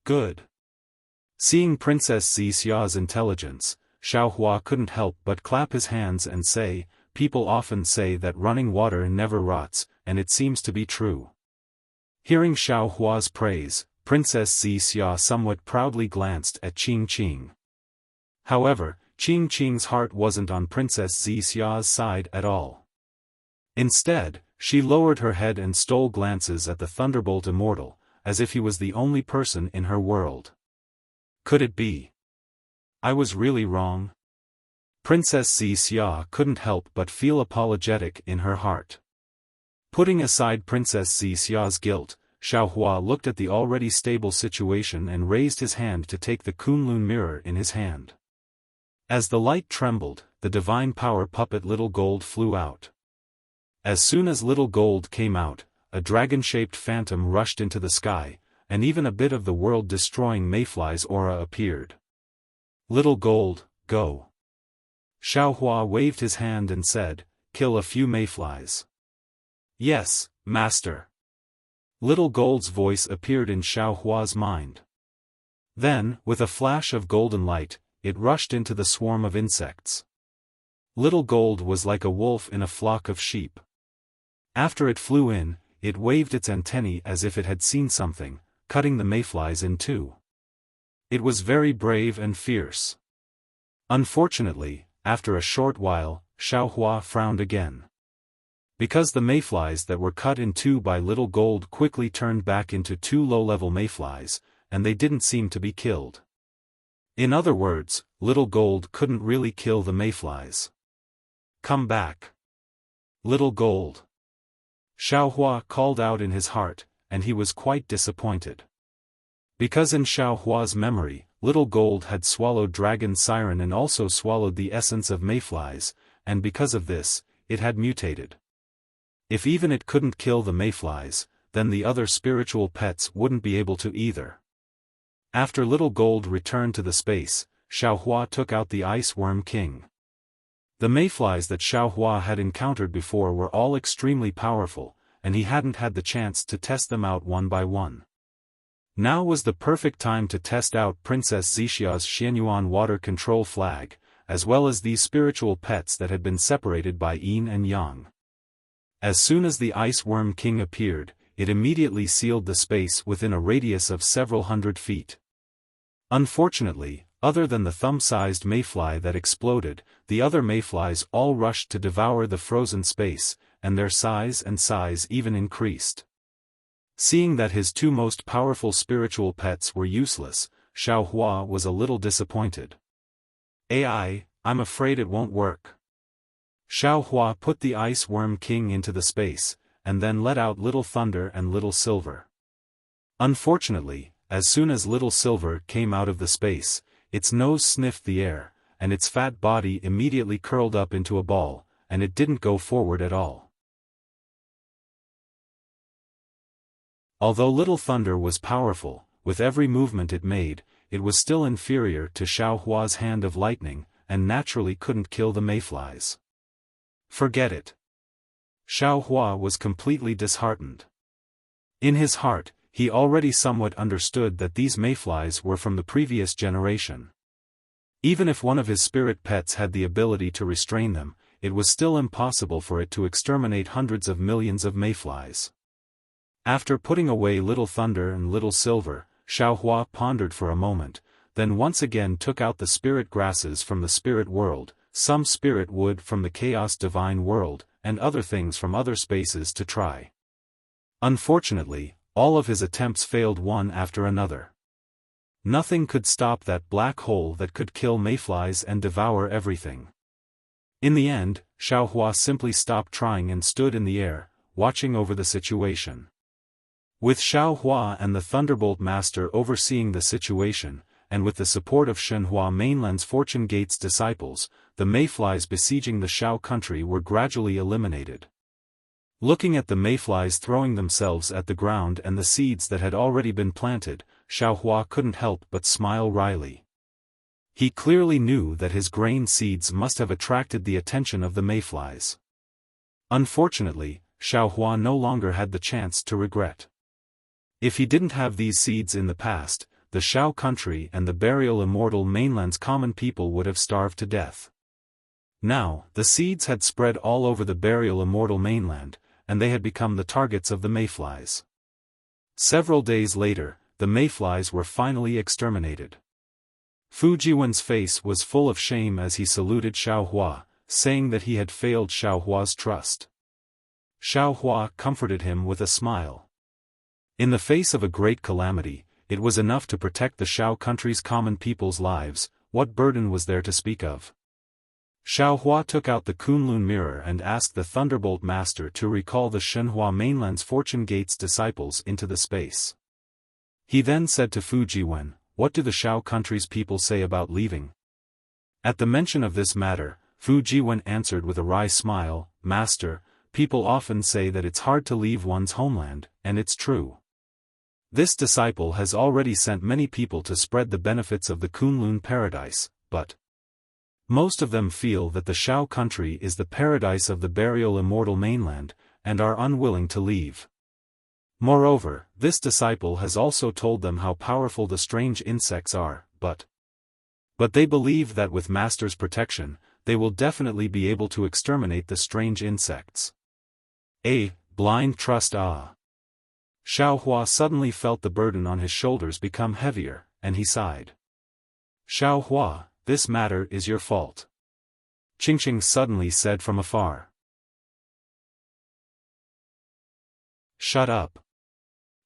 Good. Seeing Princess Xixia's intelligence, Xiaofan couldn't help but clap his hands and say, "People often say that running water never rots, and it seems to be true." Hearing Xiaohua's praise, Princess Xixia somewhat proudly glanced at Qingqing. However, Qingqing's heart wasn't on Princess Xixia's side at all. Instead, she lowered her head and stole glances at the Thunderbolt Immortal, as if he was the only person in her world. Could it be? I was really wrong? Princess Xixia couldn't help but feel apologetic in her heart. Putting aside Princess Xixia's guilt, Xiaofan looked at the already stable situation and raised his hand to take the Kunlun mirror in his hand. As the light trembled, the divine power puppet Little Gold flew out. As soon as Little Gold came out, a dragon-shaped phantom rushed into the sky, and even a bit of the world-destroying mayfly's aura appeared. Little Gold, go. Xiaohua waved his hand and said, kill a few mayflies. Yes, master. Little Gold's voice appeared in Xiaohua's mind. Then, with a flash of golden light, it rushed into the swarm of insects. Little Gold was like a wolf in a flock of sheep. After it flew in, it waved its antennae as if it had seen something, cutting the mayflies in two. It was very brave and fierce. Unfortunately, after a short while, Xiaohua frowned again. Because the mayflies that were cut in two by Little Gold quickly turned back into two low-level mayflies, and they didn't seem to be killed. In other words, Little Gold couldn't really kill the mayflies. Come back. Little Gold. Xiaohua called out in his heart, and he was quite disappointed. Because in Xiaohua's memory, Little Gold had swallowed Dragon Siren and also swallowed the essence of mayflies, and because of this, it had mutated. If even it couldn't kill the mayflies, then the other spiritual pets wouldn't be able to either. After Little Gold returned to the space, Xiaohua took out the Ice Worm King. The mayflies that Xiaohua had encountered before were all extremely powerful, and he hadn't had the chance to test them out one by one. Now was the perfect time to test out Princess Xixia's Xianyuan water control flag, as well as these spiritual pets that had been separated by yin and yang. As soon as the Ice Worm King appeared, it immediately sealed the space within a radius of several hundred feet. Unfortunately, other than the thumb-sized mayfly that exploded, the other mayflies all rushed to devour the frozen space, and their size even increased. Seeing that his two most powerful spiritual pets were useless, Xiaohua was a little disappointed. I'm afraid it won't work. Xiaohua put the Ice Worm King into the space, and then let out Little Thunder and Little Silver. Unfortunately, as soon as Little Silver came out of the space, its nose sniffed the air, and its fat body immediately curled up into a ball, and it didn't go forward at all. Although Little Thunder was powerful, with every movement it made, it was still inferior to Xiaohua's Hand of Lightning, and naturally couldn't kill the mayflies. Forget it. Xiaohua was completely disheartened. In his heart, he already somewhat understood that these mayflies were from the previous generation. Even if one of his spirit pets had the ability to restrain them, it was still impossible for it to exterminate hundreds of millions of mayflies. After putting away Little Thunder and Little Silver, Xiaohua pondered for a moment, then once again took out the spirit grasses from the spirit world, some spirit wood from the chaos divine world, and other things from other spaces to try. Unfortunately, all of his attempts failed one after another. Nothing could stop that black hole that could kill mayflies and devour everything. In the end, Xiaohua simply stopped trying and stood in the air, watching over the situation. With Xiaohua and the Thunderbolt Master overseeing the situation, and with the support of Shenhua Mainland's Fortune Gate's disciples, the mayflies besieging the Xiao country were gradually eliminated. Looking at the mayflies throwing themselves at the ground and the seeds that had already been planted, Xiaohua couldn't help but smile wryly. He clearly knew that his grain seeds must have attracted the attention of the mayflies. Unfortunately, Xiaohua no longer had the chance to regret. If he didn't have these seeds in the past, the Xiao country and the burial immortal mainland's common people would have starved to death. Now, the seeds had spread all over the burial immortal mainland, and they had become the targets of the mayflies. Several days later, the mayflies were finally exterminated. Fu Jiwen's face was full of shame as he saluted Xiaohua, saying that he had failed Xiaohua's trust. Xiaohua comforted him with a smile. In the face of a great calamity, it was enough to protect the Xiao country's common people's lives. What burden was there to speak of? Xiaohua took out the Kunlun mirror and asked the Thunderbolt Master to recall the Shenhua Mainland's Fortune Gate's disciples into the space. He then said to Fu Jiwen, "What do the Xiao country's people say about leaving?" At the mention of this matter, Fu Jiwen answered with a wry smile, "Master, people often say that it's hard to leave one's homeland, and it's true. This disciple has already sent many people to spread the benefits of the Kunlun paradise, but most of them feel that the Shao country is the paradise of the burial immortal mainland, and are unwilling to leave. Moreover, this disciple has also told them how powerful the strange insects are, but they believe that with Master's protection, they will definitely be able to exterminate the strange insects. A blind trust. Xiaohua suddenly felt the burden on his shoulders become heavier, and he sighed. Xiaohua, this matter is your fault. Qingqing suddenly said from afar. Shut up.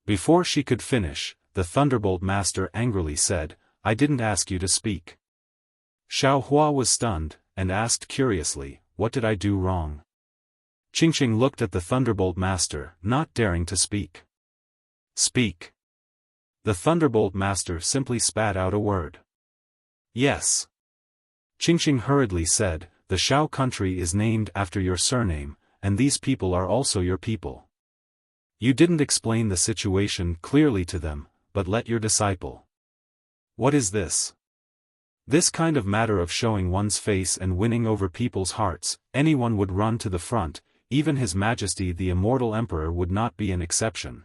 Before she could finish, the Thunderbolt Master angrily said, I didn't ask you to speak. Xiaohua was stunned, and asked curiously, what did I do wrong? Qingqing looked at the Thunderbolt Master, not daring to speak. Speak. The Thunderbolt Master simply spat out a word. Yes. Qingqing hurriedly said, the Shao country is named after your surname, and these people are also your people. You didn't explain the situation clearly to them, but let your disciple. What is this? This kind of matter of showing one's face and winning over people's hearts, anyone would run to the front, even His Majesty the Immortal Emperor would not be an exception.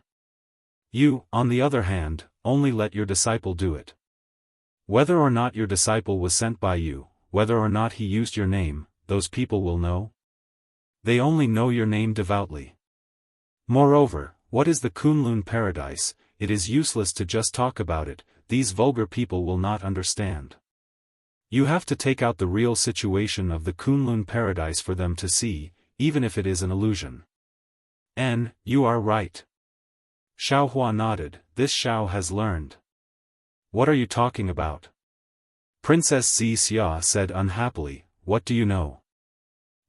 You, on the other hand, only let your disciple do it. Whether or not your disciple was sent by you, whether or not he used your name, those people will know. They only know your name devoutly. Moreover, what is the Kunlun paradise? It is useless to just talk about it, these vulgar people will not understand. You have to take out the real situation of the Kunlun paradise for them to see, even if it is an illusion. You are right. Xiaohua nodded, this Xiao has learned. What are you talking about? Princess Xia said unhappily, what do you know?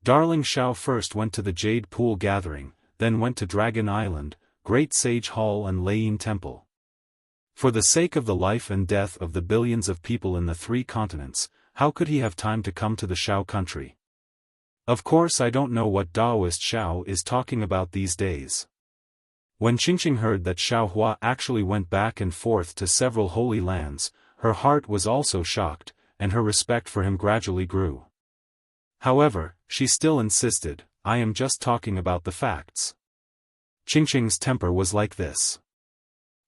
Darling Xiao first went to the Jade Pool gathering, then went to Dragon Island, Great Sage Hall and Leying Temple. For the sake of the life and death of the billions of people in the 3 continents, how could he have time to come to the Shao country? Of course I don't know what Taoist Shao is talking about these days. When Qingqing heard that Xiaohua actually went back and forth to several holy lands, her heart was also shocked, and her respect for him gradually grew. However, she still insisted, I am just talking about the facts. Qingqing's temper was like this.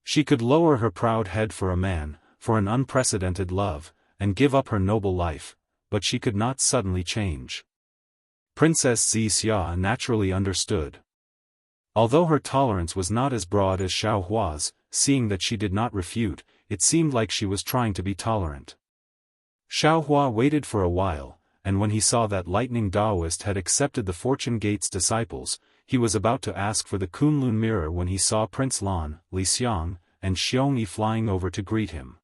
She could lower her proud head for a man, for an unprecedented love, and give up her noble life, but she could not suddenly change. Princess Xia naturally understood. Although her tolerance was not as broad as Xiaohua's, seeing that she did not refute, it seemed like she was trying to be tolerant. Xiaohua waited for a while, and when he saw that Lightning Taoist had accepted the Fortune Gate's disciples, he was about to ask for the Kunlun mirror when he saw Prince Lan, Li Xiang, and Xiongyi flying over to greet him.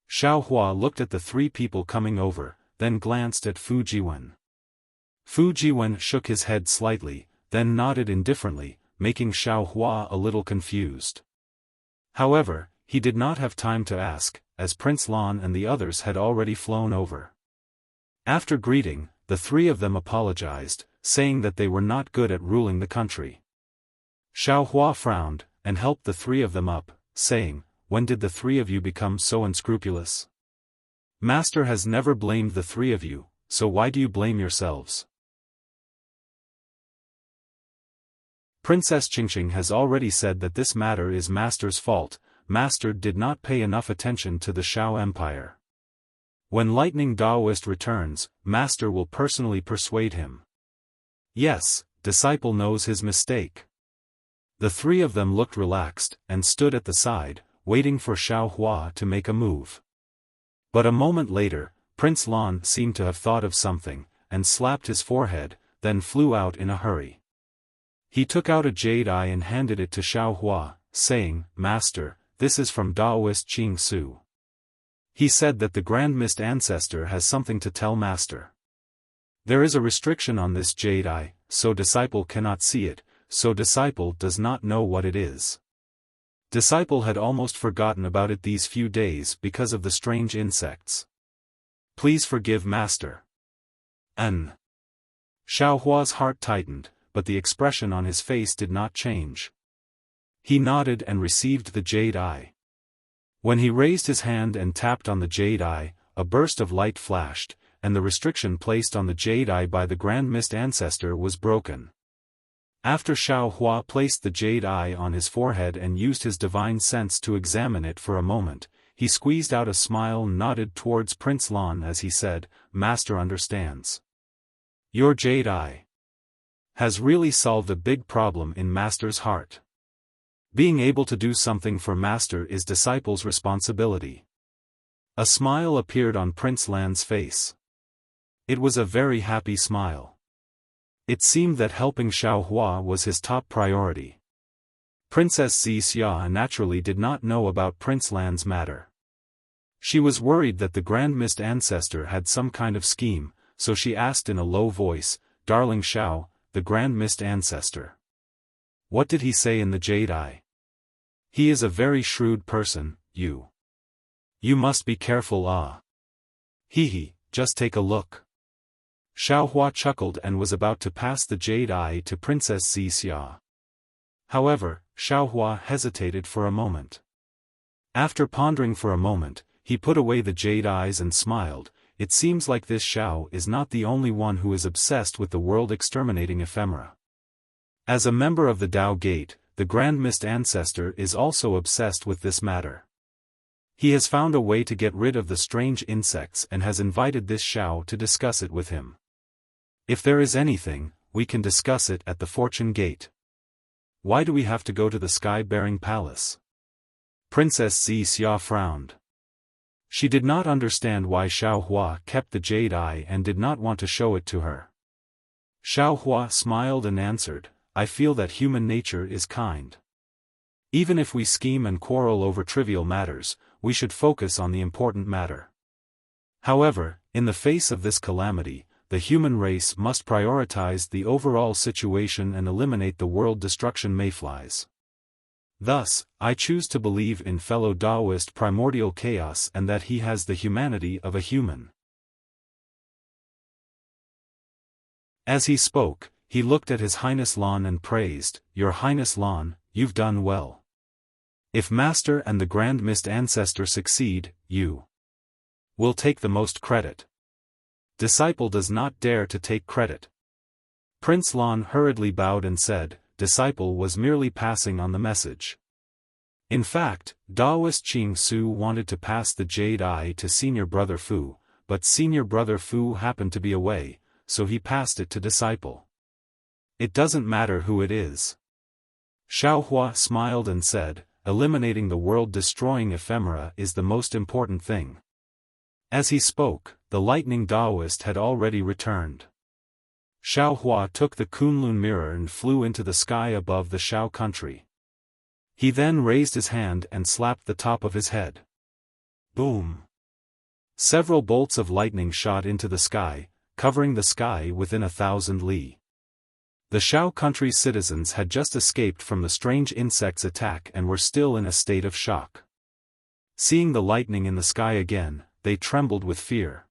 Xiaohua looked at the 3 people coming over, then glanced at Fu Jiwen. Fu Jiwen shook his head slightly, then nodded indifferently, making Xiaohua a little confused. However, he did not have time to ask, as Prince Lan and the others had already flown over. After greeting, the 3 of them apologized, saying that they were not good at ruling the country. Xiaohua frowned, and helped the 3 of them up, saying, when did the 3 of you become so unscrupulous? Master has never blamed the 3 of you, so why do you blame yourselves? Princess Qingqing has already said that this matter is Master's fault. Master did not pay enough attention to the Shao Empire. When Lightning Taoist returns, Master will personally persuade him. Yes, disciple knows his mistake. The 3 of them looked relaxed, and stood at the side, waiting for Xiaohua to make a move. But a moment later, Prince Lan seemed to have thought of something, and slapped his forehead, then flew out in a hurry. He took out a jade eye and handed it to Xiaohua, saying, Master, this is from Taoist Qing Su. He said that the Grand Mist Ancestor has something to tell Master. There is a restriction on this jade eye, so disciple cannot see it, so disciple does not know what it is. Disciple had almost forgotten about it these few days because of the strange insects. Please forgive Master. Xiaohua's heart tightened, but the expression on his face did not change. He nodded and received the jade eye. When he raised his hand and tapped on the jade eye, a burst of light flashed, and the restriction placed on the jade eye by the Grand Mist Ancestor was broken. After Xiaofan placed the jade eye on his forehead and used his divine sense to examine it for a moment, he squeezed out a smile and nodded towards Prince Lan as he said, "Master understands. Your jade eye has really solved a big problem in Master's heart. Being able to do something for Master is disciple's responsibility." A smile appeared on Prince Lan's face. It was a very happy smile. It seemed that helping Xiaofan was his top priority. Princess Wuxia naturally did not know about Prince Lan's matter. She was worried that the Grand Mist Ancestor had some kind of scheme, so she asked in a low voice, "Darling Xiao, the Grand Mist Ancestor. What did he say in the jade eye? He is a very shrewd person, you. You must be careful Hee, just take a look." Xiaofan chuckled and was about to pass the jade eye to Princess Wuxia. However, Xiaofan hesitated for a moment. After pondering for a moment, he put away the jade eyes and smiled. It seems like this Xiao is not the only one who is obsessed with the world-exterminating ephemera. As a member of the Dao Gate, the Grand Mist Ancestor is also obsessed with this matter. He has found a way to get rid of the strange insects and has invited this Xiao to discuss it with him. If there is anything, we can discuss it at the Fortune Gate. Why do we have to go to the Sky-Bearing Palace? Princess Wuxia frowned. She did not understand why Xiaofan kept the jade eye and did not want to show it to her. Xiaofan smiled and answered, "I feel that human nature is kind. Even if we scheme and quarrel over trivial matters, we should focus on the important matter. However, in the face of this calamity, the human race must prioritize the overall situation and eliminate the world destruction mayflies. Thus, I choose to believe in fellow Taoist primordial chaos and that he has the humanity of a human." As he spoke, he looked at His Highness Lan and praised, "Your Highness Lan, you've done well. If Master and the Grand Mist Ancestor succeed, you will take the most credit. Disciple does not dare to take credit." Prince Lan hurriedly bowed and said, "Disciple was merely passing on the message." In fact, Taoist Qing Su wanted to pass the jade eye to Senior Brother Fu, but Senior Brother Fu happened to be away, so he passed it to Disciple. "It doesn't matter who it is." Xiaofan smiled and said, "Eliminating the world-destroying ephemera is the most important thing." As he spoke, the lightning Taoist had already returned. Xiaofan took the Kunlun mirror and flew into the sky above the Xiao country. He then raised his hand and slapped the top of his head. Boom! Several bolts of lightning shot into the sky, covering the sky within 1,000 li. The Xiao country's citizens had just escaped from the strange insect's attack and were still in a state of shock. Seeing the lightning in the sky again, they trembled with fear.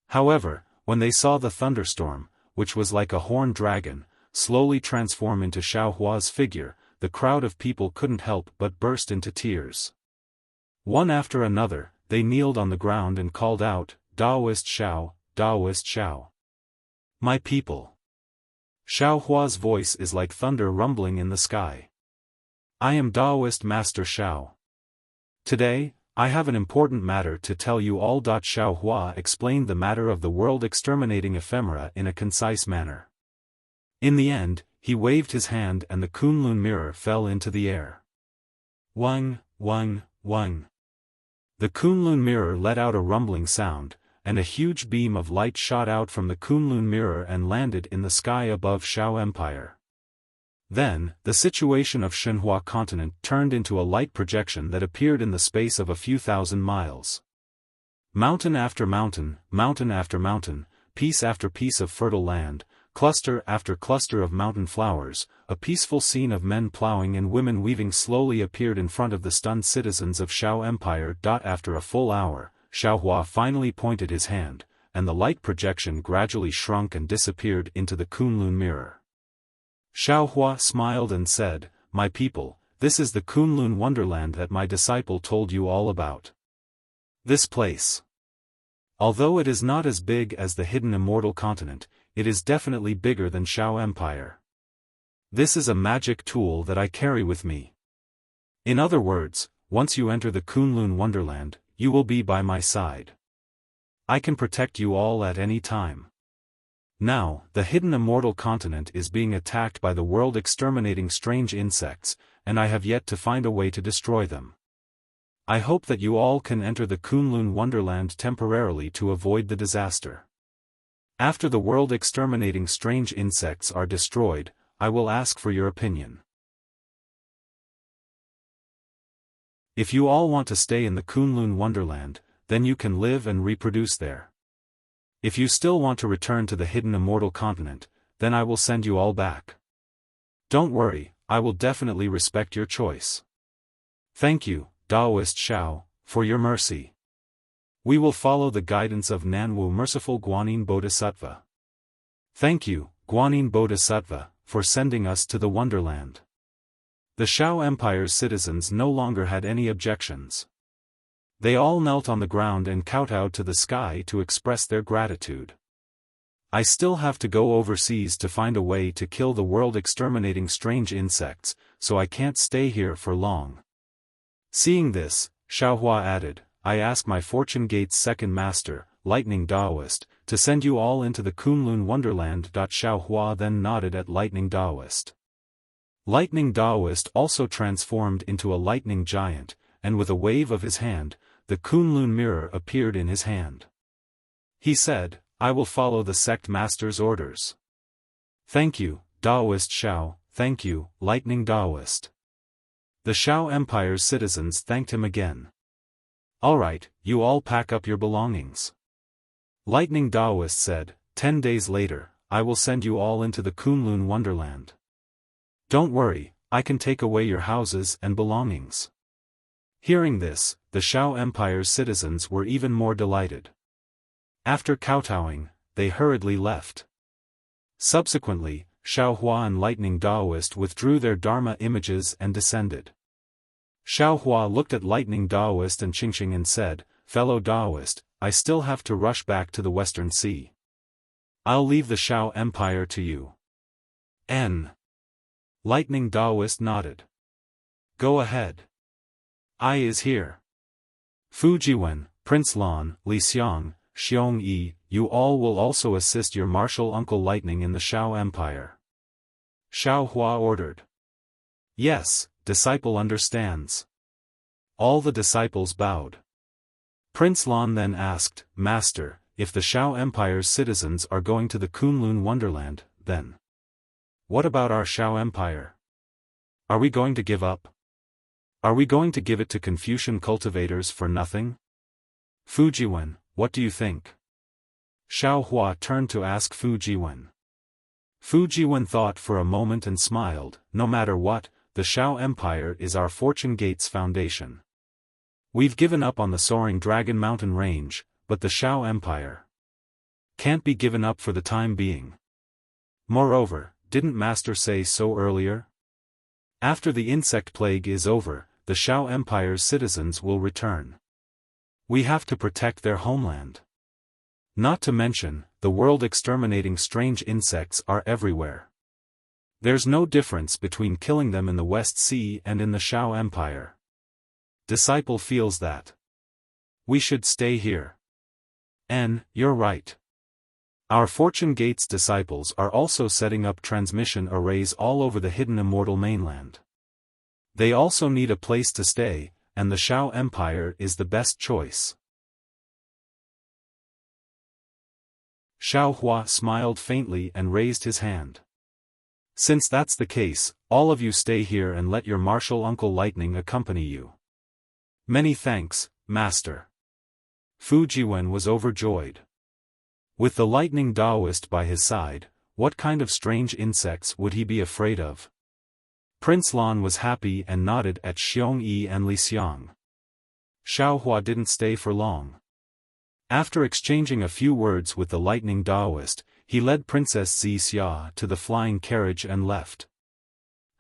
However, when they saw the thunderstorm, which was like a horned dragon, slowly transform into Xiaohua's figure, the crowd of people couldn't help but burst into tears. One after another, they kneeled on the ground and called out, "Taoist Xiao, Taoist Xiao. My people." Xiaohua's voice is like thunder rumbling in the sky. "I am Taoist Master Xiao. Today, I have an important matter to tell you all." Xiaohua explained the matter of the world-exterminating ephemera in a concise manner. In the end, he waved his hand and the Kunlun mirror fell into the air. Wang, wang, wang. The Kunlun mirror let out a rumbling sound, and a huge beam of light shot out from the Kunlun mirror and landed in the sky above Xiao Empire. Then, the situation of Shenhua continent turned into a light projection that appeared in the space of a few thousand miles. Mountain after mountain, mountain after mountain, piece after piece of fertile land, cluster after cluster of mountain flowers, a peaceful scene of men plowing and women weaving slowly appeared in front of the stunned citizens of Xiao Empire. After a full hour, Xiaohua finally pointed his hand, and the light projection gradually shrunk and disappeared into the Kunlun mirror. Xiaohua smiled and said, "My people, this is the Kunlun Wonderland that my disciple told you all about. This place. Although it is not as big as the hidden immortal continent, it is definitely bigger than Xiao Empire. This is a magic tool that I carry with me. In other words, once you enter the Kunlun Wonderland, you will be by my side. I can protect you all at any time. Now, the hidden immortal continent is being attacked by the world exterminating strange insects, and I have yet to find a way to destroy them. I hope that you all can enter the Kunlun Wonderland temporarily to avoid the disaster. After the world exterminating strange insects are destroyed, I will ask for your opinion. If you all want to stay in the Kunlun Wonderland, then you can live and reproduce there. If you still want to return to the hidden immortal continent, then I will send you all back. Don't worry, I will definitely respect your choice. Thank you, Taoist Xiao, for your mercy. We will follow the guidance of Nanwu Merciful Guanyin Bodhisattva. Thank you, Guanyin Bodhisattva, for sending us to the Wonderland. The Xiao Empire's citizens no longer had any objections. They all knelt on the ground and kowtowed to the sky to express their gratitude. I still have to go overseas to find a way to kill the world exterminating strange insects, so I can't stay here for long. Seeing this, Xiaohua added, I ask my Fortune Gate's second master, Lightning Taoist, to send you all into the Kunlun Wonderland. Xiaohua then nodded at Lightning Taoist. Lightning Taoist also transformed into a lightning giant, and with a wave of his hand, the Kunlun mirror appeared in his hand. He said, I will follow the sect master's orders. Thank you, Taoist Xiao, thank you, Lightning Taoist. The Xiao Empire's citizens thanked him again. Alright, you all pack up your belongings. Lightning Taoist said, 10 days later, I will send you all into the Kunlun Wonderland. Don't worry, I can take away your houses and belongings. Hearing this, the Xiao Empire's citizens were even more delighted. After kowtowing, they hurriedly left. Subsequently, Xiaohua and Lightning Taoist withdrew their Dharma images and descended. Xiaohua looked at Lightning Taoist and Qingqing and said, Fellow Taoist, I still have to rush back to the Western Sea. I'll leave the Xiao Empire to you. Lightning Taoist nodded. Go ahead. I is here. Fu Jiwen, Prince Lan, Li Xiang, Xiong Yi, you all will also assist your martial uncle Lightning in the Xiao Empire. Xiaohua ordered. Yes, disciple understands. All the disciples bowed. Prince Lan then asked, Master, if the Xiao Empire's citizens are going to the Kunlun Wonderland, then what about our Xiao Empire? Are we going to give up? Are we going to give it to Confucian cultivators for nothing? Fu Jiwen, what do you think? Xiaohua turned to ask Fu Jiwen. Fu Jiwen thought for a moment and smiled, no matter what, the Xiao Empire is our Fortune Gate's foundation. We've given up on the soaring Dragon Mountain Range, but the Xiao Empire can't be given up for the time being. Moreover, didn't Master say so earlier? After the insect plague is over, the Xiao Empire's citizens will return. We have to protect their homeland. Not to mention, the world exterminating strange insects are everywhere. There's no difference between killing them in the West Sea and in the Xiao Empire. Disciple feels that we should stay here. You're right. Our Fortune Gate's disciples are also setting up transmission arrays all over the hidden immortal mainland. They also need a place to stay, and the Xiao Empire is the best choice. Xiaohua smiled faintly and raised his hand. Since that's the case, all of you stay here and let your martial uncle Lightning accompany you. Many thanks, Master. Fu Jiwen was overjoyed. With the Lightning Taoist by his side, what kind of strange insects would he be afraid of? Prince Lan was happy and nodded at Xiong Yi and Li Xiang. Xiaohua didn't stay for long. After exchanging a few words with the Lightning Taoist, he led Princess Xixia to the flying carriage and left.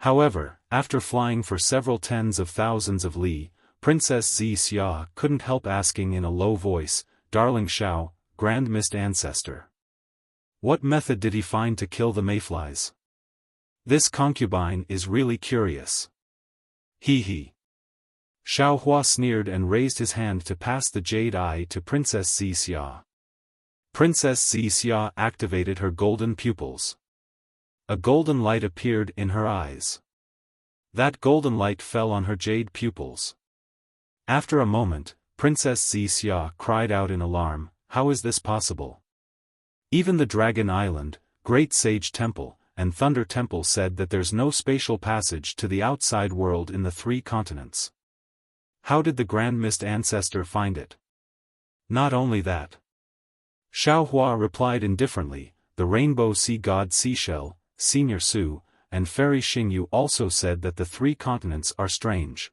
However, after flying for several tens of thousands of li, Princess Xia couldn't help asking in a low voice, "Darling Xiao, Grand Mist Ancestor, what method did he find to kill the mayflies? This concubine is really curious." Hee hee. Xiao Hua sneered and raised his hand to pass the jade eye to Princess Xia. Princess Xia activated her golden pupils. A golden light appeared in her eyes. That golden light fell on her jade pupils. After a moment, Princess Xia cried out in alarm, "How is this possible? Even the Dragon Island, Great Sage Temple, and Thunder Temple said that there's no spatial passage to the outside world in the 3 continents. How did the Grand Mist Ancestor find it?" "Not only that," Xiao Hua replied indifferently, "the Rainbow Sea God Seashell, Senior Su, and Fairy Xingyu also said that the 3 continents are strange.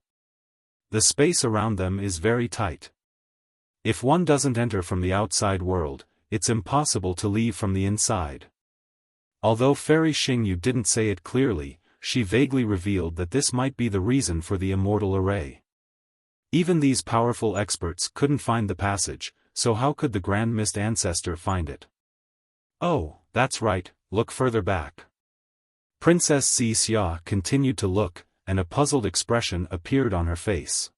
The space around them is very tight. If one doesn't enter from the outside world, it's impossible to leave from the inside." Although Fairy Xingyu didn't say it clearly, she vaguely revealed that this might be the reason for the immortal array. Even these powerful experts couldn't find the passage, so how could the Grand Mist Ancestor find it? "Oh, that's right, look further back." Princess Xia continued to look, and a puzzled expression appeared on her face.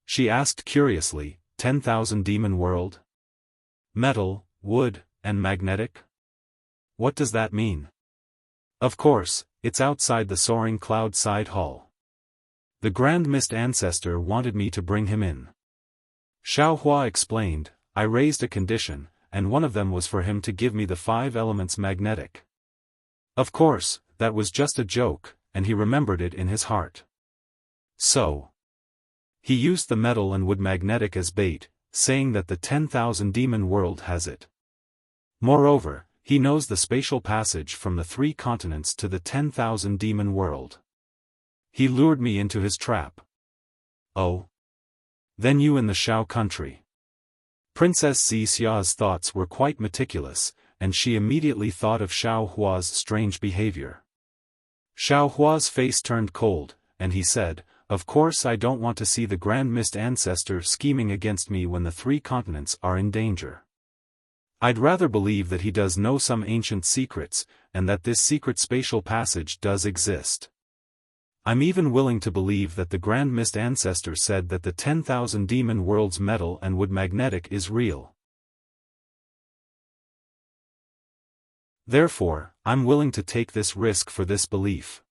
She asked curiously, 10,000 Demon World? Metal, wood, and magnetic? What does that mean? Of course, it's outside the soaring cloud side hall. The Grand Mist Ancestor wanted me to bring him in. Xiao Hua explained, "I raised a condition, and one of them was for him to give me the 5 elements magnetic. Of course, that was just a joke, and he remembered it in his heart. So he used the metal and wood magnetic as bait, saying that the 10,000 Demon World has it. Moreover, he knows the spatial passage from the 3 continents to the 10,000 Demon World. He lured me into his trap." "Oh? Then you in the Xiao country." Princess Xia's thoughts were quite meticulous, and she immediately thought of Xiao Hua's strange behavior. Xiao Hua's face turned cold, and he said, "Of course I don't want to see the Grand Mist Ancestor scheming against me when the 3 continents are in danger. I'd rather believe that he does know some ancient secrets, and that this secret spatial passage does exist. I'm even willing to believe that the Grand Mist Ancestor said that the 10,000 Demon World's metal and wood magnetic is real. Therefore, I'm willing to take this risk for this belief.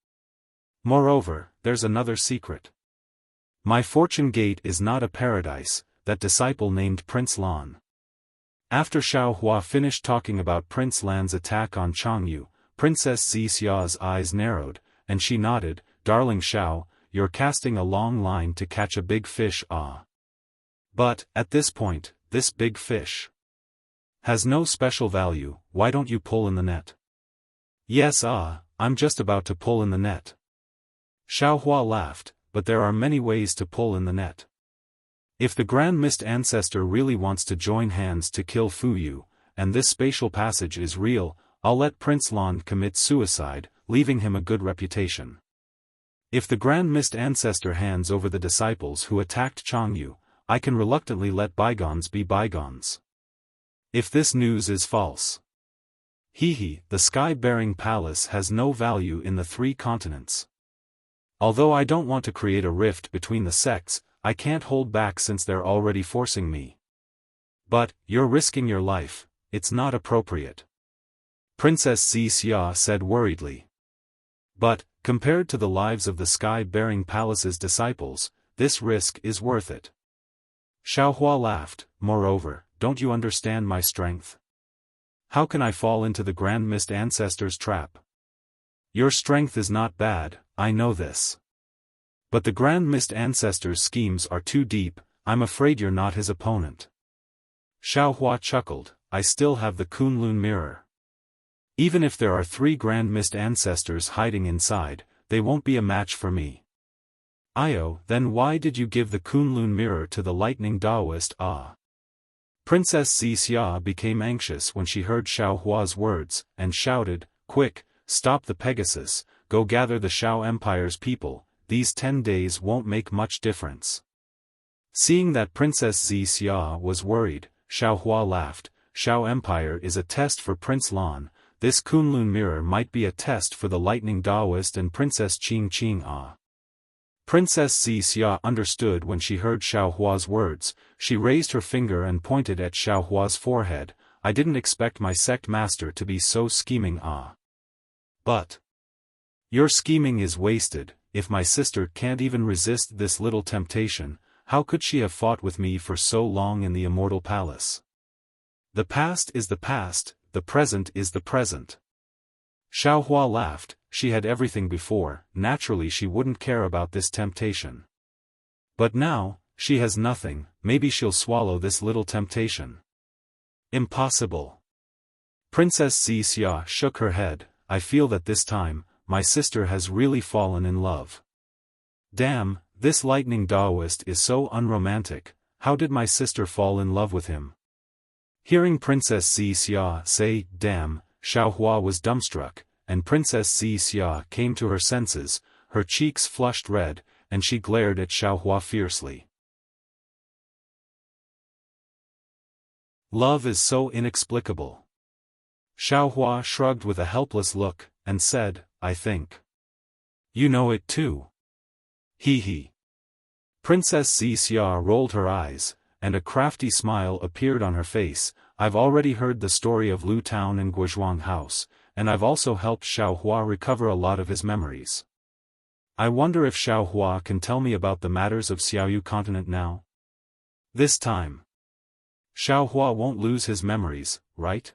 Moreover, there's another secret. My fortune gate is not a paradise," that disciple named Prince Lan. After Xiao Hua finished talking about Prince Lan's attack on Changyu, Princess Xia's eyes narrowed, and she nodded, "Darling Xiao, you're casting a long line to catch a big fish, ah. But, at this point, this big fish has no special value, why don't you pull in the net?" "Yes, I'm just about to pull in the net." Xiao Hua laughed, "But there are many ways to pull in the net. If the Grand Mist Ancestor really wants to join hands to kill Fu Yu, and this spatial passage is real, I'll let Prince Lan commit suicide, leaving him a good reputation. If the Grand Mist Ancestor hands over the disciples who attacked Changyu, I can reluctantly let bygones be bygones. If this news is false, the sky-bearing palace has no value in the 3 continents. Although I don't want to create a rift between the sects, I can't hold back since they're already forcing me. But, you're risking your life, it's not appropriate," Princess Xia said worriedly. "But, compared to the lives of the sky-bearing palace's disciples, this risk is worth it." Xiao Hua laughed, "Moreover, don't you understand my strength? How can I fall into the Grand Mist Ancestor's trap? Your strength is not bad, I know this. But the Grand Mist Ancestor's schemes are too deep, I'm afraid you're not his opponent." Xiao Hua chuckled, "I still have the Kunlun mirror. Even if there are 3 Grand Mist Ancestors hiding inside, they won't be a match for me." Then why did you give the Kunlun mirror to the lightning Taoist, Princess Xia became anxious when she heard Xiao Hua's words, and shouted, "Quick, stop the Pegasus, go gather the Xiao Empire's people, these 10 days won't make much difference. Seeing that Princess Xia was worried, Xiaohua laughed. Xiao Empire is a test for Prince Lan, this Kunlun mirror might be a test for the Lightning Daoist and Princess Qing. Princess Xia understood when she heard Xiaohua's words. She raised her finger and pointed at Xiaohua's forehead. I didn't expect my sect master to be so scheming. But your scheming is wasted. If my sister can't even resist this little temptation, how could she have fought with me for so long in the Immortal Palace? The past is the past, the present is the present. Xiaohua laughed. She had everything before, naturally she wouldn't care about this temptation. But now, she has nothing, maybe she'll swallow this little temptation. Impossible. Princess Xia shook her head. I feel that this time, my sister has really fallen in love. Damn, this lightning Daoist is so unromantic. How did my sister fall in love with him? Hearing Princess Xia say, damn, Xiaohua was dumbstruck, and Princess Xia came to her senses, her cheeks flushed red, and she glared at Xiaohua fiercely. Love is so inexplicable. Xiaohua shrugged with a helpless look, and said, I think you know it too. Hee hee. Princess Xia rolled her eyes, and a crafty smile appeared on her face. I've already heard the story of Lu Town and Guozhuang House, and I've also helped Xiaohua recover a lot of his memories. I wonder if Xiaohua can tell me about the matters of Xiaoyu continent now? This time, Xiaohua won't lose his memories, right?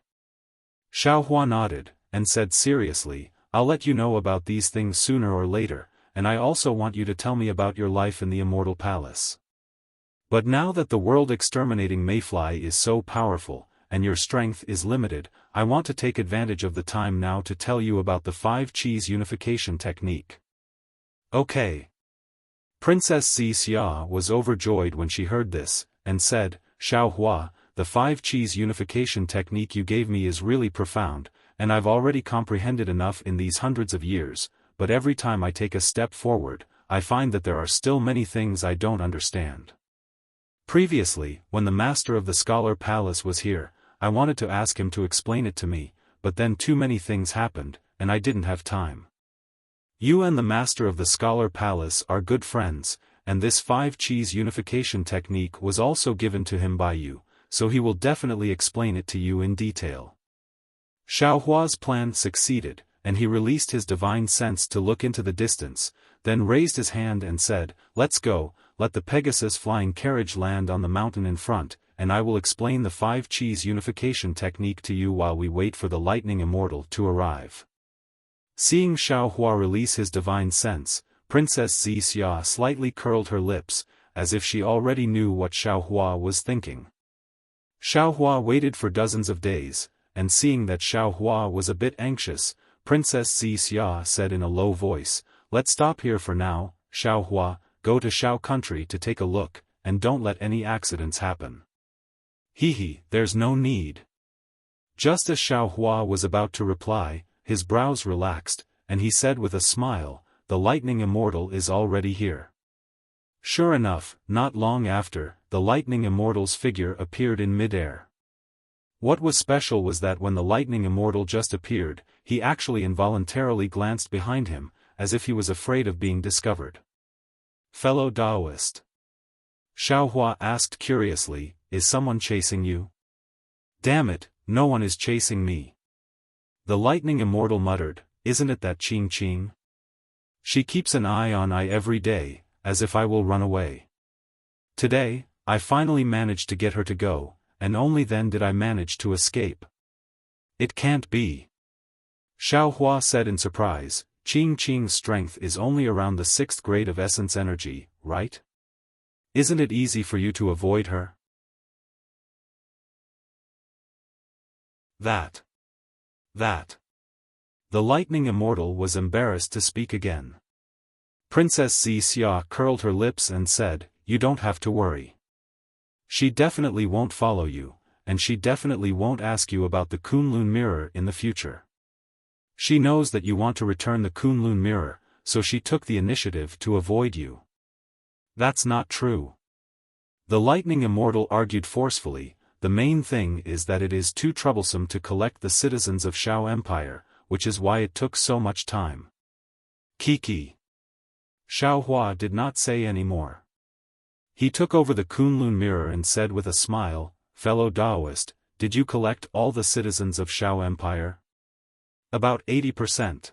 Xiaohua nodded, and said seriously, I'll let you know about these things sooner or later, and I also want you to tell me about your life in the Immortal Palace. But now that the world-exterminating mayfly is so powerful, and your strength is limited, I want to take advantage of the time now to tell you about the 5-cheese unification technique. Okay. Princess Xia was overjoyed when she heard this, and said, Xiaohua, the 5-cheese unification technique you gave me is really profound, and I've already comprehended enough in these hundreds of years, but every time I take a step forward, I find that there are still many things I don't understand. Previously, when the Master of the Scholar Palace was here, I wanted to ask him to explain it to me, but then too many things happened, and I didn't have time. You and the Master of the Scholar Palace are good friends, and this 5-cheese unification technique was also given to him by you, so he will definitely explain it to you in detail. Xiaohua's plan succeeded, and he released his divine sense to look into the distance, then raised his hand and said, Let's go, let the Pegasus flying carriage land on the mountain in front, and I will explain the 5-cheese unification technique to you while we wait for the Lightning Immortal to arrive. Seeing Xiaohua release his divine sense, Princess Xia slightly curled her lips, as if she already knew what Xiaohua was thinking. Xiaohua waited for dozens of days, and seeing that Xiaohua was a bit anxious, Princess Xia said in a low voice, Let's stop here for now, Xiaohua, go to Xiao country to take a look, and don't let any accidents happen. Hee hee, there's no need. Just as Xiaohua was about to reply, his brows relaxed, and he said with a smile, the Lightning Immortal is already here. Sure enough, not long after, the Lightning Immortal's figure appeared in mid-air. What was special was that when the Lightning Immortal just appeared, he actually involuntarily glanced behind him, as if he was afraid of being discovered. Fellow Daoist. Xiaohua asked curiously, is someone chasing you? Damn it, no one is chasing me. The Lightning Immortal muttered, isn't it that Qing? She keeps an eye on I every day, as if I will run away. Today, I finally managed to get her to go, and only then did I manage to escape. It can't be. Xiaohua said in surprise, Qing's strength is only around the 6th grade of essence energy, right? Isn't it easy for you to avoid her? That. The Lightning Immortal was embarrassed to speak again. Princess Xia curled her lips and said, you don't have to worry. She definitely won't follow you, and she definitely won't ask you about the Kunlun mirror in the future. She knows that you want to return the Kunlun mirror, so she took the initiative to avoid you. That's not true. The Lightning Immortal argued forcefully. The main thing is that it is too troublesome to collect the citizens of Shao Empire, which is why it took so much time. Kiki. Xiao Hua did not say any more. He took over the Kunlun mirror and said with a smile, "Fellow Daoist, did you collect all the citizens of Shao Empire?" "About 80%.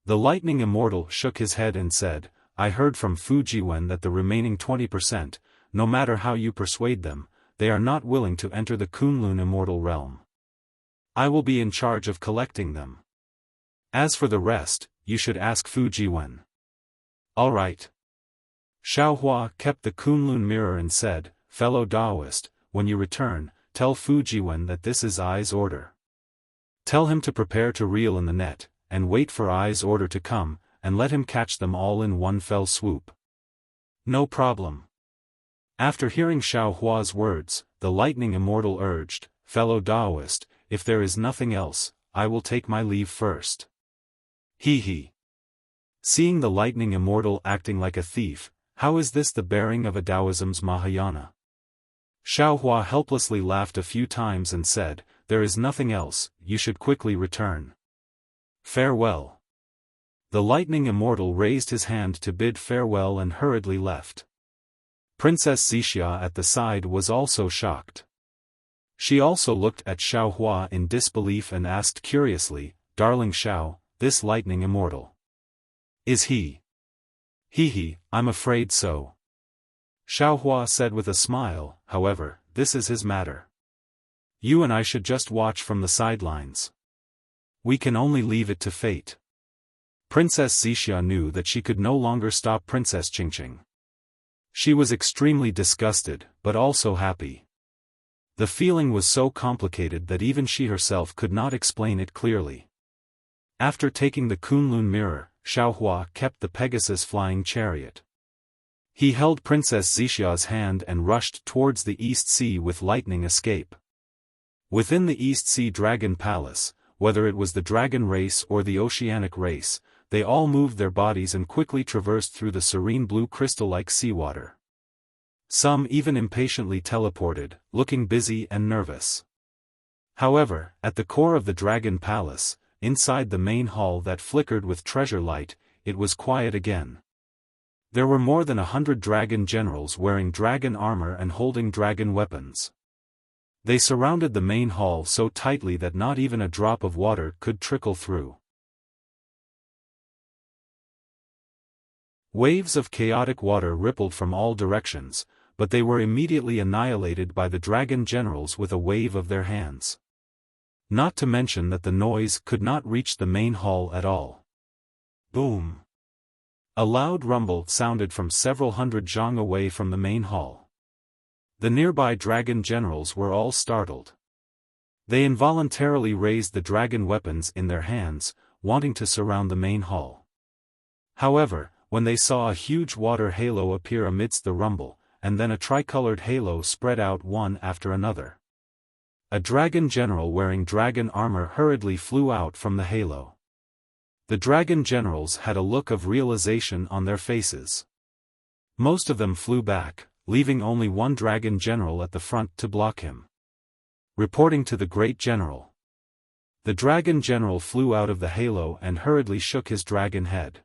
The Lightning Immortal shook his head and said, "I heard from Fujiwen that the remaining 20%, no matter how you persuade them, they are not willing to enter the Kunlun Immortal realm. I will be in charge of collecting them. As for the rest, you should ask Fujiwen." "All right." Xiao Hua kept the Kunlun mirror and said, "Fellow Daoist, when you return, tell Fujiwen that this is Ai's order. Tell him to prepare to reel in the net, and wait for Ai's order to come, and let him catch them all in one fell swoop." "No problem." After hearing Xiao Hua's words, the Lightning Immortal urged, "Fellow Daoist, if there is nothing else, I will take my leave first." He. Seeing the Lightning Immortal acting like a thief, how is this the bearing of a Taoism's Mahayana? Xiao Hua helplessly laughed a few times and said, "There is nothing else, you should quickly return. Farewell." The Lightning Immortal raised his hand to bid farewell and hurriedly left. Princess Wuxia at the side was also shocked. She also looked at Xiao Hua in disbelief and asked curiously, "Darling Xiao, this Lightning Immortal. Is he?" I'm afraid so." Xiao Hua said with a smile, "However, this is his matter. You and I should just watch from the sidelines. We can only leave it to fate." Princess Wuxia knew that she could no longer stop Princess Qingqing. She was extremely disgusted, but also happy. The feeling was so complicated that even she herself could not explain it clearly. After taking the Kunlun mirror, Xiao Hua kept the Pegasus flying chariot. He held Princess Wuxia's hand and rushed towards the East Sea with lightning escape. Within the East Sea Dragon Palace, whether it was the dragon race or the oceanic race, they all moved their bodies and quickly traversed through the serene blue crystal-like seawater. Some even impatiently teleported, looking busy and nervous. However, at the core of the Dragon Palace, inside the main hall that flickered with treasure light, it was quiet again. There were more than 100 dragon generals wearing dragon armor and holding dragon weapons. They surrounded the main hall so tightly that not even a drop of water could trickle through. Waves of chaotic water rippled from all directions, but they were immediately annihilated by the dragon generals with a wave of their hands. Not to mention that the noise could not reach the main hall at all. Boom! A loud rumble sounded from several hundred zhang away from the main hall. The nearby dragon generals were all startled. They involuntarily raised the dragon weapons in their hands, wanting to surround the main hall. However, when they saw a huge water halo appear amidst the rumble, and then a tricolored halo spread out one after another. A dragon general wearing dragon armor hurriedly flew out from the halo. The dragon generals had a look of realization on their faces. Most of them flew back, leaving only one dragon general at the front to block him. Reporting to the great general. The dragon general flew out of the halo and hurriedly shook his dragon head.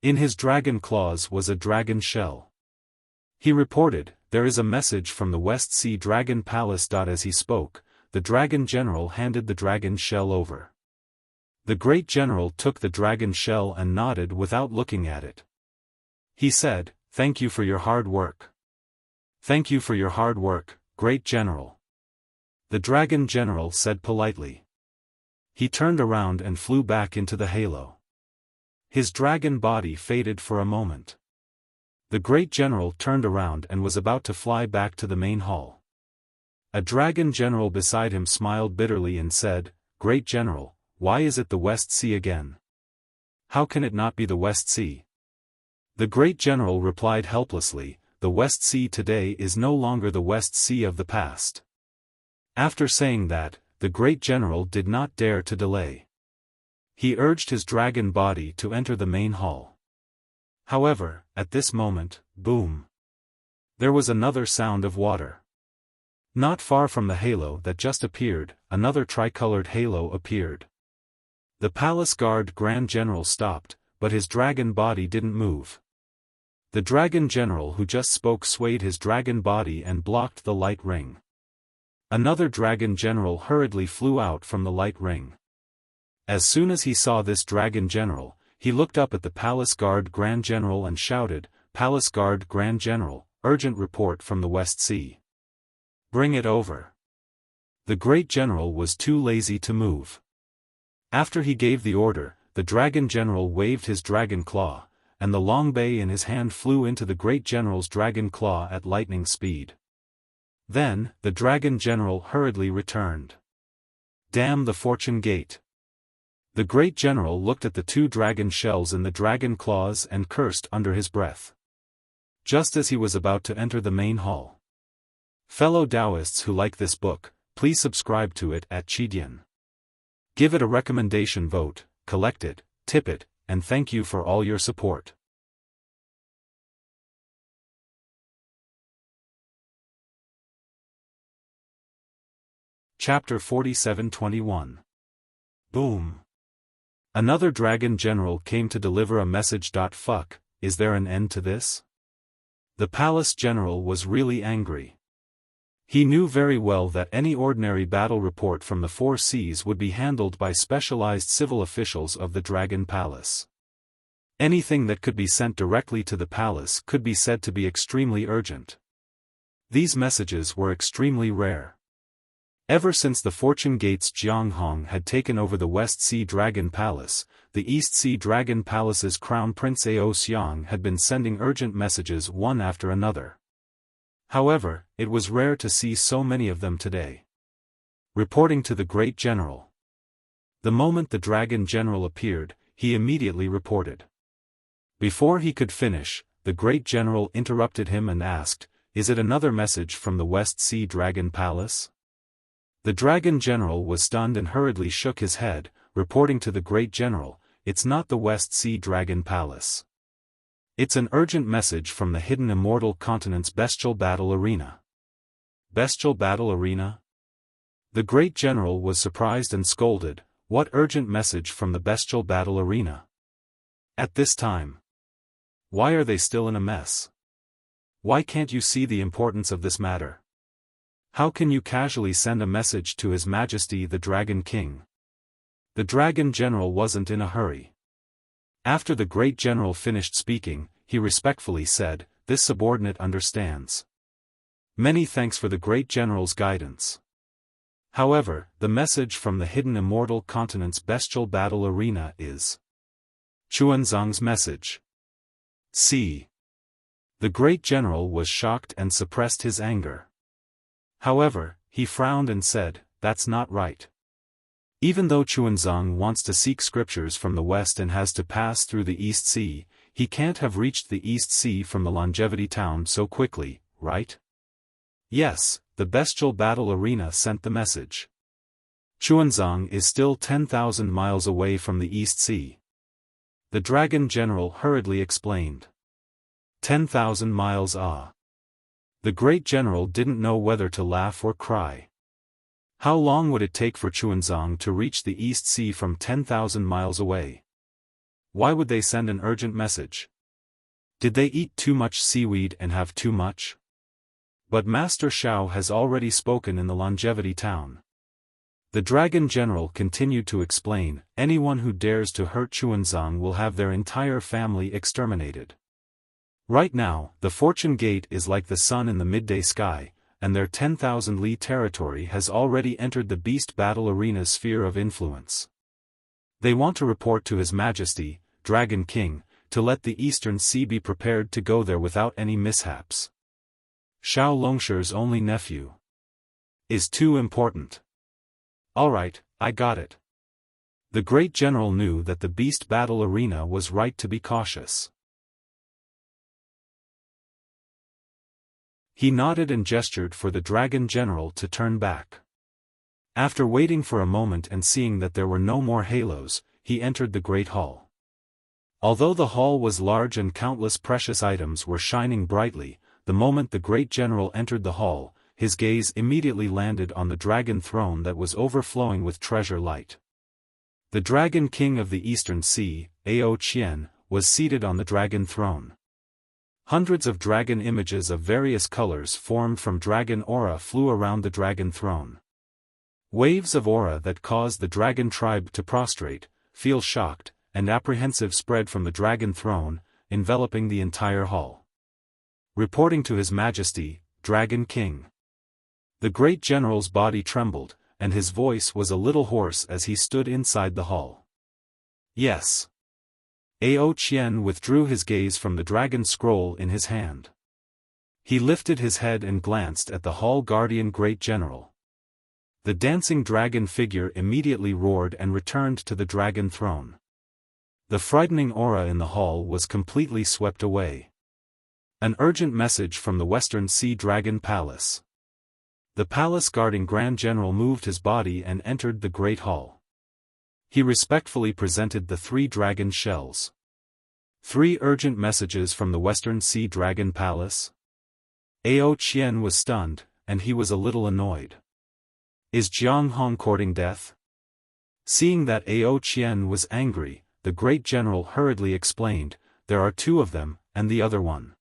In his dragon claws was a dragon shell. He reported, "There is a message from the West Sea Dragon Palace." As he spoke, the dragon general handed the dragon shell over. The great general took the dragon shell and nodded without looking at it. He said, "Thank you for your hard work." "Thank you for your hard work, great general." The dragon general said politely. He turned around and flew back into the halo. His dragon body faded for a moment. The great general turned around and was about to fly back to the main hall. A dragon general beside him smiled bitterly and said, "Great general, why is it the West Sea again? How can it not be the West Sea?" The great general replied helplessly, "The West Sea today is no longer the West Sea of the past." After saying that, the great general did not dare to delay. He urged his dragon body to enter the main hall. However, at this moment, boom! There was another sound of water. Not far from the halo that just appeared, another tricolored halo appeared. The palace guard Grand General stopped, but his dragon body didn't move. The dragon general who just spoke swayed his dragon body and blocked the light ring. Another dragon general hurriedly flew out from the light ring. As soon as he saw this dragon general, he looked up at the palace guard Grand General and shouted, "Palace guard Grand General, urgent report from the West Sea. Bring it over." The great general was too lazy to move. After he gave the order, the dragon general waved his dragon claw, and the long bay in his hand flew into the great general's dragon claw at lightning speed. Then, the dragon general hurriedly returned. Damn the fortune gate! The great general looked at the two dragon shells in the dragon claws and cursed under his breath. Just as he was about to enter the main hall. Fellow Taoists who like this book, please subscribe to it at Chidian. Give it a recommendation vote, collect it, tip it, and thank you for all your support. Chapter 47-21. Boom! Another dragon general came to deliver a message. Fuck, is there an end to this? The palace general was really angry. He knew very well that any ordinary battle report from the four seas would be handled by specialized civil officials of the Dragon Palace. Anything that could be sent directly to the palace could be said to be extremely urgent. These messages were extremely rare. Ever since the Fortune Gates Jianghong had taken over the West Sea Dragon Palace, the East Sea Dragon Palace's Crown Prince Ao Xiang had been sending urgent messages one after another. However, it was rare to see so many of them today. Reporting to the great general. The moment the dragon general appeared, he immediately reported. Before he could finish, the great general interrupted him and asked, "Is it another message from the West Sea Dragon Palace?" The dragon general was stunned and hurriedly shook his head, reporting to the great general, "It's not the West Sea Dragon Palace. It's an urgent message from the hidden immortal continent's bestial battle arena." Bestial battle arena? The great general was surprised and scolded, "What urgent message from the bestial battle arena? At this time? Why are they still in a mess? Why can't you see the importance of this matter? How can you casually send a message to His Majesty the Dragon King?" The dragon general wasn't in a hurry. After the great general finished speaking, he respectfully said, "This subordinate understands. Many thanks for the great general's guidance. However, the message from the hidden immortal continent's bestial battle arena is Chuanzang's message. See." The great general was shocked and suppressed his anger. However, he frowned and said, "That's not right. Even though Chuanzang wants to seek scriptures from the west and has to pass through the East Sea, he can't have reached the East Sea from the Longevity Town so quickly, right?" "Yes, the bestial battle arena sent the message. Chuanzang is still 10,000 miles away from the East Sea." The dragon general hurriedly explained. 10,000 miles, ah. The great general didn't know whether to laugh or cry. How long would it take for Chuanzang to reach the East Sea from 10,000 miles away? Why would they send an urgent message? Did they eat too much seaweed and have too much? But Master Xiao has already spoken in the Longevity Town. The dragon general continued to explain, "Anyone who dares to hurt Chuanzang will have their entire family exterminated. Right now, the Fortune Gate is like the sun in the midday sky, and their 10,000 li territory has already entered the Beast Battle Arena's sphere of influence. They want to report to His Majesty, Dragon King, to let the Eastern Sea be prepared to go there without any mishaps. Xiao Longshi's only nephew is too important." "Alright, I got it." The great general knew that the Beast Battle Arena was right to be cautious. He nodded and gestured for the dragon general to turn back. After waiting for a moment and seeing that there were no more halos, he entered the great hall. Although the hall was large and countless precious items were shining brightly, the moment the great general entered the hall, his gaze immediately landed on the dragon throne that was overflowing with treasure light. The Dragon King of the Eastern Sea, Ao Qian, was seated on the dragon throne. Hundreds of dragon images of various colors formed from dragon aura flew around the dragon throne. Waves of aura that caused the dragon tribe to prostrate, feel shocked, and apprehensive spread from the dragon throne, enveloping the entire hall. Reporting to His Majesty, Dragon King. The great general's body trembled, and his voice was a little hoarse as he stood inside the hall. Yes. Ao Qian withdrew his gaze from the dragon scroll in his hand. He lifted his head and glanced at the hall guardian great general. The dancing dragon figure immediately roared and returned to the dragon throne. The frightening aura in the hall was completely swept away. An urgent message from the Western Sea Dragon Palace. The palace guarding Grand General moved his body and entered the great hall. He respectfully presented the 3 dragon shells. 3 urgent messages from the Western Sea Dragon Palace? Ao Qian was stunned, and he was a little annoyed. Is Jiang Hong courting death? Seeing that Ao Qian was angry, the great general hurriedly explained, there are 2 of them, and the other one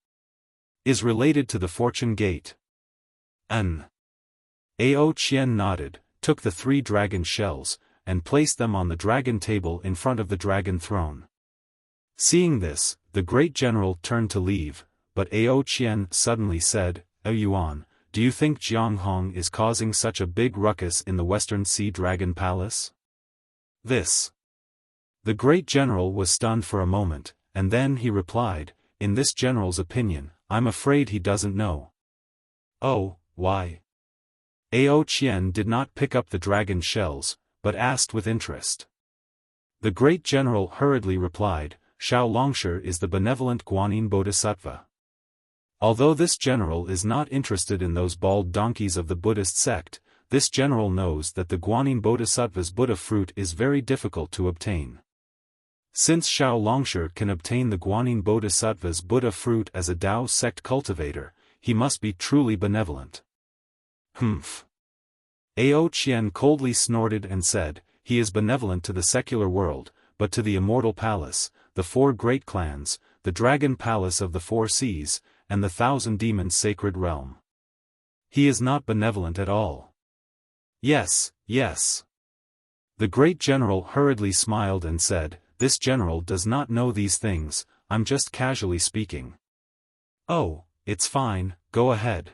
is related to the Fortune Gate. Ao Qian nodded, took the 3 dragon shells, and placed them on the dragon table in front of the dragon throne. Seeing this, the great general turned to leave, but Ao Qian suddenly said, Yuan, do you think Jiang Hong is causing such a big ruckus in the Western Sea Dragon Palace? This. The great general was stunned for a moment, and then he replied, in this general's opinion, I'm afraid he doesn't know. Oh, why? Ao Qian did not pick up the dragon shells, but asked with interest. The great general hurriedly replied, Xiao Longsher is the benevolent Guanyin Bodhisattva. Although this general is not interested in those bald donkeys of the Buddhist sect, this general knows that the Guanyin Bodhisattva's Buddha fruit is very difficult to obtain. Since Xiao Longsher can obtain the Guanyin Bodhisattva's Buddha fruit as a Tao sect cultivator, he must be truly benevolent. Humph. Ao Qian coldly snorted and said, he is benevolent to the secular world, but to the immortal palace, the 4 great clans, the dragon palace of the 4 seas, and the 1,000 demons' sacred realm. He is not benevolent at all. Yes, yes. The great general hurriedly smiled and said, this general does not know these things, I'm just casually speaking. Oh, it's fine, go ahead.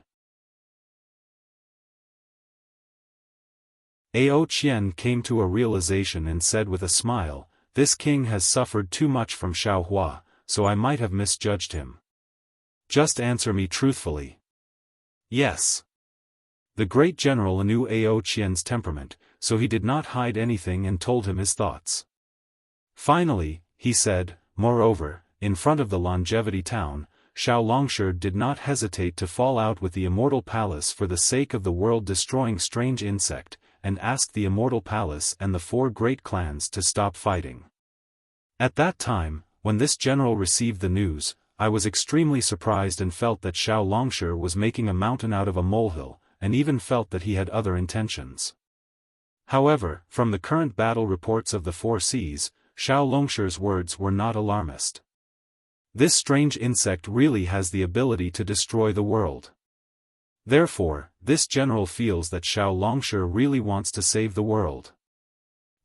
Ao Qian came to a realization and said with a smile, this king has suffered too much from Xiao Hua, so I might have misjudged him. Just answer me truthfully. Yes. The great general knew Ao Qian's temperament, so he did not hide anything and told him his thoughts. Finally, he said, moreover, in front of the longevity town, Xiao Longsher did not hesitate to fall out with the immortal palace for the sake of the world-destroying strange insect, and asked the immortal palace and the 4 great clans to stop fighting. At that time, when this general received the news, I was extremely surprised and felt that Xiao Longsher was making a mountain out of a molehill, and even felt that he had other intentions. However, from the current battle reports of the 4 seas, Xiao Longsher's words were not alarmist. This strange insect really has the ability to destroy the world. Therefore, this general feels that Xiao Longsher really wants to save the world.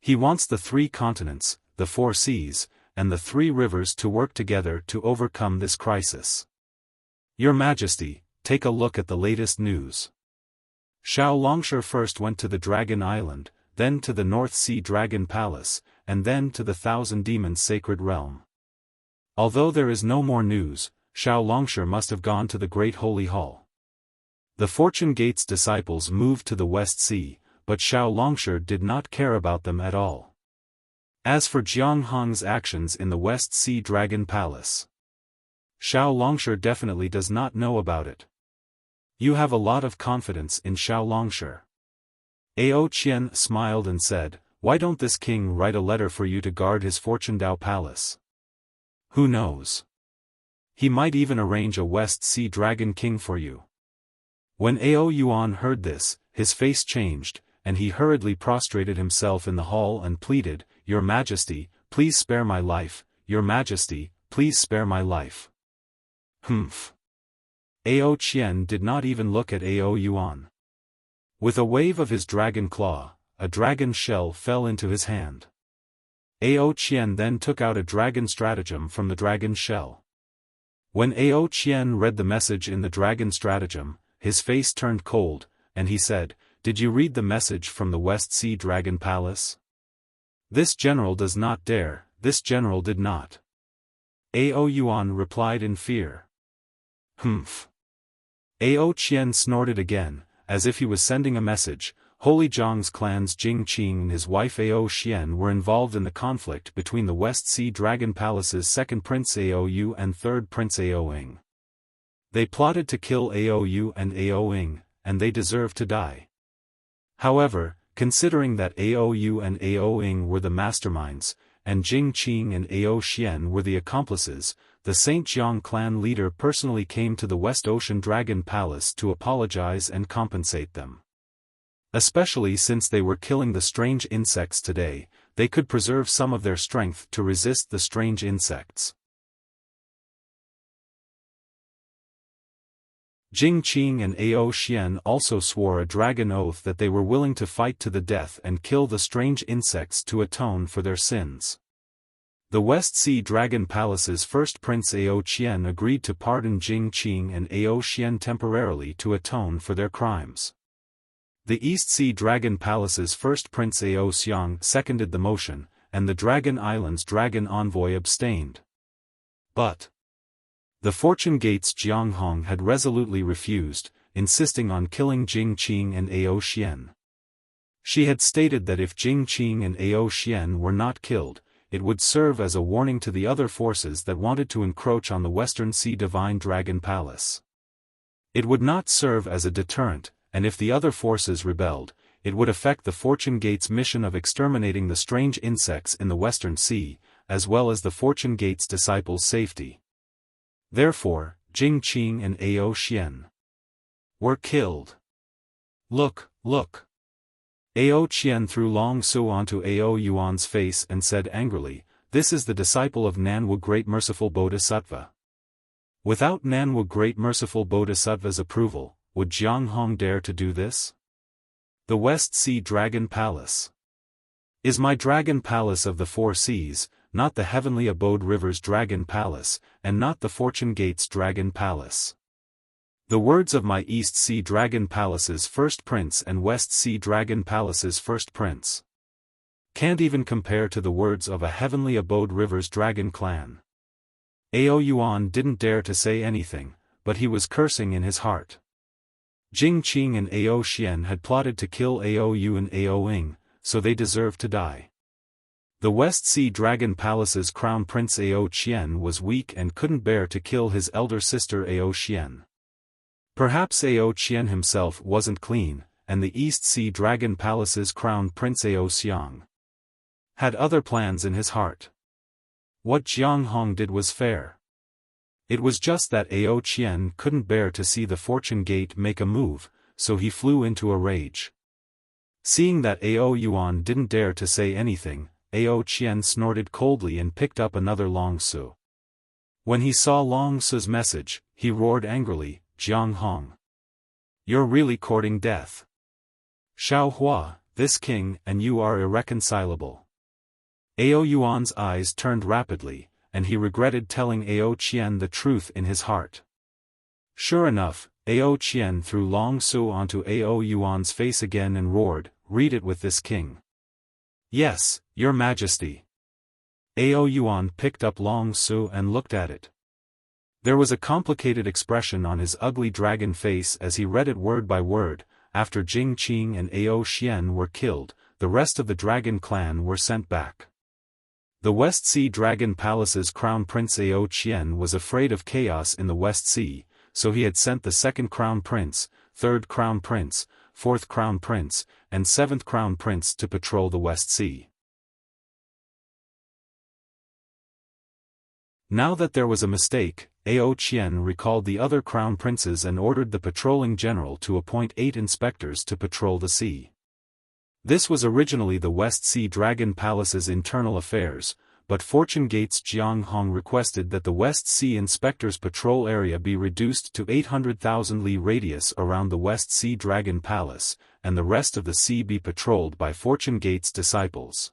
He wants the 3 continents, the 4 seas, and the 3 rivers to work together to overcome this crisis. Your Majesty, take a look at the latest news. Xiao Longsher first went to the Dragon Island, then to the North Sea Dragon Palace, and then to the 1,000 demons' sacred realm. Although there is no more news, Xiao Longsher must have gone to the Great Holy Hall. The Fortune Gate's disciples moved to the West Sea, but Xiao Longsher did not care about them at all. As for Jiang Hong's actions in the West Sea Dragon Palace, Xiao Longsher definitely does not know about it. You have a lot of confidence in Xiao Longsher. Ao Qian smiled and said, Why don't this king write a letter for you to guard his Fortune Dao palace? Who knows? He might even arrange a West Sea Dragon King for you. When Ao Yuan heard this, his face changed, and he hurriedly prostrated himself in the hall and pleaded, "Your Majesty, please spare my life, Your Majesty, please spare my life." Humph. Ao Qian did not even look at Ao Yuan. With a wave of his dragon claw, a dragon shell fell into his hand. Ao Qian then took out a dragon stratagem from the dragon shell. When Ao Qian read the message in the dragon stratagem, his face turned cold, and he said, "Did you read the message from the West Sea Dragon Palace?" "This general does not dare, this general did not." Ao Yuan replied in fear. Humph. Ao Qian snorted again, as if he was sending a message. Holy Zhang's clans Jing Qing and his wife Ao Xian were involved in the conflict between the West Sea Dragon Palace's second prince Ao Yu and third prince Ao Ying. They plotted to kill Ao Yu and Ao Ying, and they deserved to die. However, considering that Ao Yu and Ao Ying were the masterminds, and Jing Qing and Ao Xian were the accomplices, the Saint Jiang clan leader personally came to the West Ocean Dragon Palace to apologize and compensate them. Especially since they were killing the strange insects today, they could preserve some of their strength to resist the strange insects. Jing Qing and Ao Xian also swore a dragon oath that they were willing to fight to the death and kill the strange insects to atone for their sins. The West Sea Dragon Palace's first prince Ao Qian agreed to pardon Jing Qing and Ao Xian temporarily to atone for their crimes. The East Sea Dragon Palace's first prince Ao Xiang seconded the motion, and the Dragon Island's dragon envoy abstained. But the Fortune Gate's Jiang Hong had resolutely refused, insisting on killing Jing Qing and Ao Xian. She had stated that if Jing Qing and Ao Xian were not killed, it would serve as a warning to the other forces that wanted to encroach on the Western Sea Divine Dragon Palace. It would not serve as a deterrent, and if the other forces rebelled, it would affect the Fortune Gate's mission of exterminating the strange insects in the Western Sea, as well as the Fortune Gate's disciples' safety. Therefore, Jing Qing and Ao Xian were killed. Look, look. Ao Qian threw Long Su onto Ao Yuan's face and said angrily, "This is the disciple of Nanwu Great Merciful Bodhisattva." Without Nanwu Great Merciful Bodhisattva's approval, would Jiang Hong dare to do this? The West Sea Dragon Palace is my dragon palace of the four seas, not the Heavenly Abode River's Dragon Palace, and not the Fortune Gate's Dragon Palace. The words of my East Sea Dragon Palace's first prince and West Sea Dragon Palace's first prince can't even compare to the words of a Heavenly Abode River's Dragon Clan. Ao Yuan didn't dare to say anything, but he was cursing in his heart. Jing Qing and Ao Xian had plotted to kill Ao Yu and Ao Ying, so they deserved to die. The West Sea Dragon Palace's Crown Prince Ao Qian was weak and couldn't bear to kill his elder sister Ao Xian. Perhaps Ao Qian himself wasn't clean, and the East Sea Dragon Palace's Crown Prince Ao Xiang had other plans in his heart. What Jiang Hong did was fair. It was just that Ao Qian couldn't bear to see the Fortune Gate make a move, so he flew into a rage. Seeing that Ao Yuan didn't dare to say anything, Ao Qian snorted coldly and picked up another Long Su. When he saw Long Su's message, he roared angrily, "Jiang Hong, you're really courting death. Xiao Hua, this king and you are irreconcilable." Ao Yuan's eyes turned rapidly, and he regretted telling Ao Qian the truth in his heart. Sure enough, Ao Qian threw Long Su onto Ao Yuan's face again and roared, "Read it with this king." "Yes, Your Majesty." Ao Yuan picked up Long Su and looked at it. There was a complicated expression on his ugly dragon face as he read it word by word. After Jing Qing and Ao Xian were killed, the rest of the dragon clan were sent back. The West Sea Dragon Palace's Crown Prince Ao Qian was afraid of chaos in the West Sea, so he had sent the second Crown Prince, third Crown Prince, 4th Crown Prince, and 7th Crown Prince to patrol the West Sea. Now that there was a mistake, Ao Qian recalled the other crown princes and ordered the patrolling general to appoint 8 inspectors to patrol the sea. This was originally the West Sea Dragon Palace's internal affairs, but Fortune Gate's Jiang Hong requested that the West Sea inspectors' patrol area be reduced to 800,000 li radius around the West Sea Dragon Palace, and the rest of the sea be patrolled by Fortune Gate's disciples.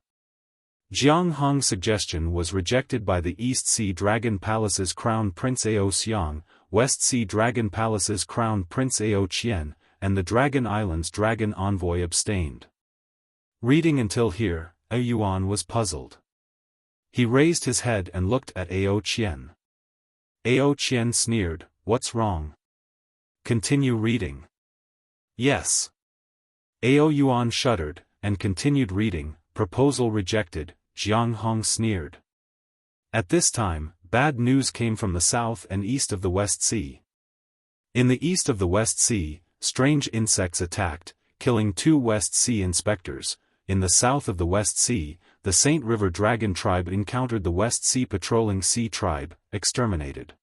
Jiang Hong's suggestion was rejected by the East Sea Dragon Palace's Crown Prince Ao Xiang, West Sea Dragon Palace's Crown Prince Ao Qian, and the Dragon Island's Dragon Envoy abstained. Reading until here, Ao Yuan was puzzled. He raised his head and looked at Ao Qian. Ao Qian sneered, "What's wrong? Continue reading." "Yes." Ao Yuan shuddered, and continued reading. Proposal rejected. Jiang Hong sneered. At this time, bad news came from the south and east of the West Sea. In the east of the West Sea, strange insects attacked, killing 2 West Sea inspectors. In the south of the West Sea, the Saint River Dragon tribe encountered the West Sea patrolling Sea tribe, exterminated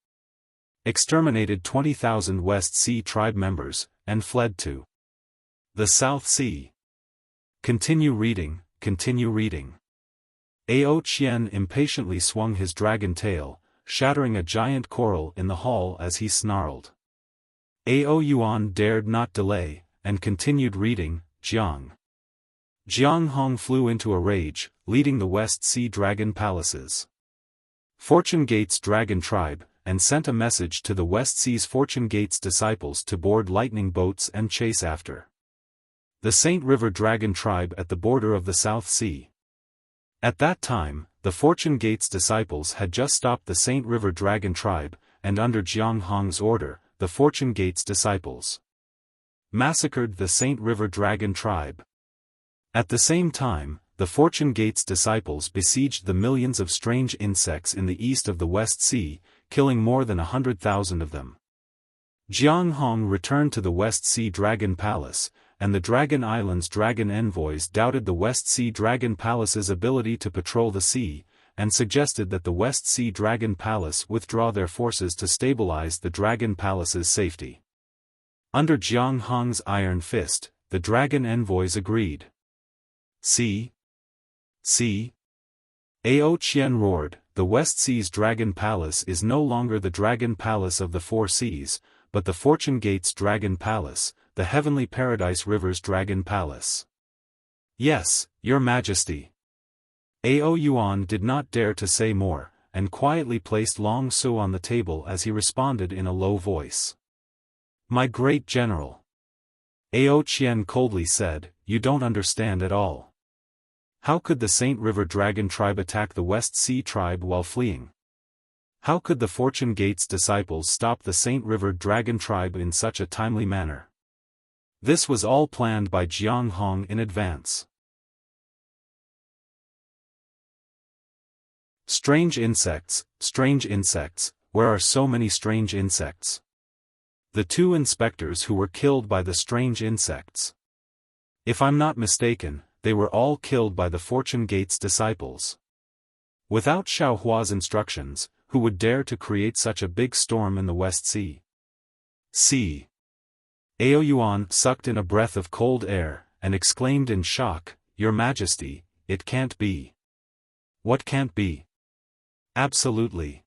20,000 West Sea tribe members, and fled to the South Sea. Continue reading, continue reading. Ao Qian impatiently swung his dragon tail, shattering a giant coral in the hall as he snarled. Ao Yuan dared not delay, and continued reading. Jiang Hong flew into a rage, leading the West Sea Dragon Palaces. Fortune Gate's Dragon Tribe, and sent a message to the West Sea's Fortune Gate's disciples to board lightning boats and chase after the Saint River Dragon Tribe at the border of the South Sea. At that time, the Fortune Gate's disciples had just stopped the Saint River Dragon Tribe, and under Jiang Hong's order, the Fortune Gate's disciples massacred the Saint River Dragon Tribe. At the same time, the Fortune Gate's disciples besieged the millions of strange insects in the east of the West Sea, killing more than 100,000 of them. Jiang Hong returned to the West Sea Dragon Palace, and the Dragon Island's dragon envoys doubted the West Sea Dragon Palace's ability to patrol the sea, and suggested that the West Sea Dragon Palace withdraw their forces to stabilize the Dragon Palace's safety. Under Jiang Hong's iron fist, the dragon envoys agreed. See? Ao Qian roared, "The West Sea's Dragon Palace is no longer the Dragon Palace of the Four Seas, but the Fortune Gate's Dragon Palace, the Heavenly Paradise River's Dragon Palace." "Yes, Your Majesty." Ao Yuan did not dare to say more, and quietly placed Long Su on the table as he responded in a low voice. "My great general." Ao Qian coldly said, "You don't understand at all. How could the Saint River Dragon tribe attack the West Sea tribe while fleeing? How could the Fortune Gate's disciples stop the Saint River Dragon tribe in such a timely manner? This was all planned by Jiang Hong in advance." Strange insects, where are so many strange insects? The 2 inspectors who were killed by the strange insects. If I'm not mistaken, they were all killed by the Fortune Gate's disciples. Without Xiaohua's instructions, who would dare to create such a big storm in the West Sea? Ao Yuan sucked in a breath of cold air, and exclaimed in shock, "Your Majesty, it can't be." "What can't be?" "Absolutely."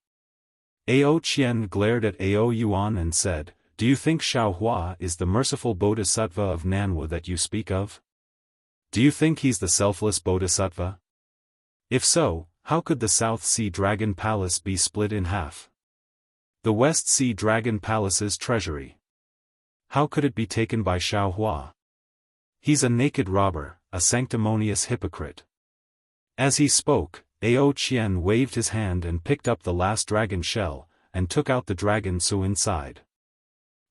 Ao Qian glared at Ao Yuan and said, "Do you think Xiaohua is the merciful bodhisattva of Nanhua that you speak of? Do you think he's the selfless bodhisattva? If so, how could the South Sea Dragon Palace be split in half? The West Sea Dragon Palace's treasury, how could it be taken by Xiaohua? He's a naked robber, a sanctimonious hypocrite." As he spoke, Ao Qian waved his hand and picked up the last dragon shell, and took out the dragon Su inside.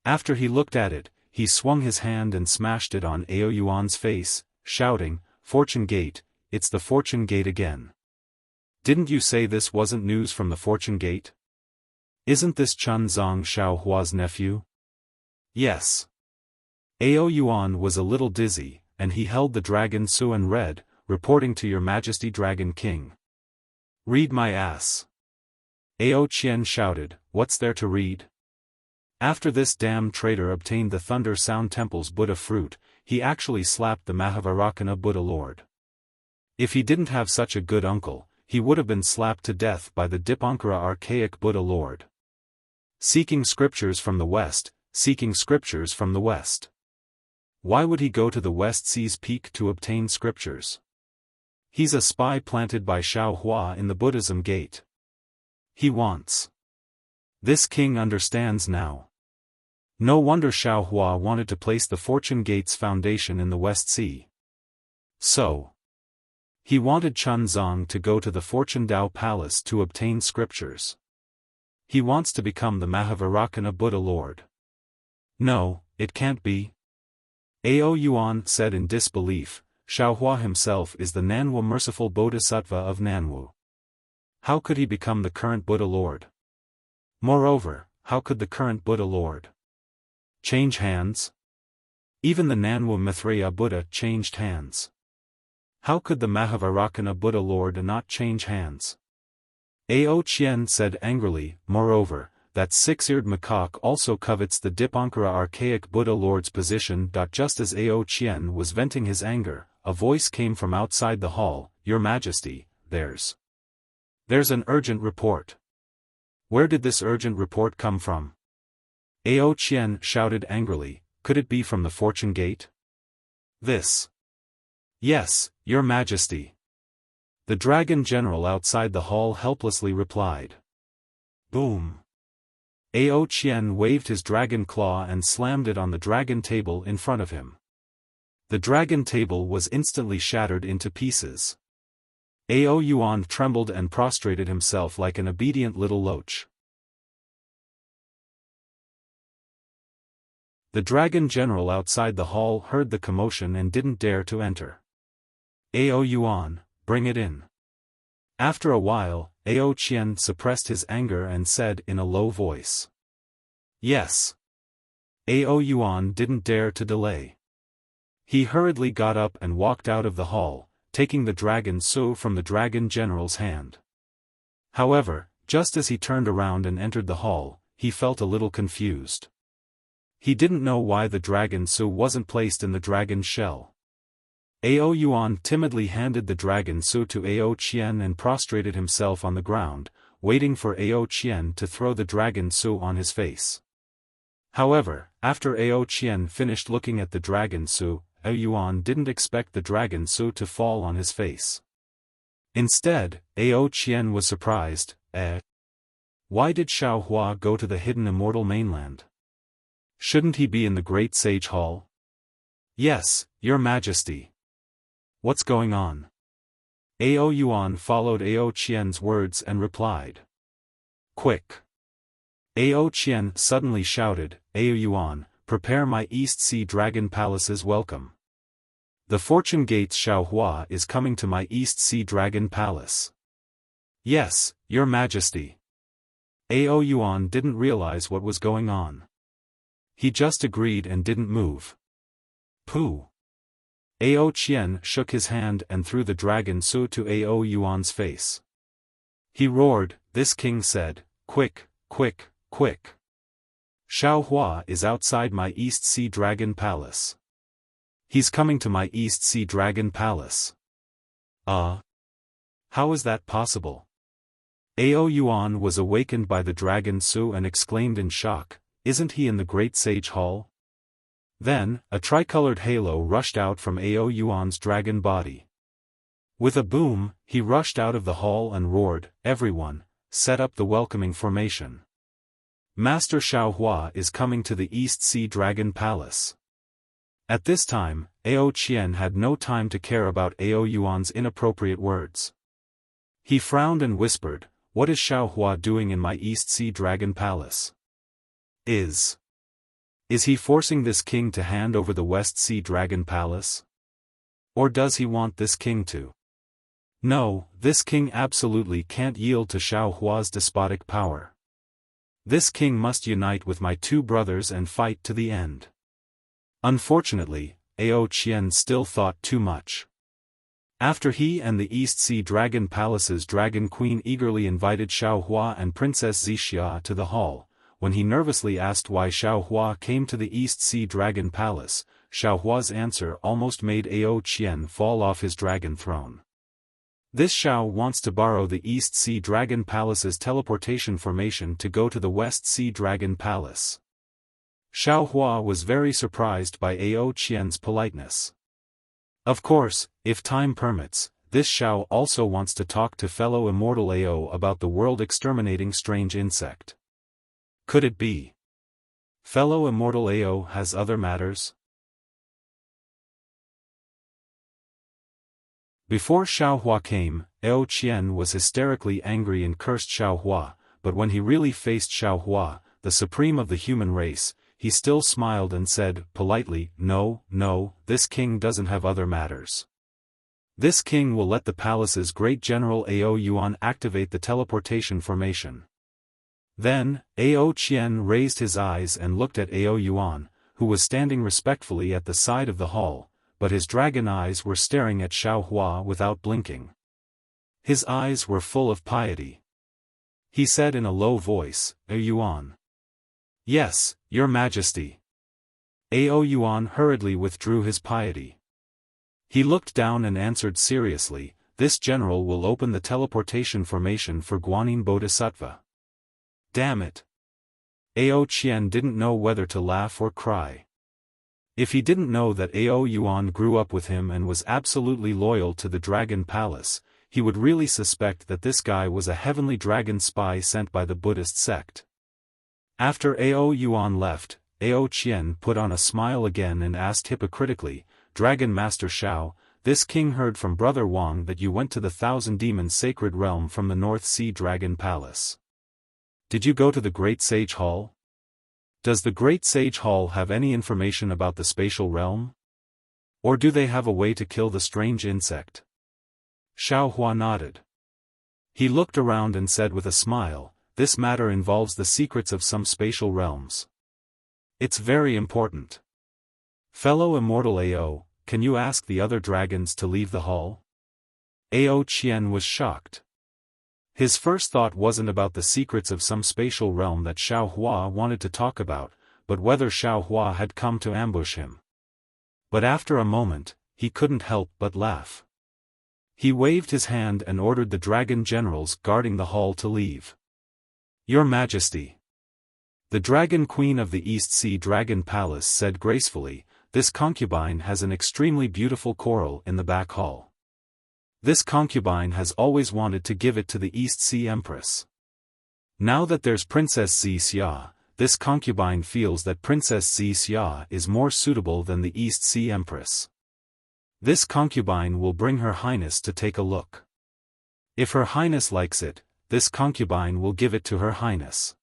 After he looked at it, he swung his hand and smashed it on Ao Yuan's face, shouting, "Fortune Gate, it's the Fortune Gate again. Didn't you say this wasn't news from the Fortune Gate? Isn't this Chun Zong Xiaohua's nephew?" "Yes." Ao Yuan was a little dizzy, and he held the dragon Su and read, "Reporting to your Majesty Dragon King." "Read my ass." Ao Qian shouted, "What's there to read?" After this damn traitor obtained the Thunder Sound Temple's Buddha fruit, he actually slapped the Mahavarakana Buddha Lord. If he didn't have such a good uncle, he would have been slapped to death by the Dipankara archaic Buddha Lord. Seeking scriptures from the West, seeking scriptures from the West. Why would he go to the West Sea's peak to obtain scriptures? He's a spy planted by Xiao Hua in the Buddhism gate. He wants. This king understands now. No wonder Xiao Hua wanted to place the Fortune Gate's foundation in the West Sea. So, he wanted Chun Zong to go to the Fortune Dao Palace to obtain scriptures. He wants to become the Mahavarakana Buddha Lord. No, it can't be. Ao Yuan said in disbelief, Xiao Hua himself is the Nanwu merciful Bodhisattva of Nanwu. How could he become the current Buddha Lord? Moreover, how could the current Buddha Lord change hands? Even the Nanwu Maitreya Buddha changed hands. How could the Mahavarakana Buddha Lord not change hands? Ao Qian said angrily, moreover, that six-eared macaque also covets the Dipankara archaic Buddha Lord's position. Just as Ao Qian was venting his anger, a voice came from outside the hall, "Your Majesty, there's an urgent report." Where did this urgent report come from? Ao Qian shouted angrily, could it be from the Fortune Gate? This. Yes, Your Majesty. The dragon general outside the hall helplessly replied. Boom. Ao Qian waved his dragon claw and slammed it on the dragon table in front of him. The dragon table was instantly shattered into pieces. Ao Yuan trembled and prostrated himself like an obedient little loach. The dragon general outside the hall heard the commotion and didn't dare to enter. Ao Yuan, bring it in. After a while, Ao Qian suppressed his anger and said in a low voice. Yes. Ao Yuan didn't dare to delay. He hurriedly got up and walked out of the hall, taking the dragon Su from the dragon general's hand. However, just as he turned around and entered the hall, he felt a little confused. He didn't know why the dragon Su wasn't placed in the dragon's shell. Ao Yuan timidly handed the dragon Su to Ao Qian and prostrated himself on the ground, waiting for Ao Qian to throw the dragon Su on his face. However, after Ao Qian finished looking at the dragon Su, Ao Yuan didn't expect the dragon Su to fall on his face. Instead, Ao Qian was surprised. Why did Xiao Hua go to the hidden immortal mainland? Shouldn't he be in the Great Sage Hall? Yes, Your Majesty. What's going on? Ao Yuan followed Ao Qian's words and replied. Quick! Ao Qian suddenly shouted, Ao Yuan, prepare my East Sea Dragon Palace's welcome. The Fortune Gate's Xiao Hua is coming to my East Sea Dragon Palace. Yes, Your Majesty. Ao Yuan didn't realize what was going on. He just agreed and didn't move. Pooh! Ao Qian shook his hand and threw the dragon Su to Ao Yuan's face. He roared, this king said, quick, quick, quick. Xiao Hua is outside my East Sea Dragon Palace. He's coming to my East Sea Dragon Palace. How is that possible? Ao Yuan was awakened by the dragon Su and exclaimed in shock, isn't he in the Great Sage Hall? Then, a tricolored halo rushed out from Ao Yuan's dragon body. With a boom, he rushed out of the hall and roared, everyone, set up the welcoming formation. Master Xiao Hua is coming to the East Sea Dragon Palace. At this time, Ao Qian had no time to care about Ao Yuan's inappropriate words. He frowned and whispered, what is Xiao Hua doing in my East Sea Dragon Palace? Is he forcing this king to hand over the West Sea Dragon Palace? Or does he want this king to? No, this king absolutely can't yield to Xiao Hua's despotic power. This king must unite with my two brothers and fight to the end. Unfortunately, Ao Qian still thought too much. After he and the East Sea Dragon Palace's Dragon Queen eagerly invited Xiaohua and Princess Xixia to the hall, when he nervously asked why Xiaohua came to the East Sea Dragon Palace, Xiaohua's answer almost made Ao Qian fall off his dragon throne. This Xiao wants to borrow the East Sea Dragon Palace's teleportation formation to go to the West Sea Dragon Palace. Xiaohua was very surprised by Ao Qian's politeness. Of course, if time permits, this Xiao also wants to talk to fellow immortal Ao about the world-exterminating strange insect. Could it be? Fellow immortal Ao has other matters? Before Xiaohua came, Ao Qian was hysterically angry and cursed Xiaohua, but when he really faced Xiaohua, the supreme of the human race, he still smiled and said, politely, "No, no, this king doesn't have other matters. This king will let the palace's great general Ao Yuan activate the teleportation formation." Then, Ao Qian raised his eyes and looked at Ao Yuan, who was standing respectfully at the side of the hall, but his dragon eyes were staring at Xiaohua without blinking. His eyes were full of piety. He said in a low voice, "Ao Yuan." "Yes, your majesty." Ao Yuan hurriedly withdrew his piety. He looked down and answered seriously, "This general will open the teleportation formation for Guanyin Bodhisattva." Damn it! Ao Qian didn't know whether to laugh or cry. If he didn't know that Ao Yuan grew up with him and was absolutely loyal to the Dragon Palace, he would really suspect that this guy was a heavenly dragon spy sent by the Buddhist sect. After Ao Yuan left, Ao Qian put on a smile again and asked hypocritically, "Dragon Master Xiao, this king heard from Brother Wang that you went to the Thousand Demons Sacred Realm from the North Sea Dragon Palace. Did you go to the Great Sage Hall? Does the Great Sage Hall have any information about the spatial realm? Or do they have a way to kill the strange insect?" Xiaohua nodded. He looked around and said with a smile, "This matter involves the secrets of some spatial realms. It's very important. Fellow immortal Ao, can you ask the other dragons to leave the hall?" Ao Qian was shocked. His first thought wasn't about the secrets of some spatial realm that Xiaohua wanted to talk about, but whether Xiaohua had come to ambush him. But after a moment, he couldn't help but laugh. He waved his hand and ordered the dragon generals guarding the hall to leave. "Your Majesty." The Dragon Queen of the East Sea Dragon Palace said gracefully, "This concubine has an extremely beautiful coral in the back hall. This concubine has always wanted to give it to the East Sea Empress. Now that there's Princess Xixia, this concubine feels that Princess Xixia is more suitable than the East Sea Empress. This concubine will bring Her Highness to take a look. If Her Highness likes it, this concubine will give it to Her Highness."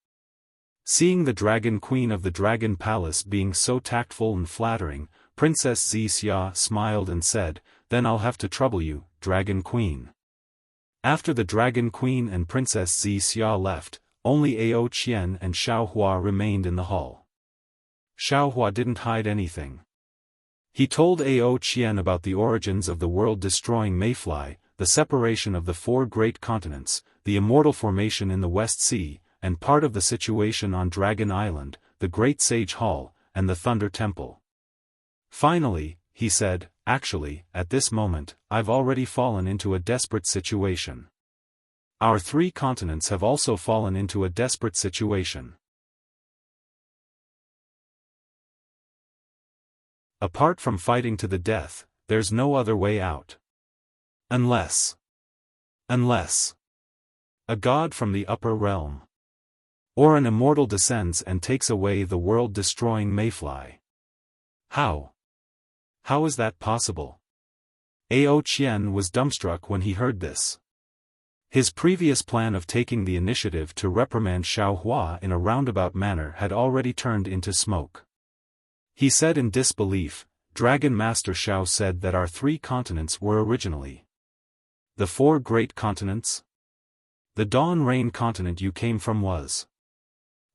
Seeing the Dragon Queen of the Dragon Palace being so tactful and flattering, Princess Xixia smiled and said, "Then I'll have to trouble you, Dragon Queen." After the Dragon Queen and Princess Xixia left, only Ao Qian and Xiaohua remained in the hall. Xiaohua didn't hide anything. He told Ao Qian about the origins of the world-destroying mayfly, the separation of the 4 great continents, the immortal formation in the West Sea, and part of the situation on Dragon Island, the Great Sage Hall, and the Thunder Temple. Finally, he said, "Actually, at this moment, I've already fallen into a desperate situation. Our 3 continents have also fallen into a desperate situation. Apart from fighting to the death, there's no other way out. Unless a god from the upper realm, or an immortal descends and takes away the world-destroying mayfly. How is that possible?" Ao Qian was dumbstruck when he heard this. His previous plan of taking the initiative to reprimand Xiaohua in a roundabout manner had already turned into smoke. He said in disbelief, "Dragon Master Xiao said that our 3 continents were originally the 4 great continents? The Dawn Rain continent you came from was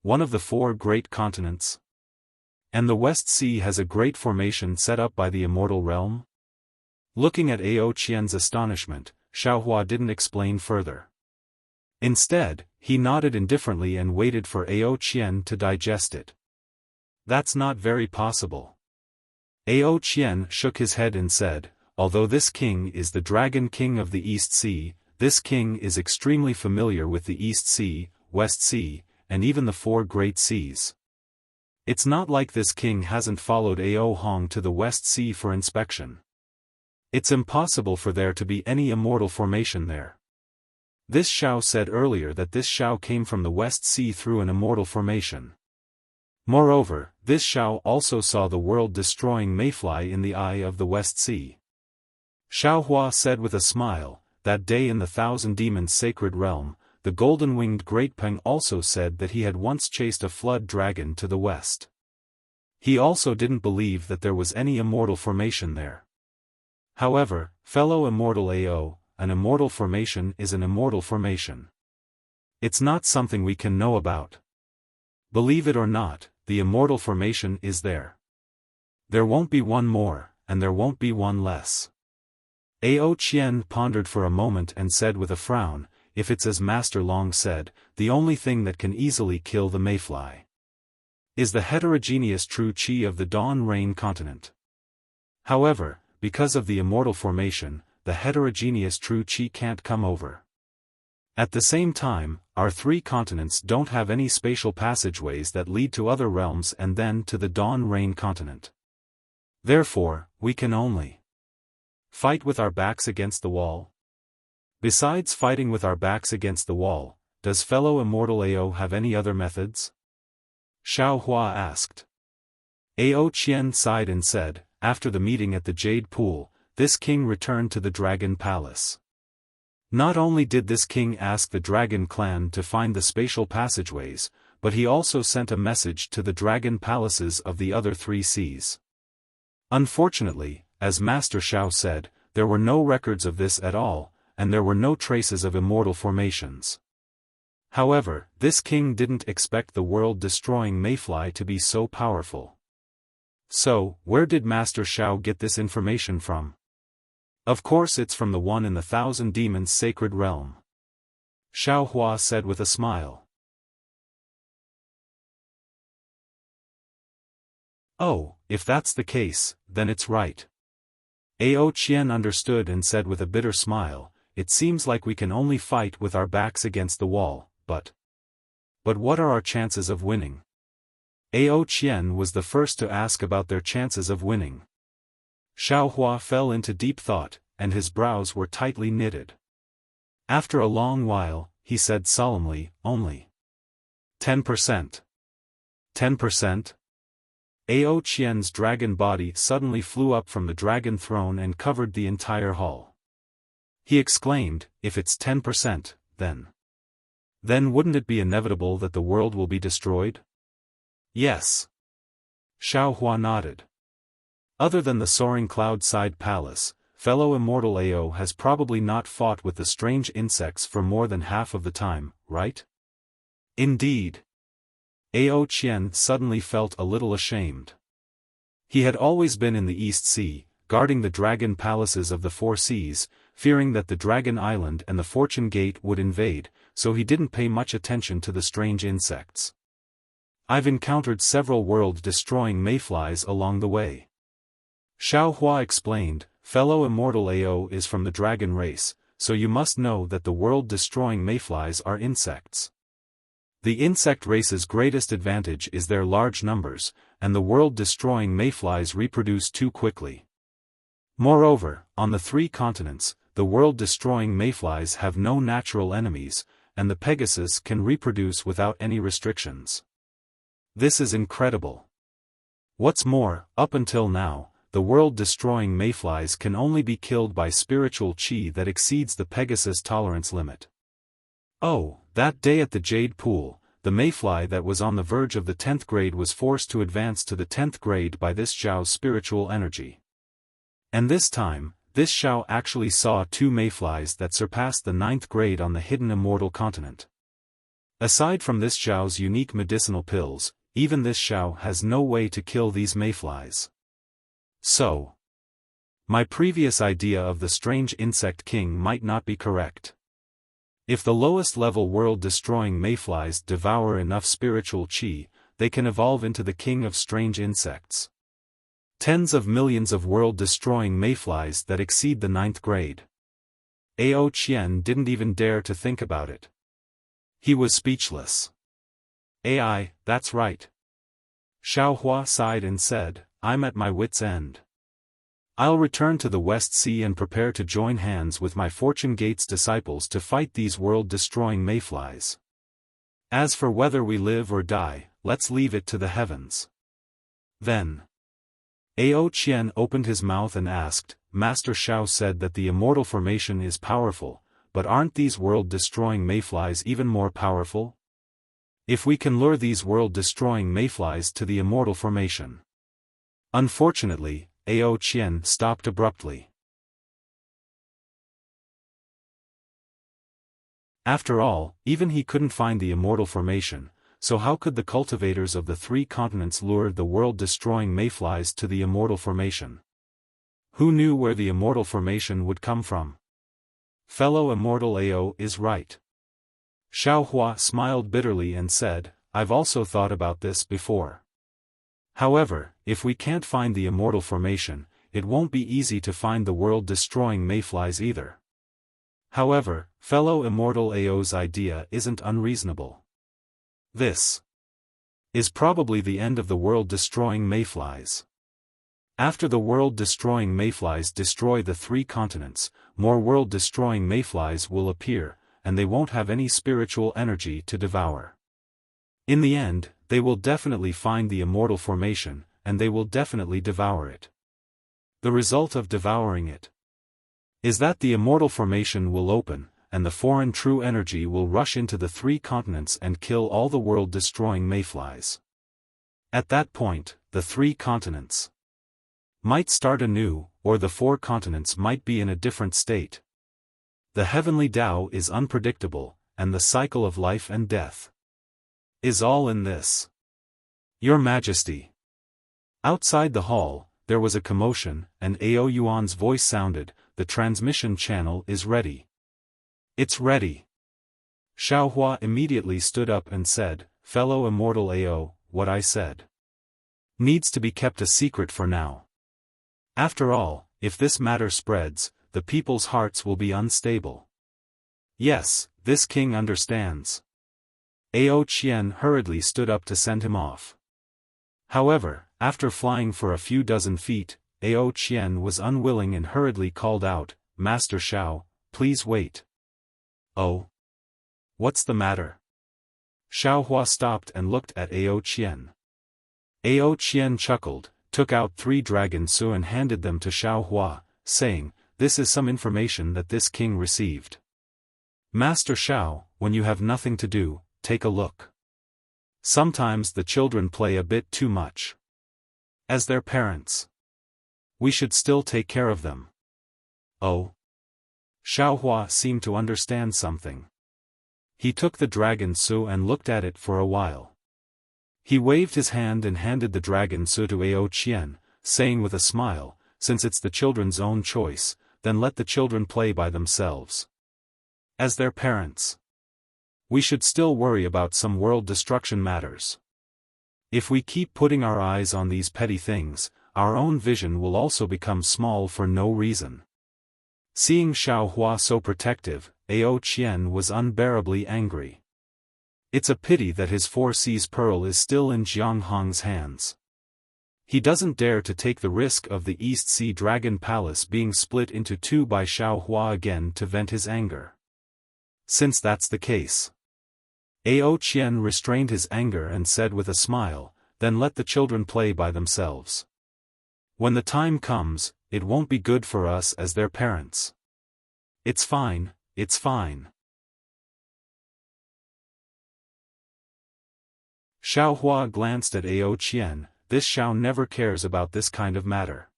one of the 4 great continents? And the West Sea has a great formation set up by the immortal realm? Looking at Ao Qian's astonishment, Xiaohua didn't explain further. Instead, he nodded indifferently and waited for Ao Qian to digest it. That's not very possible. Ao Qian shook his head and said, although this king is the Dragon King of the East Sea, this king is extremely familiar with the East Sea, West Sea, and even the four great seas. It's not like this king hasn't followed Ao Hong to the West Sea for inspection. It's impossible for there to be any immortal formation there. This Xiao said earlier that this Xiao came from the West Sea through an immortal formation. Moreover, this Xiao also saw the world-destroying mayfly in the eye of the West Sea. Xiaohua said with a smile, that day in the Thousand Demons' sacred realm, the golden-winged Great Peng also said that he had once chased a flood dragon to the west. He also didn't believe that there was any immortal formation there. However, fellow immortal Ao, an immortal formation is an immortal formation. It's not something we can know about. Believe it or not, the immortal formation is there. There won't be one more, and there won't be one less. Ao Qian pondered for a moment and said with a frown, if it's as Master Long said, the only thing that can easily kill the mayfly is the heterogeneous true qi of the Dawn Rain continent. However, because of the immortal formation, the heterogeneous true qi can't come over. At the same time, our three continents don't have any spatial passageways that lead to other realms and then to the Dawn Rain continent. Therefore, we can only fight with our backs against the wall. Besides fighting with our backs against the wall, does fellow immortal Ao have any other methods? Xiaohua asked. Ao Qian sighed and said, after the meeting at the Jade Pool, this king returned to the Dragon Palace. Not only did this king ask the Dragon Clan to find the spatial passageways, but he also sent a message to the Dragon Palaces of the other three seas. Unfortunately, as Master Xiao said, there were no records of this at all, and there were no traces of immortal formations. However, this king didn't expect the world-destroying mayfly to be so powerful. So, where did Master Xiao get this information from? Of course it's from the one in the Thousand Demons' sacred realm. Xiaohua said with a smile. Oh, if that's the case, then it's right. Ao Qian understood and said with a bitter smile, it seems like we can only fight with our backs against the wall, but what are our chances of winning? Ao Qian was the first to ask about their chances of winning. Xiaohua fell into deep thought, and his brows were tightly knitted. After a long while, he said solemnly, only 10%. 10%? Ao Qian's dragon body suddenly flew up from the dragon throne and covered the entire hall. He exclaimed, if it's 10%, then wouldn't it be inevitable that the world will be destroyed? Yes. Xiaohua nodded. Other than the soaring cloud-side palace, fellow immortal Ao has probably not fought with the strange insects for more than half of the time, right? Indeed. Ao Qian suddenly felt a little ashamed. He had always been in the East Sea, guarding the dragon palaces of the four seas, fearing that the Dragon Island and the Fortune Gate would invade, so he didn't pay much attention to the strange insects. I've encountered several world-destroying mayflies along the way. Xiaohua explained, fellow immortal Ao is from the dragon race, so you must know that the world-destroying mayflies are insects. The insect race's greatest advantage is their large numbers, and the world-destroying mayflies reproduce too quickly. Moreover, on the three continents, the world-destroying mayflies have no natural enemies, and the Pegasus can reproduce without any restrictions. This is incredible. What's more, up until now, the world-destroying mayflies can only be killed by spiritual qi that exceeds the Pegasus tolerance limit. Oh, that day at the Jade Pool, the mayfly that was on the verge of the 10th grade was forced to advance to the 10th grade by this Xiao's spiritual energy. And this time, this Xiao actually saw two mayflies that surpassed the 9th grade on the hidden immortal continent. Aside from this Xiao's unique medicinal pills, even this Xiao has no way to kill these mayflies. So, my previous idea of the strange insect king might not be correct. If the lowest level world-destroying mayflies devour enough spiritual qi, they can evolve into the king of strange insects. Tens of millions of world-destroying mayflies that exceed the 9th grade. Ao Qian didn't even dare to think about it. He was speechless. AI, that's right. Xiaohua sighed and said, I'm at my wit's end. I'll return to the West Sea and prepare to join hands with my Fortune Gate's disciples to fight these world-destroying mayflies. As for whether we live or die, let's leave it to the heavens. Then, Ao Qian opened his mouth and asked, Master Xiao said that the immortal formation is powerful, but aren't these world-destroying mayflies even more powerful? If we can lure these world-destroying mayflies to the immortal formation. Unfortunately, Ao Qian stopped abruptly. After all, even he couldn't find the immortal formation, so how could the cultivators of the 3 continents lure the world-destroying mayflies to the immortal formation? Who knew where the immortal formation would come from? Fellow immortal Ao is right. Xiaohua smiled bitterly and said, I've also thought about this before. However, if we can't find the immortal formation, it won't be easy to find the world-destroying mayflies either. However, fellow immortal Ao's idea isn't unreasonable. This is probably the end of the world-destroying mayflies. After the world-destroying mayflies destroy the 3 continents, more world-destroying mayflies will appear, and they won't have any spiritual energy to devour. In the end, they will definitely find the immortal formation, and they will definitely devour it. The result of devouring it is that the immortal formation will open, and the foreign true energy will rush into the 3 continents and kill all the world-destroying mayflies. At that point, the 3 continents might start anew, or the 4 continents might be in a different state. The heavenly Tao is unpredictable, and the cycle of life and death is all in this. Your Majesty. Outside the hall, there was a commotion, and Ao Yuan's voice sounded, the transmission channel is ready. It's ready. Xiaohua immediately stood up and said, Fellow immortal Ao, what I said needs to be kept a secret for now. After all, if this matter spreads, the people's hearts will be unstable. Yes, this king understands. Ao Qian hurriedly stood up to send him off. However, after flying for a few dozen feet, Ao Qian was unwilling and hurriedly called out, Master Xiao, please wait. Oh? What's the matter? Xiaohua stopped and looked at Ao Qian. Ao Qian chuckled, took out 3 dragon su and handed them to Xiaohua, saying, This is some information that this king received. Master Xiao, when you have nothing to do, take a look. Sometimes the children play a bit too much. As their parents, we should still take care of them. Oh? Xiaohua seemed to understand something. He took the dragon su and looked at it for a while. He waved his hand and handed the dragon su to Ao Qian, saying with a smile, since it's the children's own choice, then let the children play by themselves. As their parents, we should still worry about some world destruction matters. If we keep putting our eyes on these petty things, our own vision will also become small for no reason. Seeing Xiaohua so protective, Ao Qian was unbearably angry. It's a pity that his 4 Seas pearl is still in Jiang Hong's hands. He doesn't dare to take the risk of the East Sea Dragon Palace being split into 2 by Xiaohua again to vent his anger. Since that's the case, Ao Qian restrained his anger and said with a smile, then let the children play by themselves. When the time comes, it won't be good for us as their parents. It's fine, it's fine. Xiaohua glanced at Ao Qian, this Xiao never cares about this kind of matter.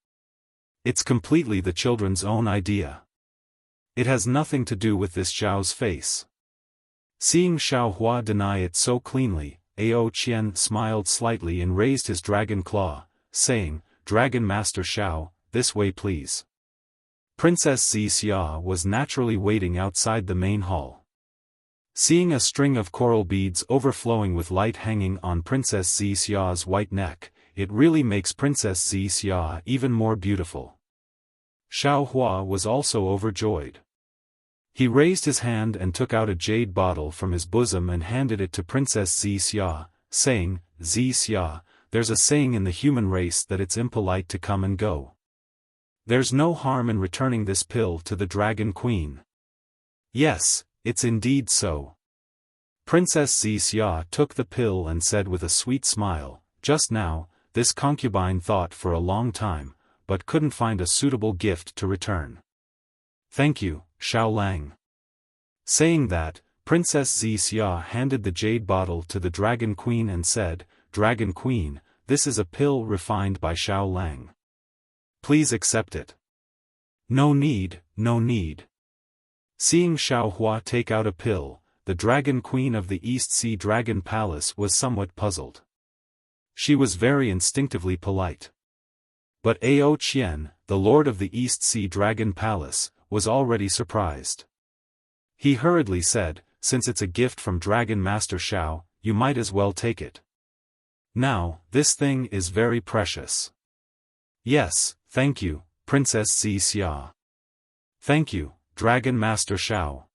It's completely the children's own idea. It has nothing to do with this Xiao's face. Seeing Xiaohua deny it so cleanly, Ao Qian smiled slightly and raised his dragon claw, saying, "Dragon Master Xiao, this way please." Princess Xia was naturally waiting outside the main hall. Seeing a string of coral beads overflowing with light hanging on Princess Xia's white neck, it really makes Princess Xia even more beautiful. Xiao Hua was also overjoyed. He raised his hand and took out a jade bottle from his bosom and handed it to Princess Xia, saying, "Xia, there's a saying in the human race that it's impolite to come and go. There's no harm in returning this pill to the Dragon Queen." "Yes, it's indeed so." Princess Xia took the pill and said with a sweet smile, "Just now, this concubine thought for a long time, but couldn't find a suitable gift to return. Thank you, Xiao Lang." Saying that, Princess Xia handed the jade bottle to the Dragon Queen and said, "Dragon Queen, this is a pill refined by Xiao Lang. Please accept it." "No need, no need." Seeing Xiao Hua take out a pill, the Dragon Queen of the East Sea Dragon Palace was somewhat puzzled. She was very instinctively polite. But Ao Qian, the Lord of the East Sea Dragon Palace, was already surprised. He hurriedly said, "Since it's a gift from Dragon Master Xiao, you might as well take it. Now, this thing is very precious." "Yes, thank you, Princess Xia." "Thank you, Dragon Master Xiao."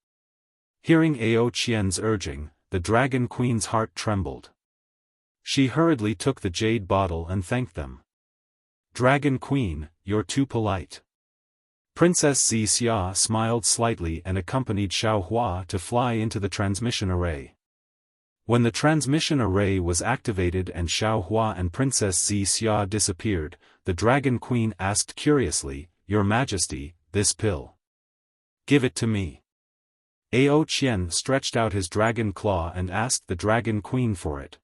Hearing Ao Qian's urging, the Dragon Queen's heart trembled. She hurriedly took the jade bottle and thanked them. "Dragon Queen, you're too polite." Princess Xia smiled slightly and accompanied Xiao Hua to fly into the transmission array. When the transmission array was activated and Xiao Hua and Princess Xia disappeared, the Dragon Queen asked curiously, "Your Majesty, this pill. Give it to me." Ao Qian stretched out his dragon claw and asked the Dragon Queen for it.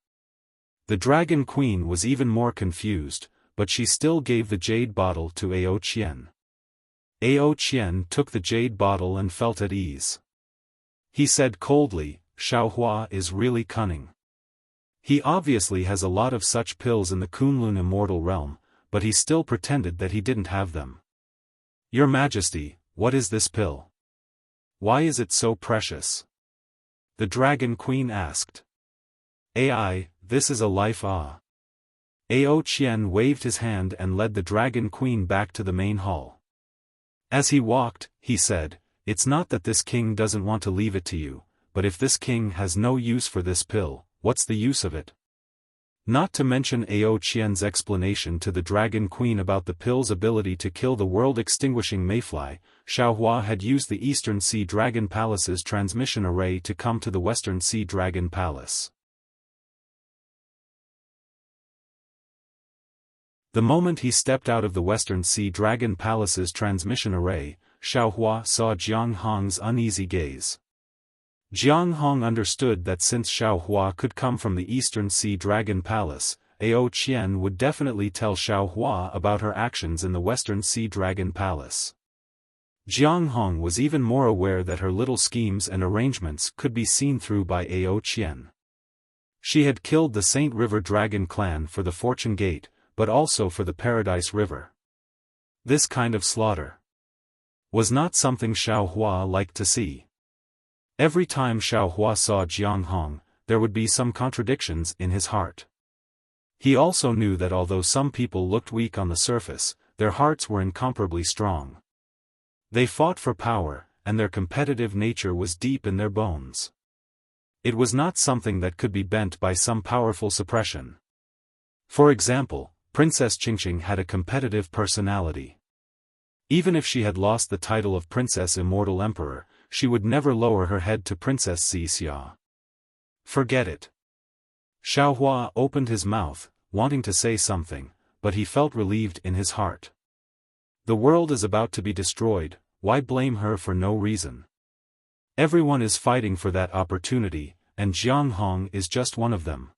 The Dragon Queen was even more confused, but she still gave the jade bottle to Ao Qian. Ao Qian took the jade bottle and felt at ease. He said coldly, "Xiao Hua is really cunning. He obviously has a lot of such pills in the Kunlun immortal realm, but he still pretended that he didn't have them." "Your Majesty, what is this pill? Why is it so precious?" the Dragon Queen asked. "Ai, this is a life ah." Ao Qian waved his hand and led the Dragon Queen back to the main hall. As he walked, he said, "It's not that this king doesn't want to leave it to you, but if this king has no use for this pill, what's the use of it?" Not to mention Ao Qian's explanation to the Dragon Queen about the pill's ability to kill the world-extinguishing mayfly, Xiao Hua had used the Eastern Sea Dragon Palace's transmission array to come to the Western Sea Dragon Palace. The moment he stepped out of the Western Sea Dragon Palace's transmission array, Xiao Hua saw Jiang Hong's uneasy gaze. Jiang Hong understood that since Xiao Hua could come from the Eastern Sea Dragon Palace, Ao Qian would definitely tell Xiao Hua about her actions in the Western Sea Dragon Palace. Jiang Hong was even more aware that her little schemes and arrangements could be seen through by Ao Qian. She had killed the Saint River Dragon clan for the Fortune Gate, but also for the Paradise River. This kind of slaughter was not something Xiao Hua liked to see. Every time Xiao Hua saw Jiang Hong, there would be some contradictions in his heart. He also knew that although some people looked weak on the surface, their hearts were incomparably strong. They fought for power, and their competitive nature was deep in their bones. It was not something that could be bent by some powerful suppression. For example, Princess Qingqing had a competitive personality. Even if she had lost the title of Princess Immortal Emperor, she would never lower her head to Princess Xia. Forget it. Xiao Hua opened his mouth, wanting to say something, but he felt relieved in his heart. The world is about to be destroyed, why blame her for no reason? Everyone is fighting for that opportunity, and Jiang Hong is just one of them.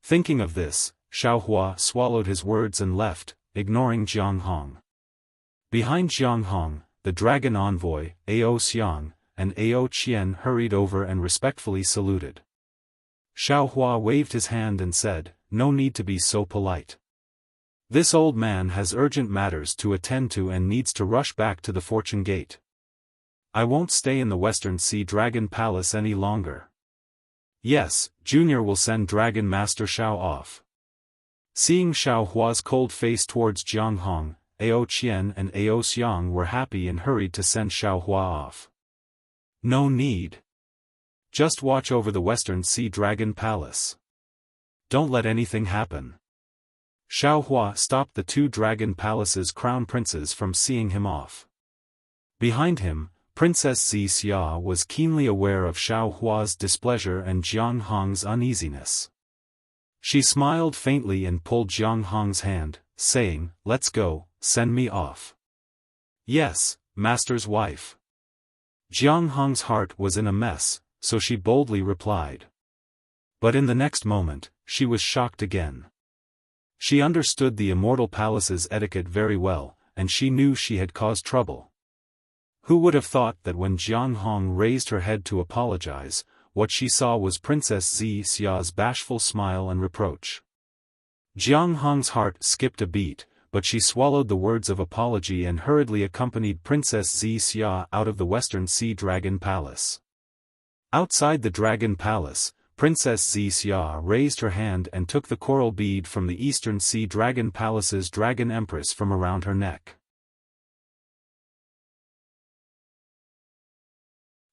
Thinking of this, Xiao Hua swallowed his words and left, ignoring Jiang Hong. Behind Jiang Hong, the dragon envoy, Ao Xiang, and Ao Qian hurried over and respectfully saluted. Xiaohua waved his hand and said, "No need to be so polite. This old man has urgent matters to attend to and needs to rush back to the Fortune Gate. I won't stay in the Western Sea Dragon Palace any longer. Yes, Junior will send Dragon Master Xiao off." Seeing Xiaohua's cold face towards Jiang Hong, Ao Qian and Ao Xiang were happy and hurried to send Xiaohua off. "No need. Just watch over the Western Sea Dragon Palace. Don't let anything happen." Xiaohua stopped the two Dragon Palace's crown princes from seeing him off. Behind him, Princess Xia was keenly aware of Xiaohua's displeasure and Jiang Hong's uneasiness. She smiled faintly and pulled Jiang Hong's hand, saying, "Let's go, send me off." "Yes, master's wife." Jiang Hong's heart was in a mess, so she boldly replied. But in the next moment, she was shocked again. She understood the Immortal Palace's etiquette very well, and she knew she had caused trouble. Who would have thought that when Jiang Hong raised her head to apologize, what she saw was Princess Xia's bashful smile and reproach. Jiang Hong's heart skipped a beat, but she swallowed the words of apology and hurriedly accompanied Princess Xia out of the Western Sea Dragon Palace. Outside the Dragon Palace, Princess Xia raised her hand and took the coral bead from the Eastern Sea Dragon Palace's Dragon Empress from around her neck.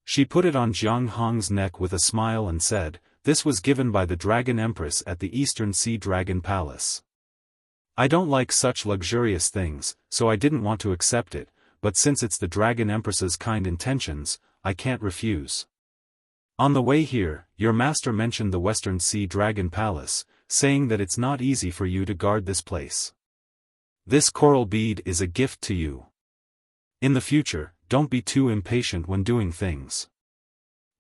She put it on Jiang Hong's neck with a smile and said, "This was given by the Dragon Empress at the Eastern Sea Dragon Palace. I don't like such luxurious things, so I didn't want to accept it, but since it's the Dragon Empress's kind intentions, I can't refuse. On the way here, your master mentioned the Western Sea Dragon Palace, saying that it's not easy for you to guard this place. This coral bead is a gift to you. In the future, don't be too impatient when doing things.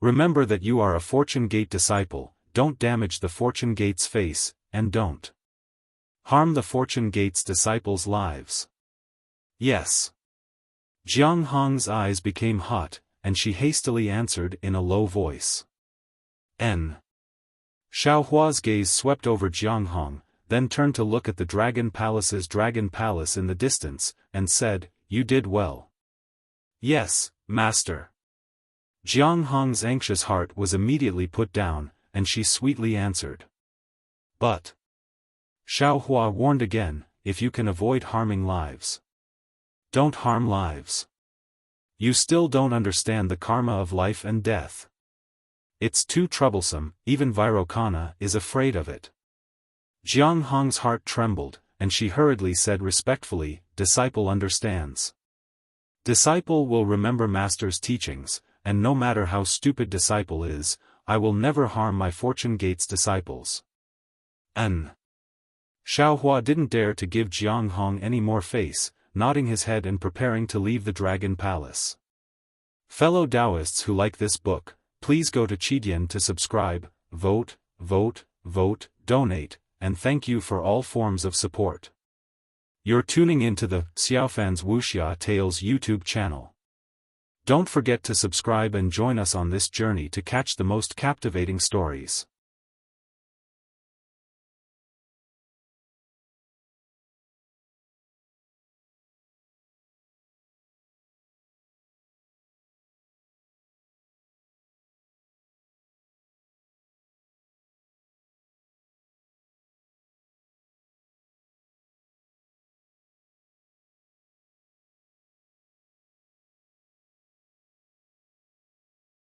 Remember that you are a Fortune Gate disciple, don't damage the Fortune Gate's face, and don't harm the Fortune Gate's disciples' lives." "Yes." Jiang Hong's eyes became hot, and she hastily answered in a low voice. "N." Xiaohua's gaze swept over Jiang Hong, then turned to look at the Dragon Palace's Dragon Palace in the distance, and said, "You did well." "Yes, master." Jiang Hong's anxious heart was immediately put down, and she sweetly answered. "But," Xiaohua warned again, "if you can avoid harming lives, don't harm lives. You still don't understand the karma of life and death. It's too troublesome, even Vairocana is afraid of it." Jiang Hong's heart trembled, and she hurriedly said respectfully, "Disciple understands. Disciple will remember master's teachings, and no matter how stupid disciple is, I will never harm my Fortune Gate's disciples." "N." Xiaohua didn't dare to give Jiang Hong any more face, nodding his head and preparing to leave the Dragon Palace. Fellow Taoists who like this book, please go to Qidian to subscribe, vote, donate, and thank you for all forms of support. You're tuning into the Xiaofan's Wuxia Tales YouTube channel. Don't forget to subscribe and join us on this journey to catch the most captivating stories.